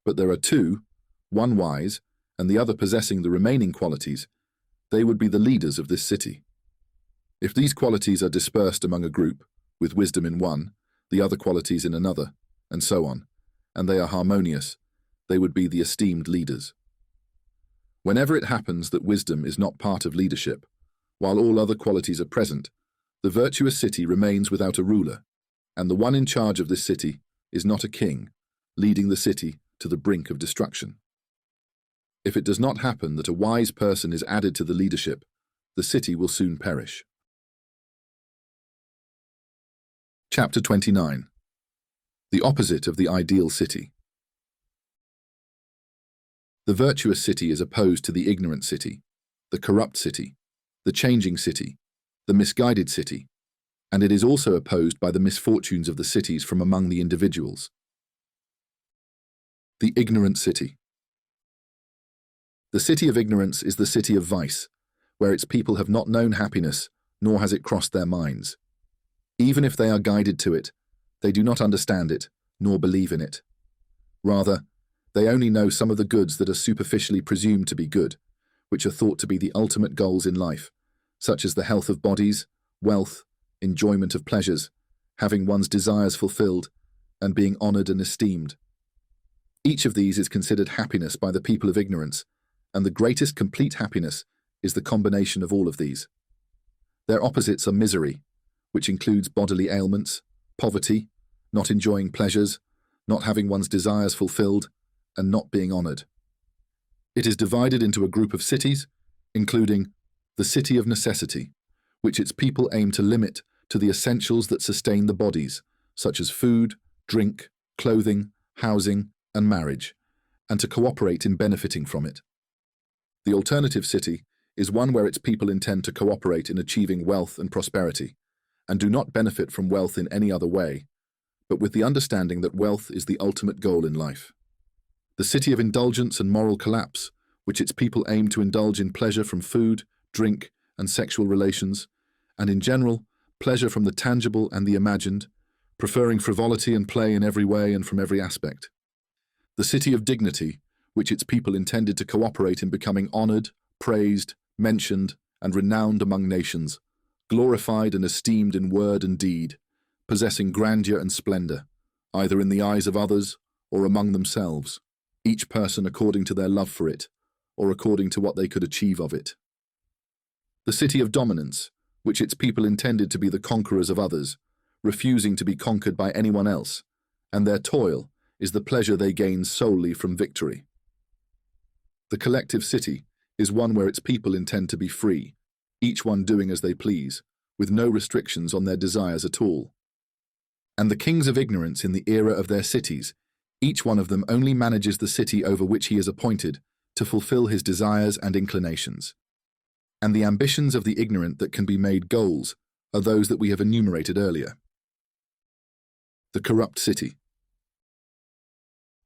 but there are 2, one wise and the other possessing the remaining qualities, they would be the leaders of this city. If these qualities are dispersed among a group, with wisdom in one, the other qualities in another, and so on, and they are harmonious, they would be the esteemed leaders. Whenever it happens that wisdom is not part of leadership, while all other qualities are present, the virtuous city remains without a ruler, and the one in charge of this city is not a king, leading the city to the brink of destruction. If it does not happen that a wise person is added to the leadership, the city will soon perish. Chapter 29. The opposite of the ideal city. The virtuous city is opposed to the ignorant city, the corrupt city, the changing city, the misguided city, and it is also opposed by the misfortunes of the cities from among the individuals. The ignorant city. The city of ignorance is the city of vice, where its people have not known happiness, nor has it crossed their minds. Even if they are guided to it, they do not understand it, nor believe in it. Rather, they only know some of the goods that are superficially presumed to be good, which are thought to be the ultimate goals in life, such as the health of bodies, wealth, enjoyment of pleasures, having one's desires fulfilled, and being honored and esteemed. Each of these is considered happiness by the people of ignorance, and the greatest complete happiness is the combination of all of these. Their opposites are misery, which includes bodily ailments, poverty, not enjoying pleasures, not having one's desires fulfilled, and not being honored. It is divided into a group of cities, including the city of necessity, which its people aim to limit to the essentials that sustain the bodies, such as food, drink, clothing, housing, and marriage, and to cooperate in benefiting from it. The alternative city is one where its people intend to cooperate in achieving wealth and prosperity, and do not benefit from wealth in any other way, but with the understanding that wealth is the ultimate goal in life. The city of indulgence and moral collapse, which its people aim to indulge in pleasure from food, drink, and sexual relations, and in general, pleasure from the tangible and the imagined, preferring frivolity and play in every way and from every aspect. The city of dignity, which its people intended to cooperate in becoming honored, praised, mentioned, and renowned among nations, glorified and esteemed in word and deed, possessing grandeur and splendor, either in the eyes of others or among themselves, each person according to their love for it, or according to what they could achieve of it. The city of dominance, which its people intended to be the conquerors of others, refusing to be conquered by anyone else, and their toil is the pleasure they gain solely from victory. The collective city is one where its people intend to be free, each one doing as they please, with no restrictions on their desires at all. And the kings of ignorance in the era of their cities, each one of them only manages the city over which he is appointed to fulfill his desires and inclinations. And the ambitions of the ignorant that can be made goals are those that we have enumerated earlier. The corrupt city.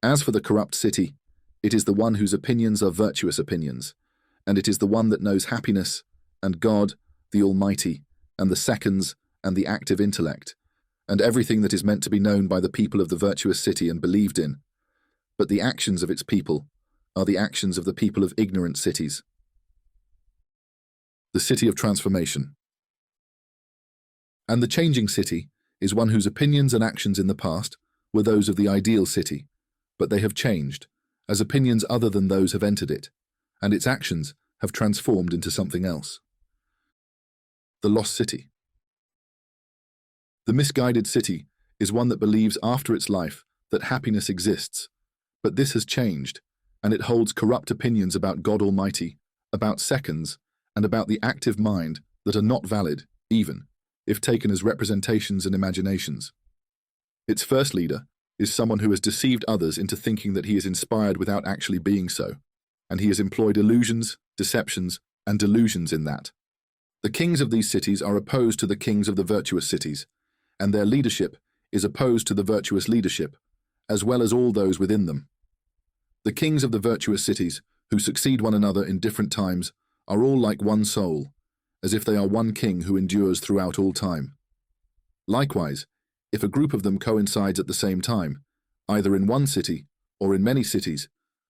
As for the corrupt city, it is the one whose opinions are virtuous opinions, and it is the one that knows happiness, and God, the Almighty, and the seconds, and the active intellect, and everything that is meant to be known by the people of the virtuous city and believed in. But the actions of its people are the actions of the people of ignorant cities. The city of transformation. And the changing city is one whose opinions and actions in the past were those of the ideal city, but they have changed, as opinions other than those have entered it, and its actions have transformed into something else. The lost city. The misguided city is one that believes after its life that happiness exists, but this has changed, and it holds corrupt opinions about God Almighty, about seconds, and about the active mind that are not valid, even if taken as representations and imaginations. Its first leader is someone who has deceived others into thinking that he is inspired without actually being so, and he has employed illusions, deceptions, and delusions in that. The kings of these cities are opposed to the kings of the virtuous cities, and their leadership is opposed to the virtuous leadership, as well as all those within them. The kings of the virtuous cities, who succeed one another in different times, are all like one soul, as if they are one king who endures throughout all time. Likewise, if a group of them coincides at the same time, either in one city or in many cities,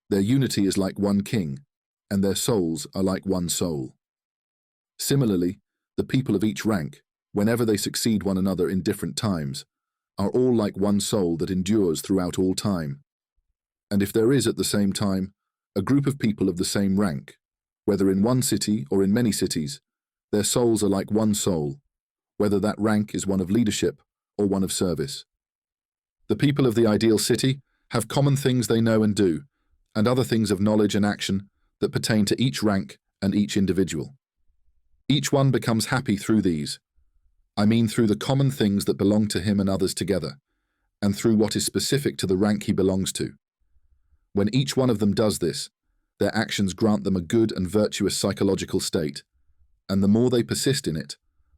their unity is like one king, and their souls are like one soul. Similarly, the people of each rank, whenever they succeed one another in different times, are all like one soul that endures throughout all time. And if there is at the same time a group of people of the same rank, whether in one city or in many cities, their souls are like one soul, whether that rank is one of leadership or one of service. The people of the ideal city have common things they know and do, and other things of knowledge and action that pertain to each rank and each individual. Each one becomes happy through these. I mean through the common things that belong to him and others together, and through what is specific to the rank he belongs to. When each one of them does this, their actions grant them a good and virtuous psychological state, and the more they persist in it,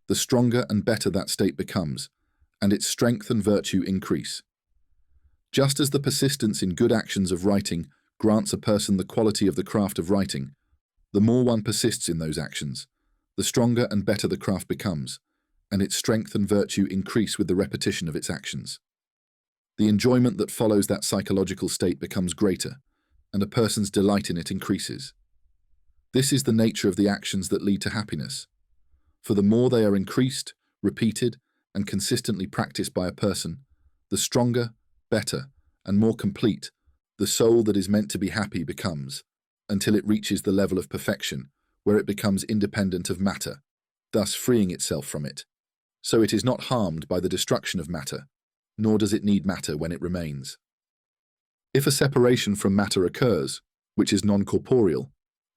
the stronger and better that state becomes, and its strength and virtue increase. Just as the persistence in good actions of writing grants a person the quality of the craft of writing, the more one persists in those actions, the stronger and better the craft becomes, and its strength and virtue increase with the repetition of its actions. The enjoyment that follows that psychological state becomes greater, and a person's delight in it increases. This is the nature of the actions that lead to happiness, for the more they are increased, repeated, and consistently practiced by a person, the stronger, better, and more complete the soul that is meant to be happy becomes, until it reaches the level of perfection, where it becomes independent of matter, thus freeing itself from it. So it is not harmed by the destruction of matter, nor does it need matter when it remains. If a separation from matter occurs, which is non-corporeal,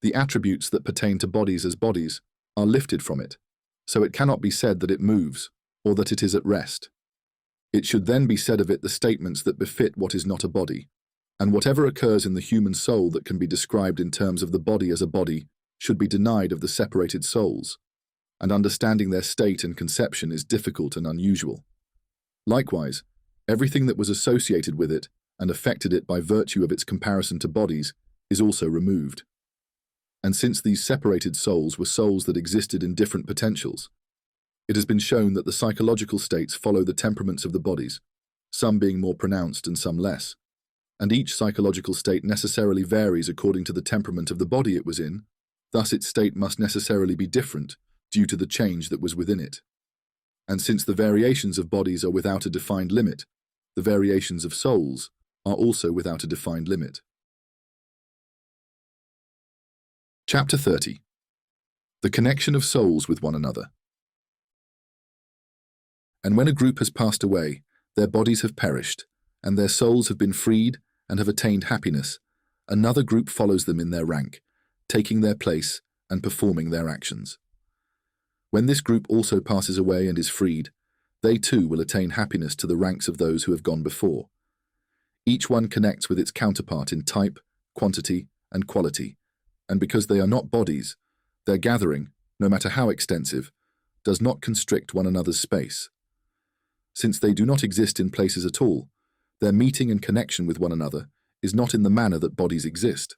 the attributes that pertain to bodies as bodies are lifted from it, so it cannot be said that it moves, or that it is at rest. It should then be said of it the statements that befit what is not a body, and whatever occurs in the human soul that can be described in terms of the body as a body should be denied of the separated souls, and understanding their state and conception is difficult and unusual. Likewise, everything that was associated with it and affected it by virtue of its comparison to bodies is also removed. And since these separated souls were souls that existed in different potentials, it has been shown that the psychological states follow the temperaments of the bodies, some being more pronounced and some less, and each psychological state necessarily varies according to the temperament of the body it was in, thus its state must necessarily be different due to the change that was within it. And since the variations of bodies are without a defined limit, the variations of souls are also without a defined limit. Chapter 30. The connection of souls with one another. And when a group has passed away, their bodies have perished, and their souls have been freed and have attained happiness, another group follows them in their rank, taking their place and performing their actions. When this group also passes away and is freed, they too will attain happiness to the ranks of those who have gone before. Each one connects with its counterpart in type, quantity, and quality, and because they are not bodies, their gathering, no matter how extensive, does not constrict one another's space. Since they do not exist in places at all, their meeting and connection with one another is not in the manner that bodies exist.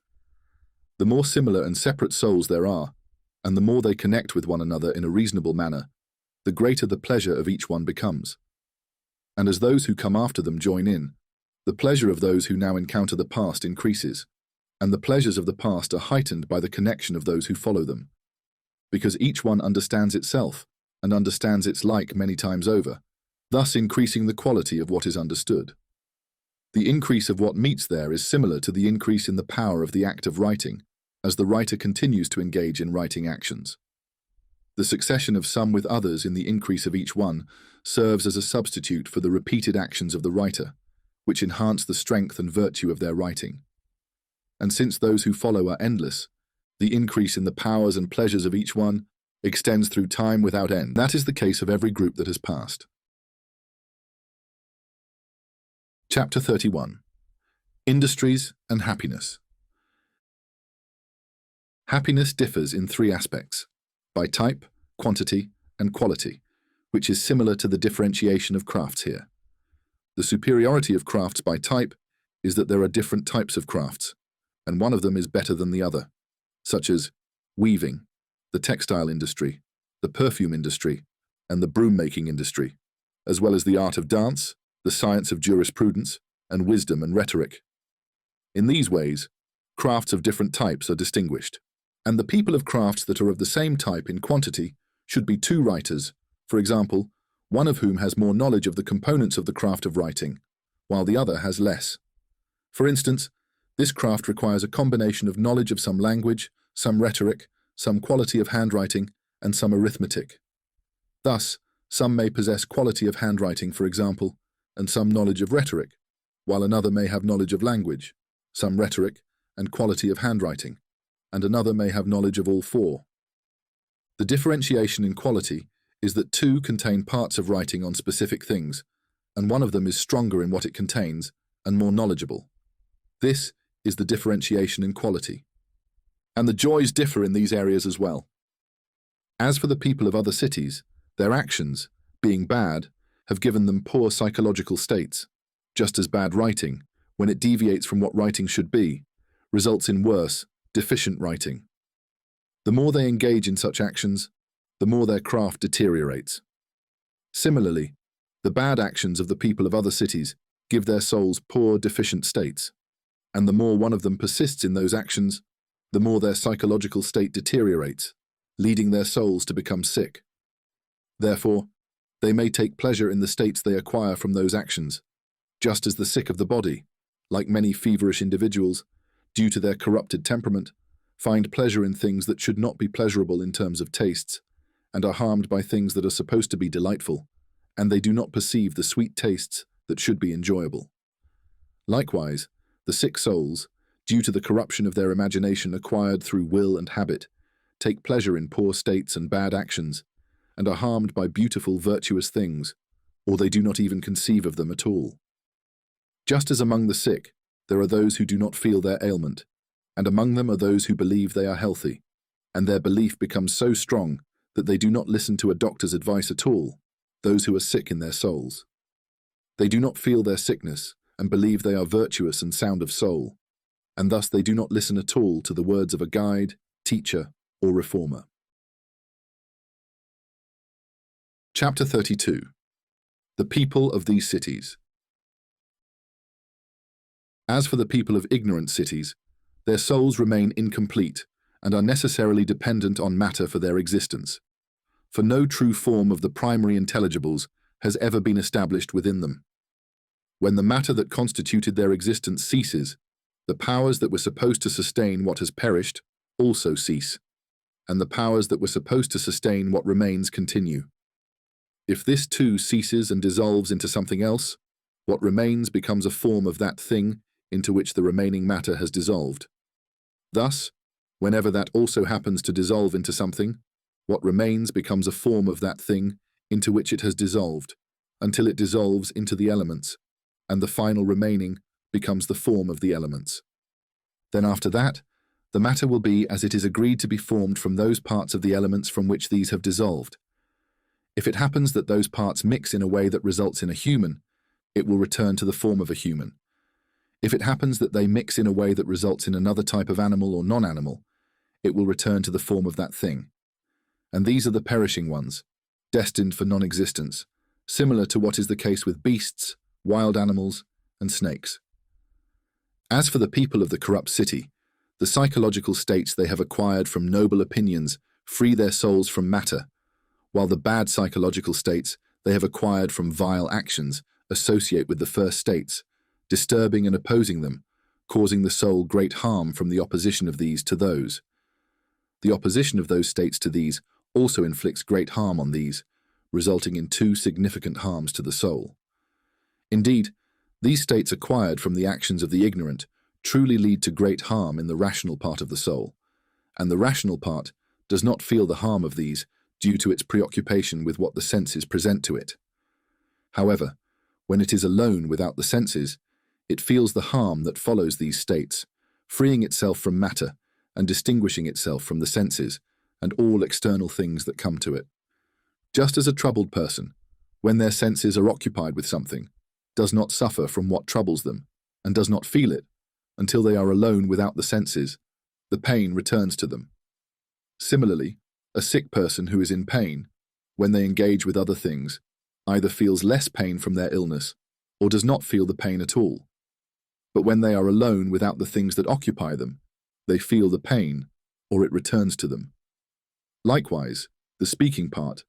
The more similar and separate souls there are, and the more they connect with one another in a reasonable manner, the greater the pleasure of each one becomes. And as those who come after them join in, the pleasure of those who now encounter the past increases, and the pleasures of the past are heightened by the connection of those who follow them. Because each one understands itself, and understands its like many times over, thus increasing the quality of what is understood. The increase of what meets there is similar to the increase in the power of the act of writing, as the writer continues to engage in writing actions. The succession of some with others in the increase of each one serves as a substitute for the repeated actions of the writer, which enhance the strength and virtue of their writing. And since those who follow are endless, the increase in the powers and pleasures of each one extends through time without end. That is the case of every group that has passed. Chapter 31. Industries and Happiness. Happiness differs in three aspects: by type, quantity, and quality, which is similar to the differentiation of crafts here. The superiority of crafts by type is that there are different types of crafts, and one of them is better than the other, such as weaving, the textile industry, the perfume industry, and the broom-making industry, as well as the art of dance, the science of jurisprudence, and wisdom and rhetoric. In these ways, crafts of different types are distinguished, and the people of crafts that are of the same type in quantity should be two writers, for example, one of whom has more knowledge of the components of the craft of writing, while the other has less. For instance, this craft requires a combination of knowledge of some language, some rhetoric, some quality of handwriting, and some arithmetic. Thus, some may possess quality of handwriting, for example, and some knowledge of rhetoric, while another may have knowledge of language, some rhetoric, and quality of handwriting, and another may have knowledge of all four. The differentiation in quality is that two contain parts of writing on specific things, and one of them is stronger in what it contains and more knowledgeable. This is the differentiation in quality. And the joys differ in these areas as well. As for the people of other cities, their actions, being bad, have given them poor psychological states, just as bad writing, when it deviates from what writing should be, results in worse, deficient writing. The more they engage in such actions, the more their craft deteriorates. Similarly, the bad actions of the people of other cities give their souls poor, deficient states, and the more one of them persists in those actions, the more their psychological state deteriorates, leading their souls to become sick. Therefore, they may take pleasure in the states they acquire from those actions, just as the sick of the body, like many feverish individuals, due to their corrupted temperament, find pleasure in things that should not be pleasurable in terms of tastes, and are harmed by things that are supposed to be delightful, and they do not perceive the sweet tastes that should be enjoyable. Likewise, the sick souls, due to the corruption of their imagination acquired through will and habit, take pleasure in poor states and bad actions, and are harmed by beautiful, virtuous things, or they do not even conceive of them at all. Just as among the sick, there are those who do not feel their ailment, and among them are those who believe they are healthy, and their belief becomes so strong that they do not listen to a doctor's advice at all, those who are sick in their souls. They do not feel their sickness and believe they are virtuous and sound of soul, and thus they do not listen at all to the words of a guide, teacher, or reformer. Chapter 32. The people of these cities. As for the people of ignorant cities, their souls remain incomplete and are necessarily dependent on matter for their existence, for no true form of the primary intelligibles has ever been established within them. When the matter that constituted their existence ceases, the powers that were supposed to sustain what has perished also cease, and the powers that were supposed to sustain what remains continue. If this too ceases and dissolves into something else, what remains becomes a form of that thing into which the remaining matter has dissolved. Thus, whenever that also happens to dissolve into something, what remains becomes a form of that thing into which it has dissolved, until it dissolves into the elements, and the final remaining becomes the form of the elements. Then after that, the matter will be as it is agreed to be formed from those parts of the elements from which these have dissolved. If it happens that those parts mix in a way that results in a human, it will return to the form of a human. If it happens that they mix in a way that results in another type of animal or non-animal, it will return to the form of that thing. And these are the perishing ones, destined for non-existence, similar to what is the case with beasts, wild animals, and snakes. As for the people of the corrupt city, the psychological states they have acquired from noble opinions free their souls from matter, while the bad psychological states they have acquired from vile actions associate with the first states, disturbing and opposing them, causing the soul great harm from the opposition of these to those. The opposition of those states to these also inflicts great harm on these, resulting in two significant harms to the soul. Indeed, these states acquired from the actions of the ignorant truly lead to great harm in the rational part of the soul, and the rational part does not feel the harm of these due to its preoccupation with what the senses present to it. However, when it is alone without the senses, it feels the harm that follows these states, freeing itself from matter and distinguishing itself from the senses and all external things that come to it. Just as a troubled person, when their senses are occupied with something, does not suffer from what troubles them and does not feel it until they are alone without the senses, the pain returns to them. Similarly, a sick person who is in pain, when they engage with other things, either feels less pain from their illness or does not feel the pain at all. But when they are alone without the things that occupy them, they feel the pain or it returns to them. Likewise, the speaking part,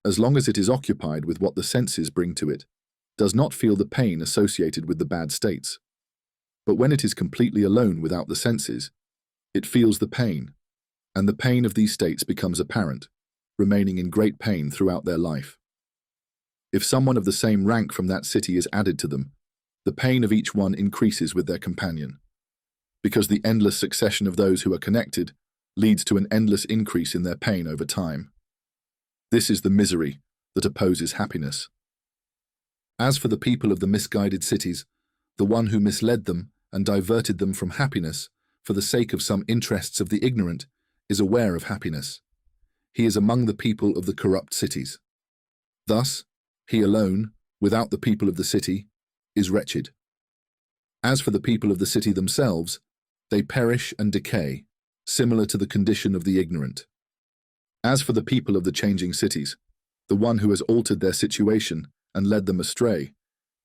as long as it is occupied with what the senses bring to it, does not feel the pain associated with the bad states. But when it is completely alone without the senses, it feels the pain, and the pain of these states becomes apparent, remaining in great pain throughout their life. If someone of the same rank from that city is added to them, the pain of each one increases with their companion, because the endless succession of those who are connected leads to an endless increase in their pain over time. This is the misery that opposes happiness. As for the people of the misguided cities, the one who misled them and diverted them from happiness for the sake of some interests of the ignorant is aware of happiness. He is among the people of the corrupt cities. Thus, he alone, without the people of the city, is wretched. As for the people of the city themselves, they perish and decay, similar to the condition of the ignorant. As for the people of the changing cities, the one who has altered their situation and led them astray,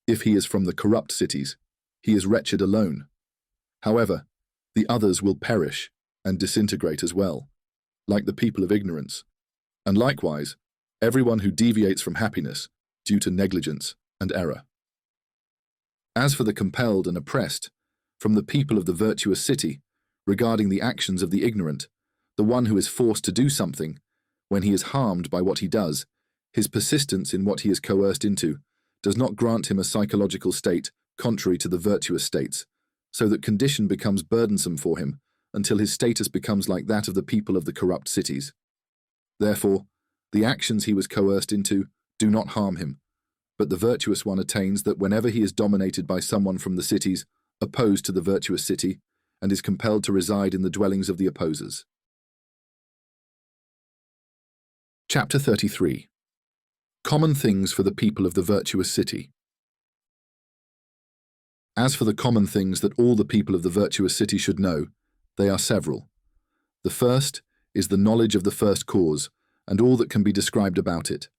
if he is from the corrupt cities, he is wretched alone. However, the others will perish and disintegrate as well, like the people of ignorance. And likewise, everyone who deviates from happiness due to negligence and error. As for the compelled and oppressed, from the people of the virtuous city, regarding the actions of the ignorant, the one who is forced to do something, when he is harmed by what he does, his persistence in what he is coerced into does not grant him a psychological state contrary to the virtuous states, so that condition becomes burdensome for him until his status becomes like that of the people of the corrupt cities. Therefore, the actions he was coerced into do not harm him, but the virtuous one attains that whenever he is dominated by someone from the cities opposed to the virtuous city, and is compelled to reside in the dwellings of the opposers. Chapter 33. Common things for the people of the virtuous city. As for the common things that all the people of the virtuous city should know, they are several. The first is the knowledge of the first cause, and all that can be described about it,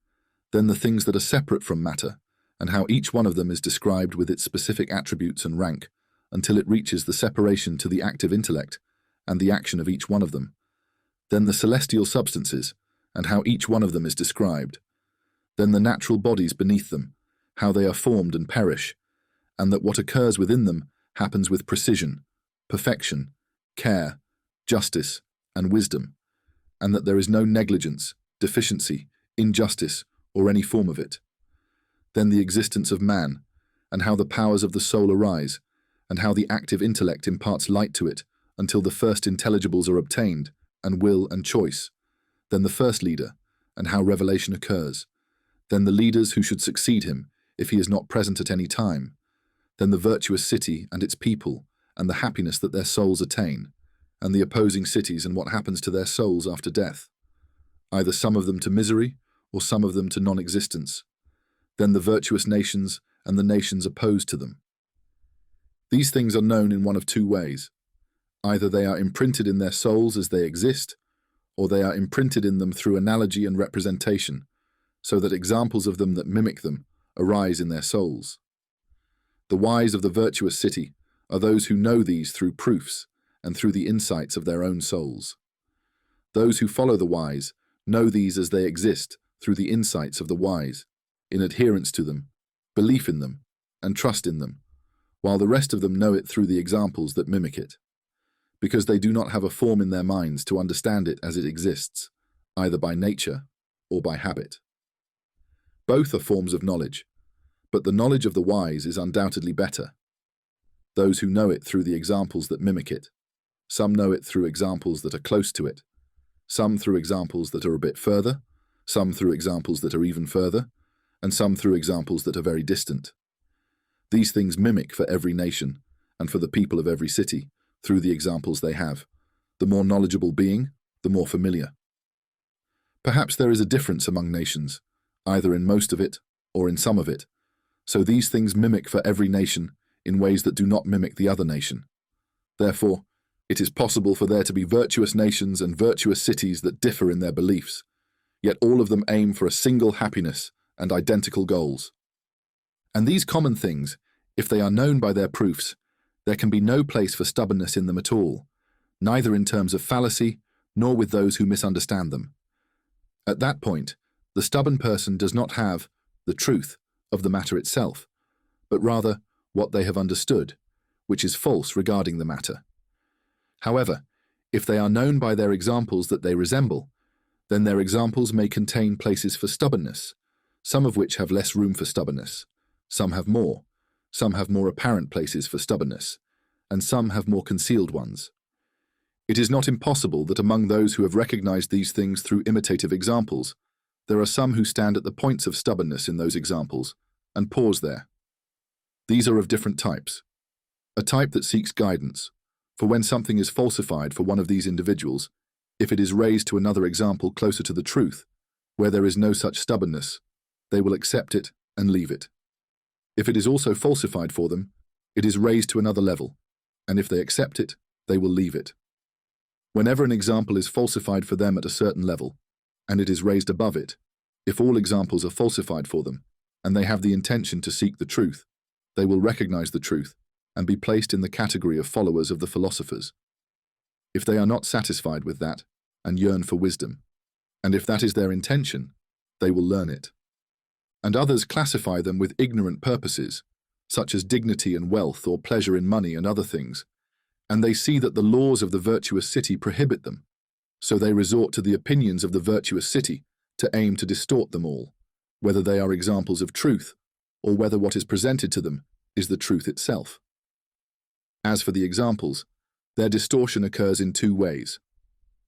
then the things that are separate from matter, and how each one of them is described with its specific attributes and rank, until it reaches the separation to the active intellect, and the action of each one of them. Then the celestial substances, and how each one of them is described. Then the natural bodies beneath them, how they are formed and perish, and that what occurs within them happens with precision, perfection, care, justice, and wisdom, and that there is no negligence, deficiency, injustice, or any form of it. Then the existence of man, and how the powers of the soul arise, and how the active intellect imparts light to it until the first intelligibles are obtained, and will and choice. Then the first leader, and how revelation occurs. Then the leaders who should succeed him, if he is not present at any time. Then the virtuous city and its people, and the happiness that their souls attain, and the opposing cities and what happens to their souls after death, either some of them to misery, or some of them to non-existence. Then the virtuous nations and the nations opposed to them. These things are known in one of two ways. Either they are imprinted in their souls as they exist, or they are imprinted in them through analogy and representation, so that examples of them that mimic them arise in their souls. The wise of the virtuous city are those who know these through proofs and through the insights of their own souls. Those who follow the wise know these as they exist through the insights of the wise, in adherence to them, belief in them, and trust in them, while the rest of them know it through the examples that mimic it, because they do not have a form in their minds to understand it as it exists, either by nature or by habit. Both are forms of knowledge, but the knowledge of the wise is undoubtedly better. Those who know it through the examples that mimic it. Some know it through examples that are close to it, some through examples that are a bit further, some through examples that are even further, and some through examples that are very distant. These things mimic for every nation, and for the people of every city, through the examples they have. The more knowledgeable being, the more familiar. Perhaps there is a difference among nations, either in most of it or in some of it, so these things mimic for every nation in ways that do not mimic the other nation. Therefore, it is possible for there to be virtuous nations and virtuous cities that differ in their beliefs, yet all of them aim for a single happiness and identical goals. And these common things, if they are known by their proofs, there can be no place for stubbornness in them at all, neither in terms of fallacy nor with those who misunderstand them. At that point, the stubborn person does not have the truth of the matter itself, but rather what they have understood, which is false regarding the matter. However, if they are known by their examples that they resemble, then their examples may contain places for stubbornness, some of which have less room for stubbornness, some have more apparent places for stubbornness, and some have more concealed ones. It is not impossible that among those who have recognized these things through imitative examples, there are some who stand at the points of stubbornness in those examples and pause there. These are of different types. A type that seeks guidance, for when something is falsified for one of these individuals, if it is raised to another example closer to the truth, where there is no such stubbornness, they will accept it and leave it. If it is also falsified for them, it is raised to another level, and if they accept it, they will leave it. Whenever an example is falsified for them at a certain level, and it is raised above it, if all examples are falsified for them, and they have the intention to seek the truth, they will recognize the truth and be placed in the category of followers of the philosophers. If they are not satisfied with that and yearn for wisdom, and if that is their intention, they will learn it. And others classify them with ignorant purposes, such as dignity and wealth or pleasure in money and other things, and they see that the laws of the virtuous city prohibit them, so they resort to the opinions of the virtuous city to aim to distort them all, whether they are examples of truth, or whether what is presented to them is the truth itself. As for the examples, their distortion occurs in two ways.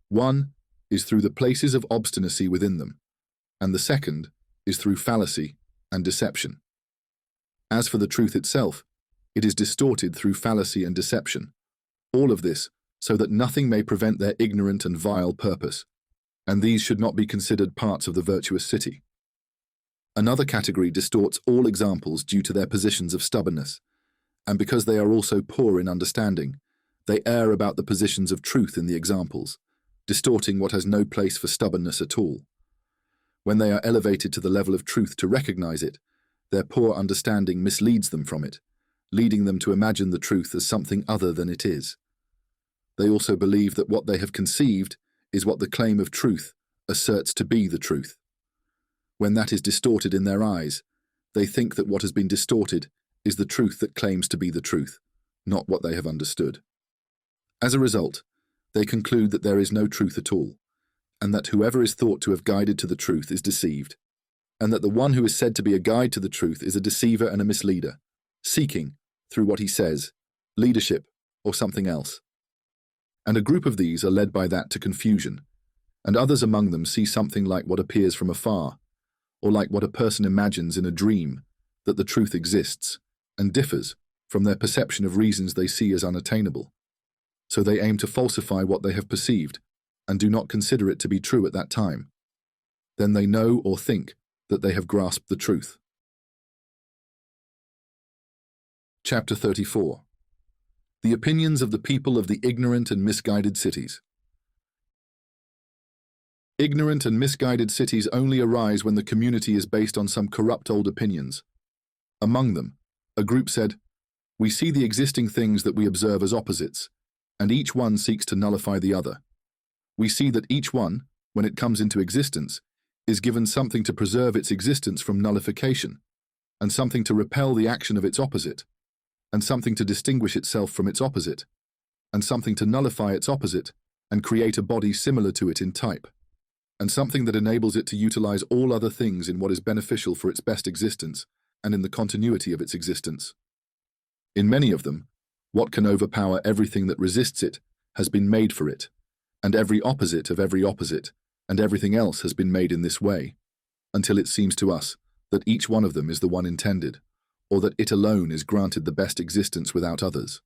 One is through the places of obstinacy within them, and the second is through fallacy and deception. As for the truth itself, it is distorted through fallacy and deception, all of this so that nothing may prevent their ignorant and vile purpose, and these should not be considered parts of the virtuous city. Another category distorts all examples due to their positions of stubbornness, and because they are also poor in understanding, they err about the positions of truth in the examples, distorting what has no place for stubbornness at all. When they are elevated to the level of truth to recognize it, their poor understanding misleads them from it, leading them to imagine the truth as something other than it is. They also believe that what they have conceived is what the claim of truth asserts to be the truth. When that is distorted in their eyes, they think that what has been distorted is the truth that claims to be the truth, not what they have understood. As a result, they conclude that there is no truth at all, and that whoever is thought to have guided to the truth is deceived, and that the one who is said to be a guide to the truth is a deceiver and a misleader, seeking, through what he says, leadership or something else. And a group of these are led by that to confusion, and others among them see something like what appears from afar, or like what a person imagines in a dream, that the truth exists, and differs from their perception of reasons they see as unattainable. So they aim to falsify what they have perceived, and do not consider it to be true at that time. Then they know or think that they have grasped the truth. Chapter 34. The opinions of the people of the ignorant and misguided cities. Ignorant and misguided cities only arise when the community is based on some corrupt old opinions. Among them, a group said, "We see the existing things that we observe as opposites, and each one seeks to nullify the other. We see that each one, when it comes into existence, is given something to preserve its existence from nullification, and something to repel the action of its opposite, and something to distinguish itself from its opposite, and something to nullify its opposite and create a body similar to it in type, and something that enables it to utilize all other things in what is beneficial for its best existence and in the continuity of its existence. In many of them, what can overpower everything that resists it has been made for it, and every opposite of every opposite, and everything else has been made in this way, until it seems to us that each one of them is the one intended, or that it alone is granted the best existence without others.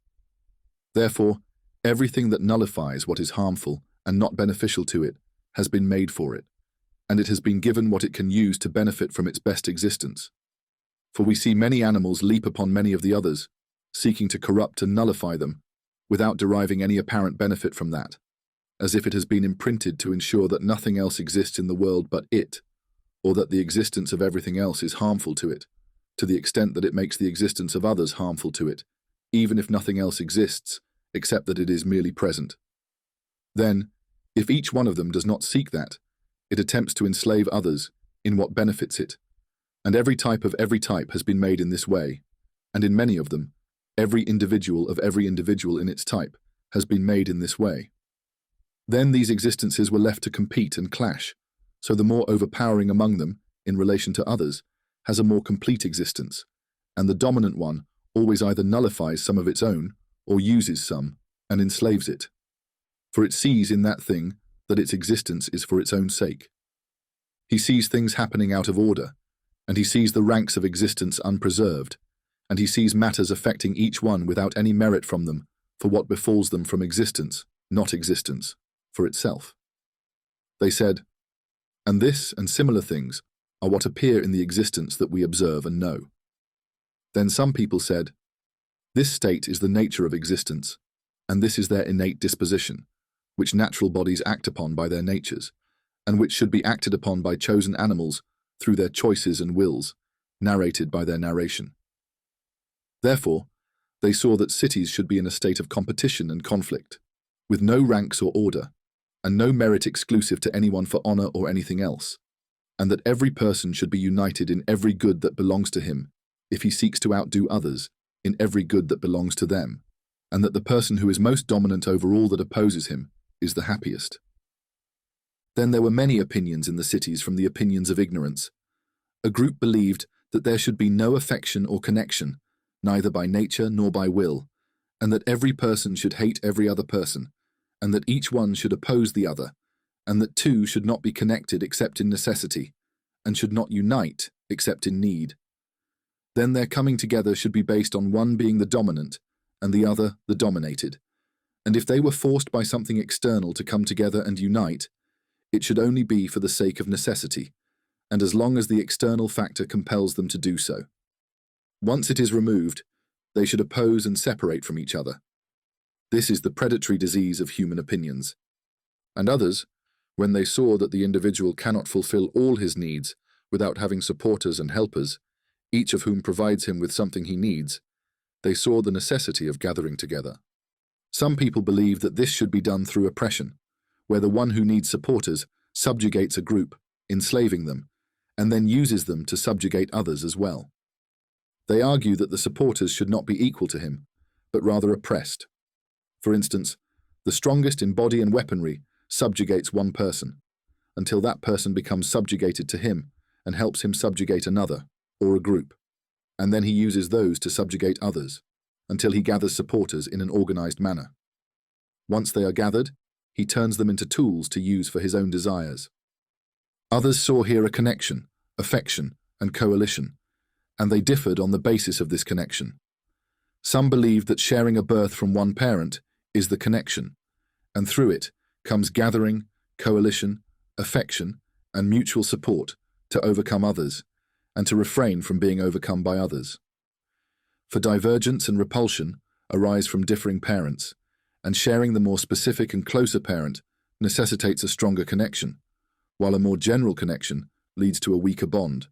Therefore, everything that nullifies what is harmful and not beneficial to it has been made for it, and it has been given what it can use to benefit from its best existence. For we see many animals leap upon many of the others, seeking to corrupt and nullify them, without deriving any apparent benefit from that, as if it has been imprinted to ensure that nothing else exists in the world but it, or that the existence of everything else is harmful to it, to the extent that it makes the existence of others harmful to it, even if nothing else exists, except that it is merely present. Then, if each one of them does not seek that, it attempts to enslave others in what benefits it, and every type of every type has been made in this way, and in many of them, every individual of every individual in its type has been made in this way. Then these existences were left to compete and clash, so the more overpowering among them, in relation to others, has a more complete existence, and the dominant one always either nullifies some of its own, or uses some, and enslaves it. For it sees in that thing that its existence is for its own sake. He sees things happening out of order, and he sees the ranks of existence unpreserved, and he sees matters affecting each one without any merit from them for what befalls them from existence, not existence, for itself. They said, and this and similar things are what appear in the existence that we observe and know. Then some people said, this state is the nature of existence, and this is their innate disposition, which natural bodies act upon by their natures, and which should be acted upon by chosen animals through their choices and wills, narrated by their narration. Therefore, they saw that cities should be in a state of competition and conflict, with no ranks or order, and no merit exclusive to anyone for honor or anything else, and that every person should be united in every good that belongs to him, if he seeks to outdo others in every good that belongs to them, and that the person who is most dominant over all that opposes him is the happiest. Then there were many opinions in the cities from the opinions of ignorance. A group believed that there should be no affection or connection, neither by nature nor by will, and that every person should hate every other person, and that each one should oppose the other, and that two should not be connected except in necessity, and should not unite except in need. Then their coming together should be based on one being the dominant, and the other the dominated, and if they were forced by something external to come together and unite, it should only be for the sake of necessity, and as long as the external factor compels them to do so. Once it is removed, they should oppose and separate from each other. This is the predatory disease of human opinions. And others, when they saw that the individual cannot fulfill all his needs without having supporters and helpers, each of whom provides him with something he needs, they saw the necessity of gathering together. Some people believe that this should be done through oppression, where the one who needs supporters subjugates a group, enslaving them, and then uses them to subjugate others as well. They argue that the supporters should not be equal to him, but rather oppressed. For instance, the strongest in body and weaponry subjugates one person, until that person becomes subjugated to him and helps him subjugate another, or a group, and then he uses those to subjugate others, until he gathers supporters in an organized manner. Once they are gathered, he turns them into tools to use for his own desires. Others saw here a connection, affection, and coalition, and they differed on the basis of this connection. Some believed that sharing a birth from one parent is the connection, and through it comes gathering, coalition, affection, and mutual support to overcome others, and to refrain from being overcome by others. For divergence and repulsion arise from differing parents, and sharing the more specific and closer parent necessitates a stronger connection, while a more general connection leads to a weaker bond,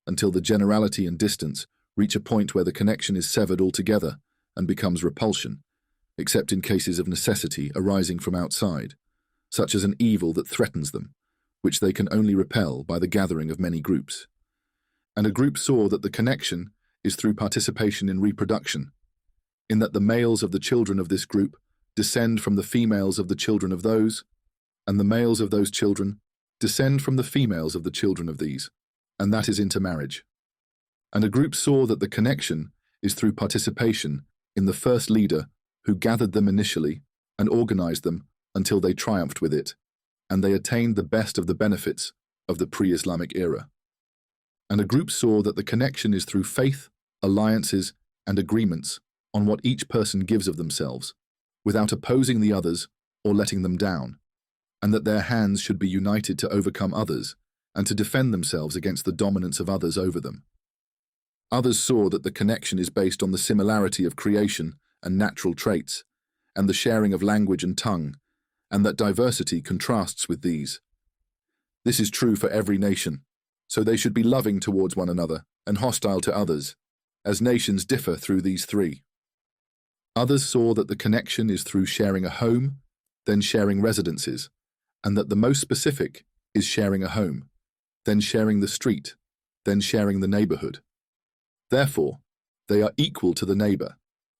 until the generality and distance reach a point where the connection is severed altogether and becomes repulsion, except in cases of necessity arising from outside, such as an evil that threatens them, which they can only repel by the gathering of many groups. And a group saw that the connection is through participation in reproduction, in that the males of the children of this group descend from the females of the children of those, and the males of those children descend from the females of the children of these, and that is intermarriage. And a group saw that the connection is through participation in the first leader who gathered them initially and organized them until they triumphed with it, and they attained the best of the benefits of the pre-Islamic era. And a group saw that the connection is through faith, alliances, and agreements on what each person gives of themselves, without opposing the others or letting them down, and that their hands should be united to overcome others and to defend themselves against the dominance of others over them. Others saw that the connection is based on the similarity of creation and natural traits, and the sharing of language and tongue, and that diversity contrasts with these. This is true for every nation, so they should be loving towards one another and hostile to others, as nations differ through these three. Others saw that the connection is through sharing a home, then sharing residences, and that the most specific is sharing a home, then sharing the street, then sharing the neighborhood. Therefore, they are equal to the neighbor,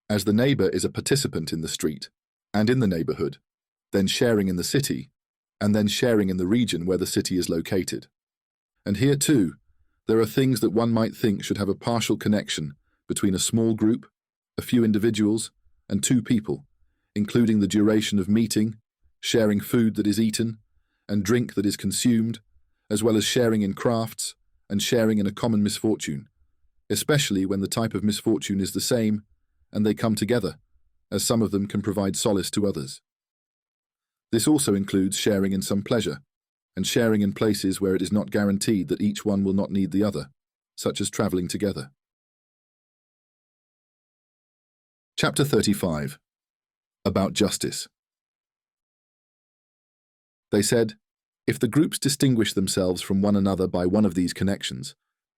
as the neighbor is a participant in the street and in the neighborhood, then sharing in the city, and then sharing in the region where the city is located. And here too, there are things that one might think should have a partial connection between a small group, a few individuals, and two people, including the duration of meeting, sharing food that is eaten, and drink that is consumed, as well as sharing in crafts and sharing in a common misfortune, especially when the type of misfortune is the same and they come together, as some of them can provide solace to others. This also includes sharing in some pleasure, and sharing in places where it is not guaranteed that each one will not need the other, such as traveling together. Chapter 35. About justice. They said, if the groups distinguish themselves from one another by one of these connections,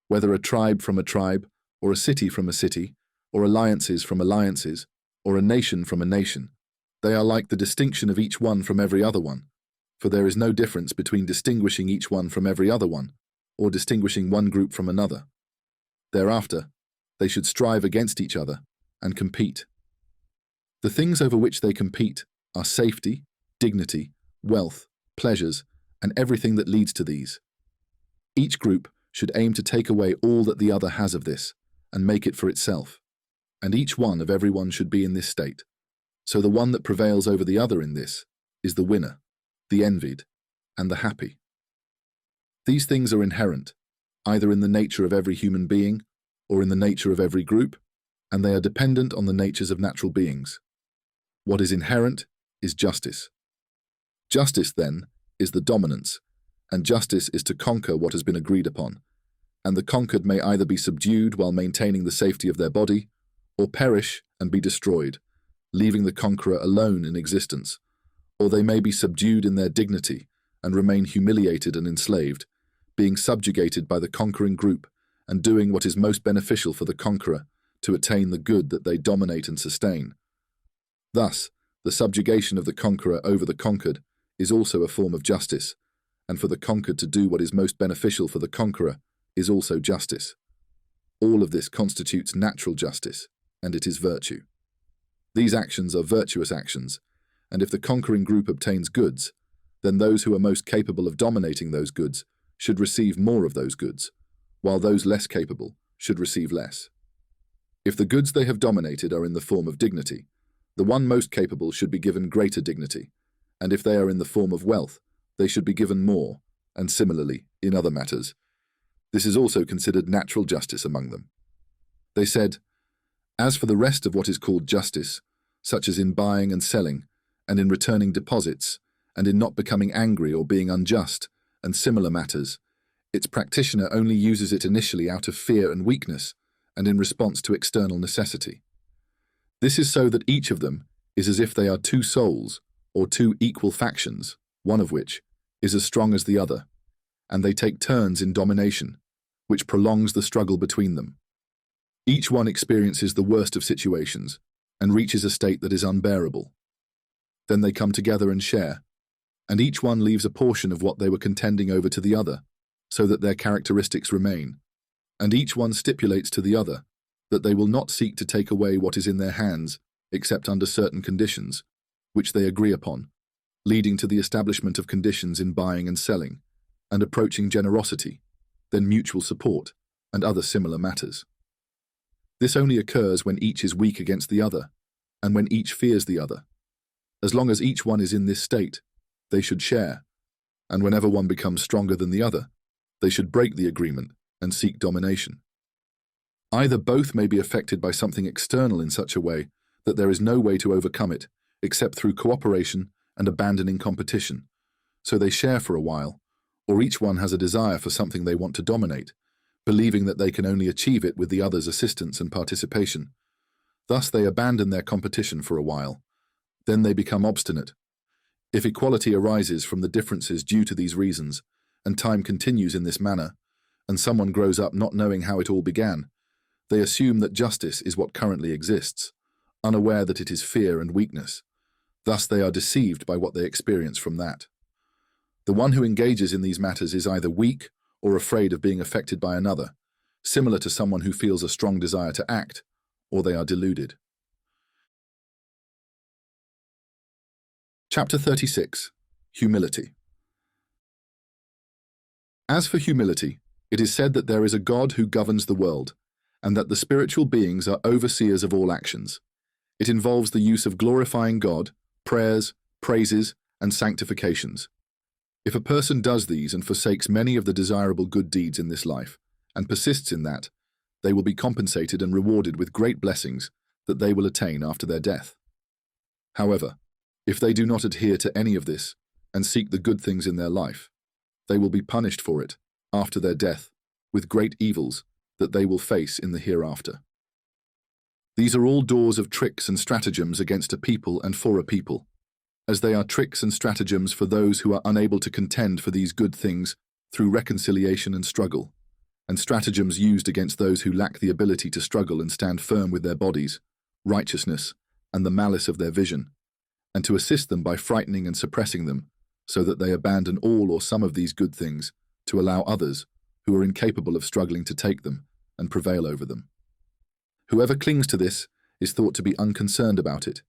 whether a tribe from a tribe, or a city from a city, or alliances from alliances, or a nation from a nation, they are like the distinction of each one from every other one, for there is no difference between distinguishing each one from every other one, or distinguishing one group from another. Thereafter, they should strive against each other and compete. The things over which they compete are safety, dignity, wealth, pleasures, and everything that leads to these. Each group should aim to take away all that the other has of this and make it for itself, and each one of everyone should be in this state. So the one that prevails over the other in this is the winner, the envied, and the happy. These things are inherent, either in the nature of every human being or in the nature of every group, and they are dependent on the natures of natural beings. What is inherent is justice. Justice, then, is the dominance, and justice is to conquer what has been agreed upon, and the conquered may either be subdued while maintaining the safety of their body, or perish and be destroyed, leaving the conqueror alone in existence, or they may be subdued in their dignity and remain humiliated and enslaved, being subjugated by the conquering group and doing what is most beneficial for the conqueror to attain the good that they dominate and sustain. Thus, the subjugation of the conqueror over the conquered is also a form of justice, and for the conquered to do what is most beneficial for the conqueror is also justice. All of this constitutes natural justice, and it is virtue. These actions are virtuous actions, and if the conquering group obtains goods, then those who are most capable of dominating those goods should receive more of those goods, while those less capable should receive less. If the goods they have dominated are in the form of dignity, the one most capable should be given greater dignity, and if they are in the form of wealth, they should be given more, and similarly, in other matters. This is also considered natural justice among them. They said, as for the rest of what is called justice, such as in buying and selling, and in returning deposits, and in not becoming angry or being unjust, and similar matters, its practitioner only uses it initially out of fear and weakness, and in response to external necessity. This is so that each of them is as if they are two souls, or two equal factions, one of which is as strong as the other, and they take turns in domination, which prolongs the struggle between them. Each one experiences the worst of situations and reaches a state that is unbearable. Then they come together and share, and each one leaves a portion of what they were contending over to the other, so that their characteristics remain, and each one stipulates to the other that they will not seek to take away what is in their hands except under certain conditions, which they agree upon, leading to the establishment of conditions in buying and selling, and approaching generosity, then mutual support, and other similar matters. This only occurs when each is weak against the other, and when each fears the other. As long as each one is in this state, they should share, and whenever one becomes stronger than the other, they should break the agreement and seek domination. Either both may be affected by something external in such a way that there is no way to overcome it except through cooperation and abandoning competition, so they share for a while, or each one has a desire for something they want to dominate, believing that they can only achieve it with the other's assistance and participation. Thus they abandon their competition for a while. Then they become obstinate. If equality arises from the differences due to these reasons, and time continues in this manner, and someone grows up not knowing how it all began, they assume that justice is what currently exists, unaware that it is fear and weakness. Thus they are deceived by what they experience from that. The one who engages in these matters is either weak or afraid of being affected by another, similar to someone who feels a strong desire to act, or they are deluded. Chapter 36. Humility. As for humility, it is said that there is a God who governs the world, and that the spiritual beings are overseers of all actions. It involves the use of glorifying God, prayers, praises, and sanctifications. If a person does these and forsakes many of the desirable good deeds in this life, and persists in that, they will be compensated and rewarded with great blessings that they will attain after their death. However, if they do not adhere to any of this and seek the good things in their life, they will be punished for it after their death with great evils that they will face in the hereafter. These are all doors of tricks and stratagems against a people and for a people, as they are tricks and stratagems for those who are unable to contend for these good things through reconciliation and struggle, and stratagems used against those who lack the ability to struggle and stand firm with their bodies, righteousness, and the malice of their vision, and to assist them by frightening and suppressing them, so that they abandon all or some of these good things to allow others, who are incapable of struggling to take them, and prevail over them. Whoever clings to this is thought to be unconcerned about it,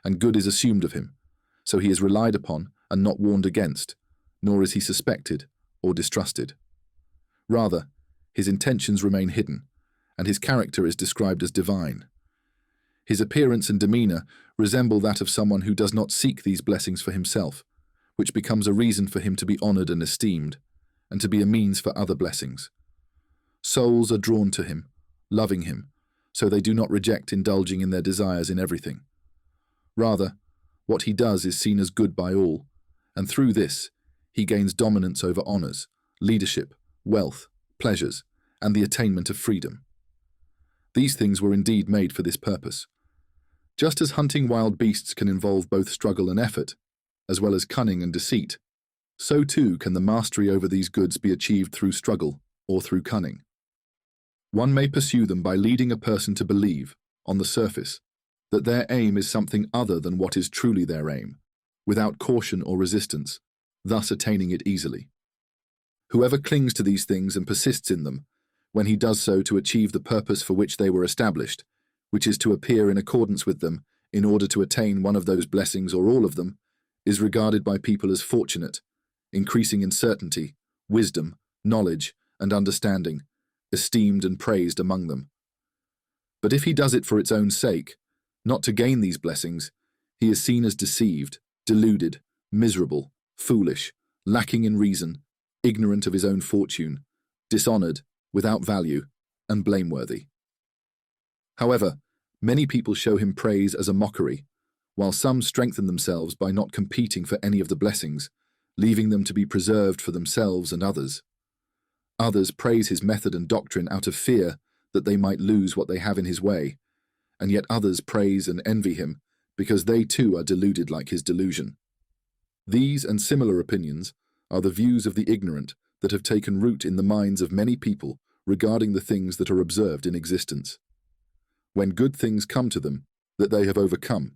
and good is assumed of him, so he is relied upon and not warned against, nor is he suspected or distrusted. Rather, his intentions remain hidden, and his character is described as divine. His appearance and demeanor resemble that of someone who does not seek these blessings for himself, which becomes a reason for him to be honored and esteemed, and to be a means for other blessings. Souls are drawn to him, loving him, so they do not reject indulging in their desires in everything. Rather, what he does is seen as good by all, and through this, he gains dominance over honors, leadership, wealth, pleasures, and the attainment of freedom. These things were indeed made for this purpose. Just as hunting wild beasts can involve both struggle and effort, as well as cunning and deceit, so too can the mastery over these goods be achieved through struggle or through cunning. One may pursue them by leading a person to believe, on the surface, that their aim is something other than what is truly their aim, without caution or resistance, thus attaining it easily. Whoever clings to these things and persists in them, when he does so to achieve the purpose for which they were established, which is to appear in accordance with them in order to attain one of those blessings or all of them, is regarded by people as fortunate, increasing in certainty, wisdom, knowledge, and understanding, esteemed and praised among them. But if he does it for its own sake, not to gain these blessings, he is seen as deceived, deluded, miserable, foolish, lacking in reason, ignorant of his own fortune, dishonored, without value, and blameworthy. However, many people show him praise as a mockery, while some strengthen themselves by not competing for any of the blessings, leaving them to be preserved for themselves and others. Others praise his method and doctrine out of fear that they might lose what they have in his way, and yet others praise and envy him because they too are deluded like his delusion. These and similar opinions are the views of the ignorant that have taken root in the minds of many people regarding the things that are observed in existence. When good things come to them that they have overcome,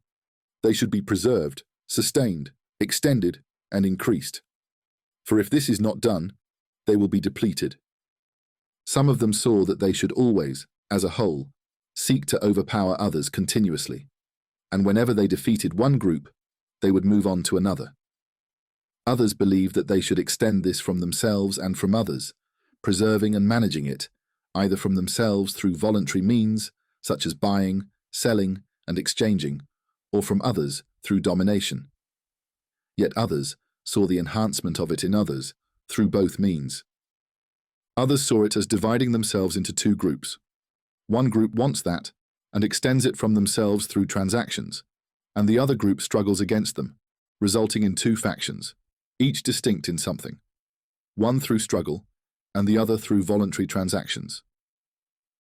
they should be preserved, sustained, extended, and increased. For if this is not done, they will be depleted. Some of them saw that they should always, as a whole, seek to overpower others continuously, and whenever they defeated one group, they would move on to another. Others believed that they should extend this from themselves and from others, preserving and managing it, either from themselves through voluntary means, such as buying, selling, and exchanging, or from others through domination. Yet others saw the enhancement of it in others through both means. Others saw it as dividing themselves into two groups. One group wants that and extends it from themselves through transactions, and the other group struggles against them, resulting in two factions, each distinct in something, one through struggle and the other through voluntary transactions.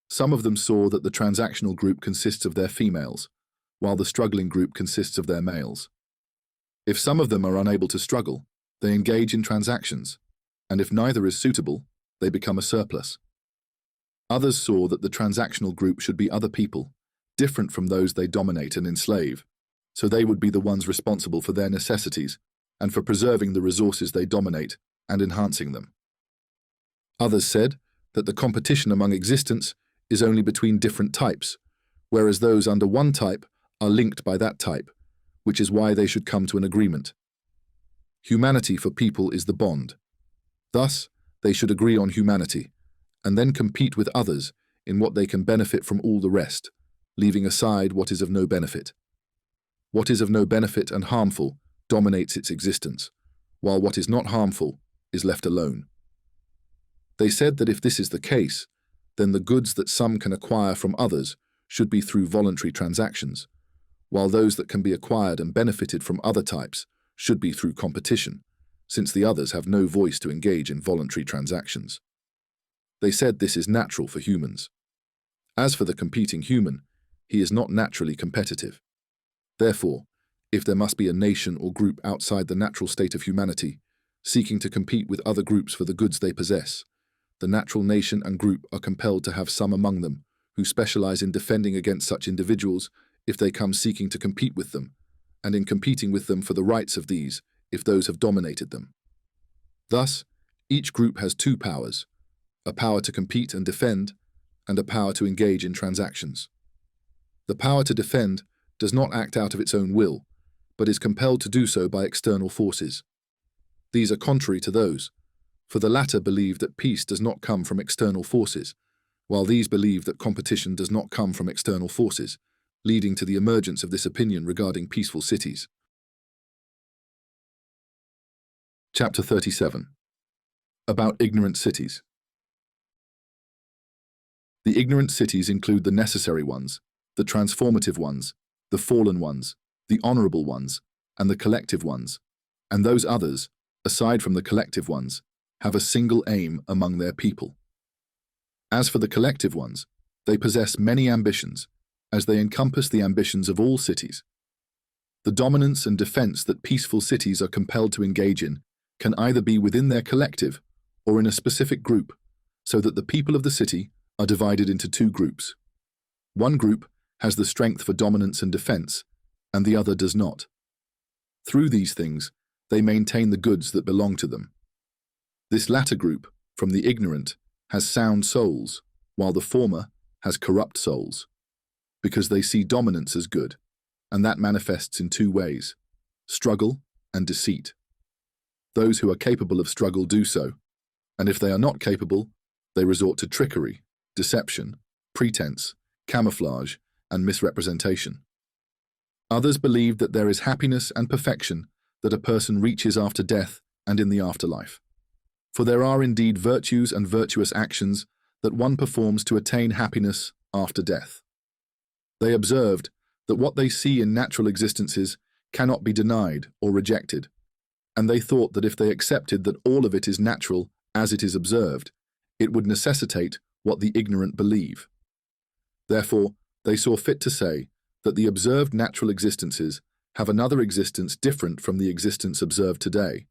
Some of them saw that the transactional group consists of their females, while the struggling group consists of their males. If some of them are unable to struggle, they engage in transactions, and if neither is suitable, they become a surplus. Others saw that the transactional group should be other people, different from those they dominate and enslave, so they would be the ones responsible for their necessities and for preserving the resources they dominate and enhancing them. Others said that the competition among existents is only between different types, whereas those under one type are linked by that type, which is why they should come to an agreement. Humanity for people is the bond. Thus, they should agree on humanity, and then compete with others in what they can benefit from all the rest, leaving aside what is of no benefit. What is of no benefit and harmful dominates its existence, while what is not harmful is left alone. They said that if this is the case, then the goods that some can acquire from others should be through voluntary transactions, while those that can be acquired and benefited from other types should be through competition, since the others have no voice to engage in voluntary transactions. They said this is natural for humans. As for the competing human, he is not naturally competitive. Therefore, if there must be a nation or group outside the natural state of humanity, seeking to compete with other groups for the goods they possess, the natural nation and group are compelled to have some among them who specialize in defending against such individuals if they come seeking to compete with them, and in competing with them for the rights of these if those have dominated them. Thus, each group has two powers, a power to compete and defend, and a power to engage in transactions. The power to defend does not act out of its own will, but is compelled to do so by external forces. These are contrary to those, for the latter believe that peace does not come from external forces, while these believe that competition does not come from external forces, leading to the emergence of this opinion regarding peaceful cities. Chapter 37. About ignorant cities. The ignorant cities include the necessary ones, the transformative ones, the fallen ones, the honorable ones, and the collective ones, and those others, aside from the collective ones, have a single aim among their people. As for the collective ones, they possess many ambitions, as they encompass the ambitions of all cities. The dominance and defense that peaceful cities are compelled to engage in can either be within their collective or in a specific group, so that the people of the city are divided into two groups. One group has the strength for dominance and defense, and the other does not. Through these things, they maintain the goods that belong to them. This latter group, from the ignorant, has sound souls, while the former has corrupt souls, because they see dominance as good, and that manifests in two ways: struggle and deceit. Those who are capable of struggle do so, and if they are not capable, they resort to trickery, deception, pretense, camouflage, and misrepresentation. Others believe that there is happiness and perfection that a person reaches after death and in the afterlife. For there are indeed virtues and virtuous actions that one performs to attain happiness after death. They observed that what they see in natural existences cannot be denied or rejected, and they thought that if they accepted that all of it is natural as it is observed, it would necessitate what the ignorant believe. Therefore, they saw fit to say that the observed natural existences have another existence different from the existence observed today,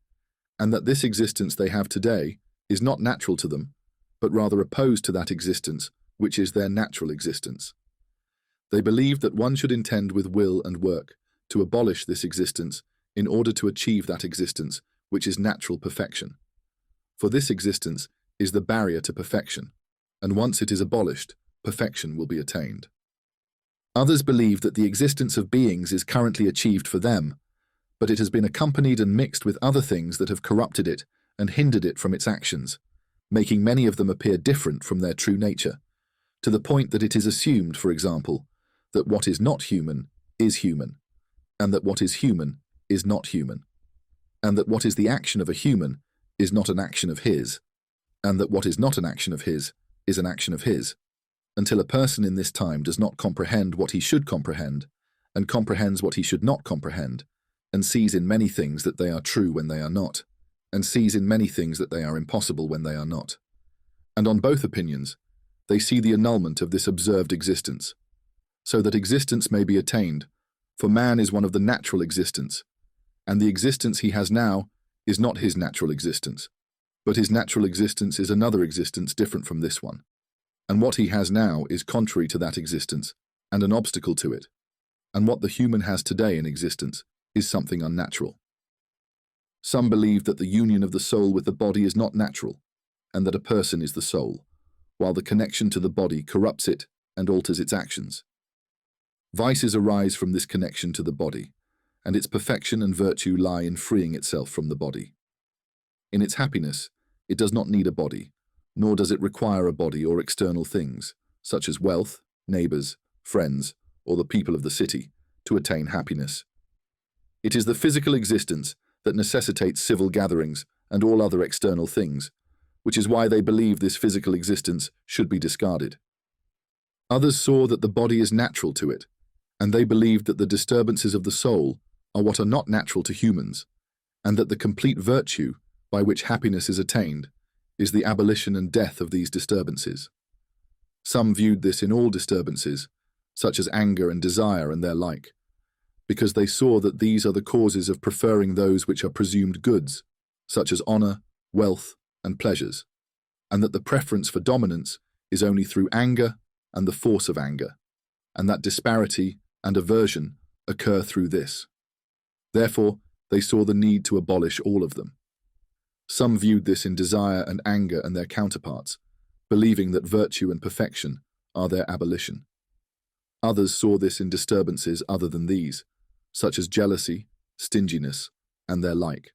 and that this existence they have today is not natural to them, but rather opposed to that existence which is their natural existence. They believe that one should intend with will and work to abolish this existence in order to achieve that existence which is natural perfection. For this existence is the barrier to perfection, and once it is abolished, perfection will be attained. Others believe that the existence of beings is currently achieved for them, but it has been accompanied and mixed with other things that have corrupted it and hindered it from its actions, making many of them appear different from their true nature, to the point that it is assumed, for example, that what is not human is human, and that what is human is not human, and that what is the action of a human is not an action of his, and that what is not an action of his is an action of his, until a person in this time does not comprehend what he should comprehend, and comprehends what he should not comprehend, and sees in many things that they are true when they are not, and sees in many things that they are impossible when they are not. And on both opinions, they see the annulment of this observed existence, so that existence may be attained, for man is one of the natural existence, and the existence he has now is not his natural existence, but his natural existence is another existence different from this one, and what he has now is contrary to that existence and an obstacle to it, and what the human has today in existence is something unnatural. Some believe that the union of the soul with the body is not natural, and that a person is the soul, while the connection to the body corrupts it and alters its actions. Vices arise from this connection to the body, and its perfection and virtue lie in freeing itself from the body. In its happiness, it does not need a body, nor does it require a body or external things, such as wealth, neighbors, friends, or the people of the city, to attain happiness. It is the physical existence that necessitates civil gatherings and all other external things, which is why they believe this physical existence should be discarded. Others saw that the body is natural to it, and they believed that the disturbances of the soul are what are not natural to humans, and that the complete virtue by which happiness is attained is the abolition and death of these disturbances. Some viewed this in all disturbances, such as anger and desire and their like, because they saw that these are the causes of preferring those which are presumed goods, such as honor, wealth, and pleasures, and that the preference for dominance is only through anger and the force of anger, and that disparity and aversion occur through this. Therefore, they saw the need to abolish all of them. Some viewed this in desire and anger and their counterparts, believing that virtue and perfection are their abolition. Others saw this in disturbances other than these, such as jealousy, stinginess, and their like.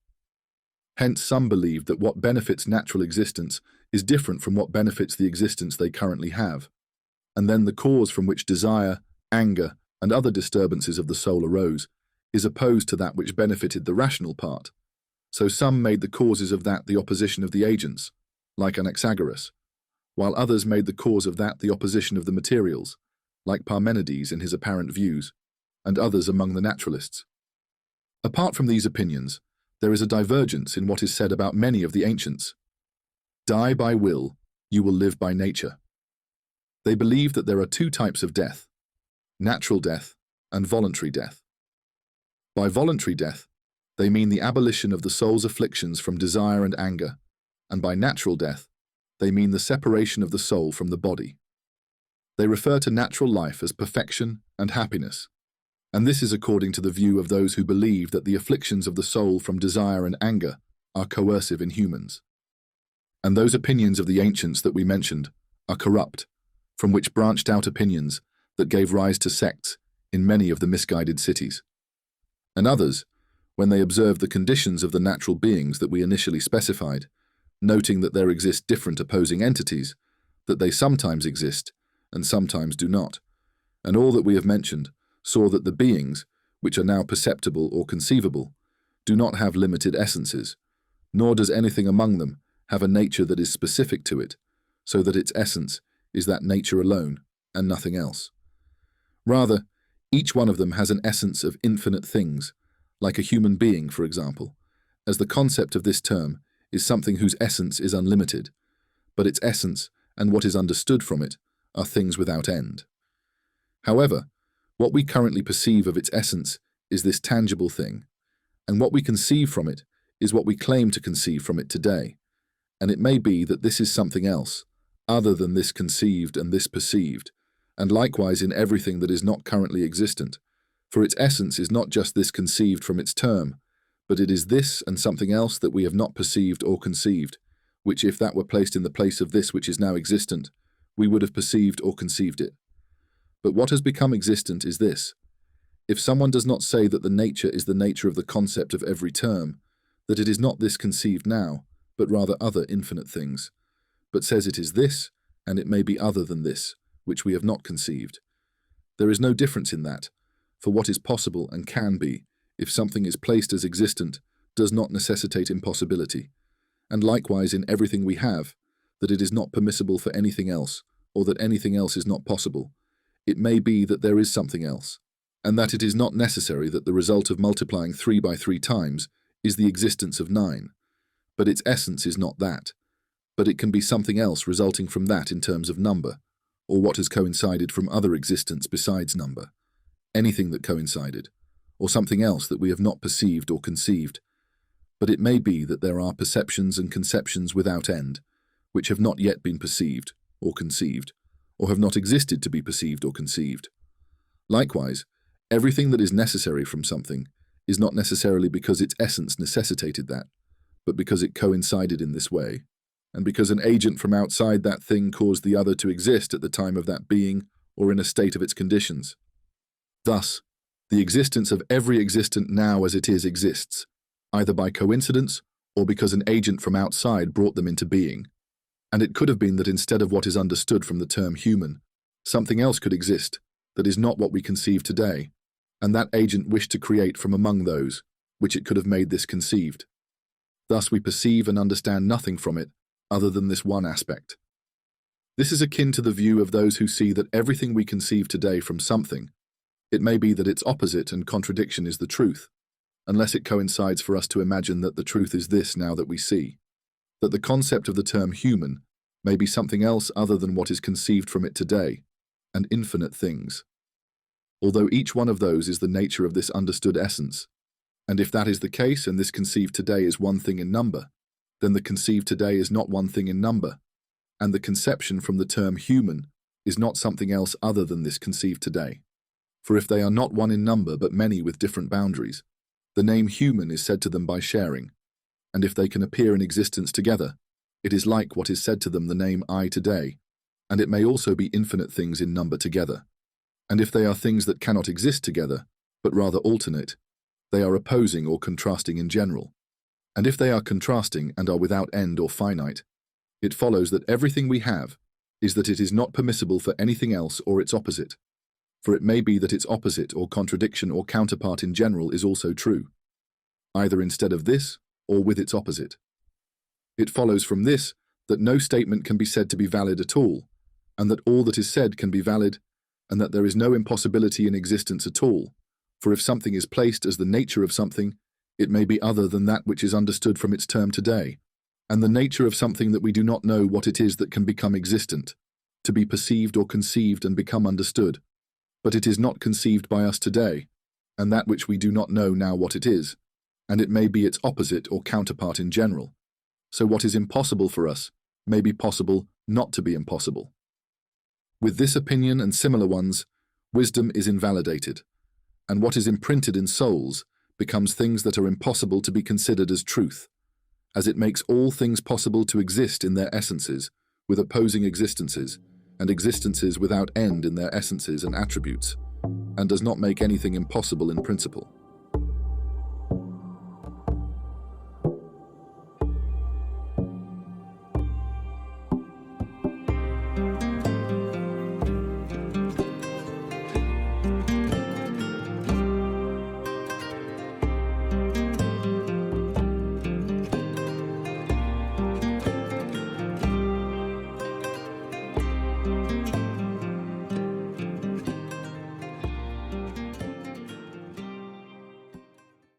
Hence, some believed that what benefits natural existence is different from what benefits the existence they currently have, and then the cause from which desire, anger, and other disturbances of the soul arose is opposed to that which benefited the rational part. So some made the causes of that the opposition of the agents, like Anaxagoras, while others made the cause of that the opposition of the materials, like Parmenides in his apparent views, and others among the naturalists. Apart from these opinions, there is a divergence in what is said about many of the ancients. Die by will, you will live by nature. They believe that there are two types of death, natural death and voluntary death. By voluntary death, they mean the abolition of the soul's afflictions from desire and anger, and by natural death, they mean the separation of the soul from the body. They refer to natural life as perfection and happiness, and this is according to the view of those who believe that the afflictions of the soul from desire and anger are coercive in humans. And those opinions of the ancients that we mentioned are corrupt, from which branched out opinions that gave rise to sects in many of the misguided cities. And others, when they observed the conditions of the natural beings that we initially specified, noting that there exist different opposing entities, that they sometimes exist and sometimes do not, and all that we have mentioned, saw that the beings, which are now perceptible or conceivable, do not have limited essences, nor does anything among them have a nature that is specific to it, so that its essence is that nature alone and nothing else. Rather, each one of them has an essence of infinite things, like a human being, for example, as the concept of this term is something whose essence is unlimited, but its essence and what is understood from it are things without end. However, what we currently perceive of its essence is this tangible thing, and what we conceive from it is what we claim to conceive from it today, and it may be that this is something else, other than this conceived and this perceived, and likewise in everything that is not currently existent, for its essence is not just this conceived from its term, but it is this and something else that we have not perceived or conceived, which if that were placed in the place of this which is now existent, we would have perceived or conceived it. But what has become existent is this. If someone does not say that the nature is the nature of the concept of every term, that it is not this conceived now, but rather other infinite things, but says it is this, and it may be other than this, which we have not conceived. There is no difference in that, for what is possible and can be, if something is placed as existent, does not necessitate impossibility, and likewise in everything we have, that it is not permissible for anything else, or that anything else is not possible. It may be that there is something else, and that it is not necessary that the result of multiplying 3 by 3 times is the existence of 9, but its essence is not that, but it can be something else resulting from that in terms of number, or what has coincided from other existence besides number, anything that coincided, or something else that we have not perceived or conceived. But it may be that there are perceptions and conceptions without end, which have not yet been perceived or conceived, or have not existed to be perceived or conceived. Likewise, everything that is necessary from something is not necessarily because its essence necessitated that, but because it coincided in this way, and because an agent from outside that thing caused the other to exist at the time of that being or in a state of its conditions. Thus, the existence of every existent now as it is exists, either by coincidence or because an agent from outside brought them into being. And it could have been that instead of what is understood from the term human, something else could exist that is not what we conceive today, and that agent wished to create from among those which it could have made this conceived. Thus we perceive and understand nothing from it other than this one aspect. This is akin to the view of those who see that everything we conceive today from something, it may be that its opposite and contradiction is the truth, unless it coincides for us to imagine that the truth is this now that we see, that the concept of the term human may be something else other than what is conceived from it today, and infinite things. Although each one of those is the nature of this understood essence, and if that is the case and this conceived today is one thing in number, then the conceived today is not one thing in number, and the conception from the term human is not something else other than this conceived today. For if they are not one in number but many with different boundaries, the name human is said to them by sharing, and if they can appear in existence together, it is like what is said to them the name I today, and it may also be infinite things in number together. And if they are things that cannot exist together, but rather alternate, they are opposing or contrasting in general. And if they are contrasting and are without end or finite, it follows that everything we have is that it is not permissible for anything else or its opposite. For it may be that its opposite or contradiction or counterpart in general is also true, either instead of this or with its opposite. It follows from this that no statement can be said to be valid at all, and that all that is said can be valid, and that there is no impossibility in existence at all, for if something is placed as the nature of something, it may be other than that which is understood from its term today, and the nature of something that we do not know what it is that can become existent, to be perceived or conceived and become understood. But it is not conceived by us today, and that which we do not know now what it is, and it may be its opposite or counterpart in general. So what is impossible for us may be possible not to be impossible. With this opinion and similar ones, wisdom is invalidated, and what is imprinted in souls becomes things that are impossible to be considered as truth, as it makes all things possible to exist in their essences, with opposing existences, and existences without end in their essences and attributes, and does not make anything impossible in principle.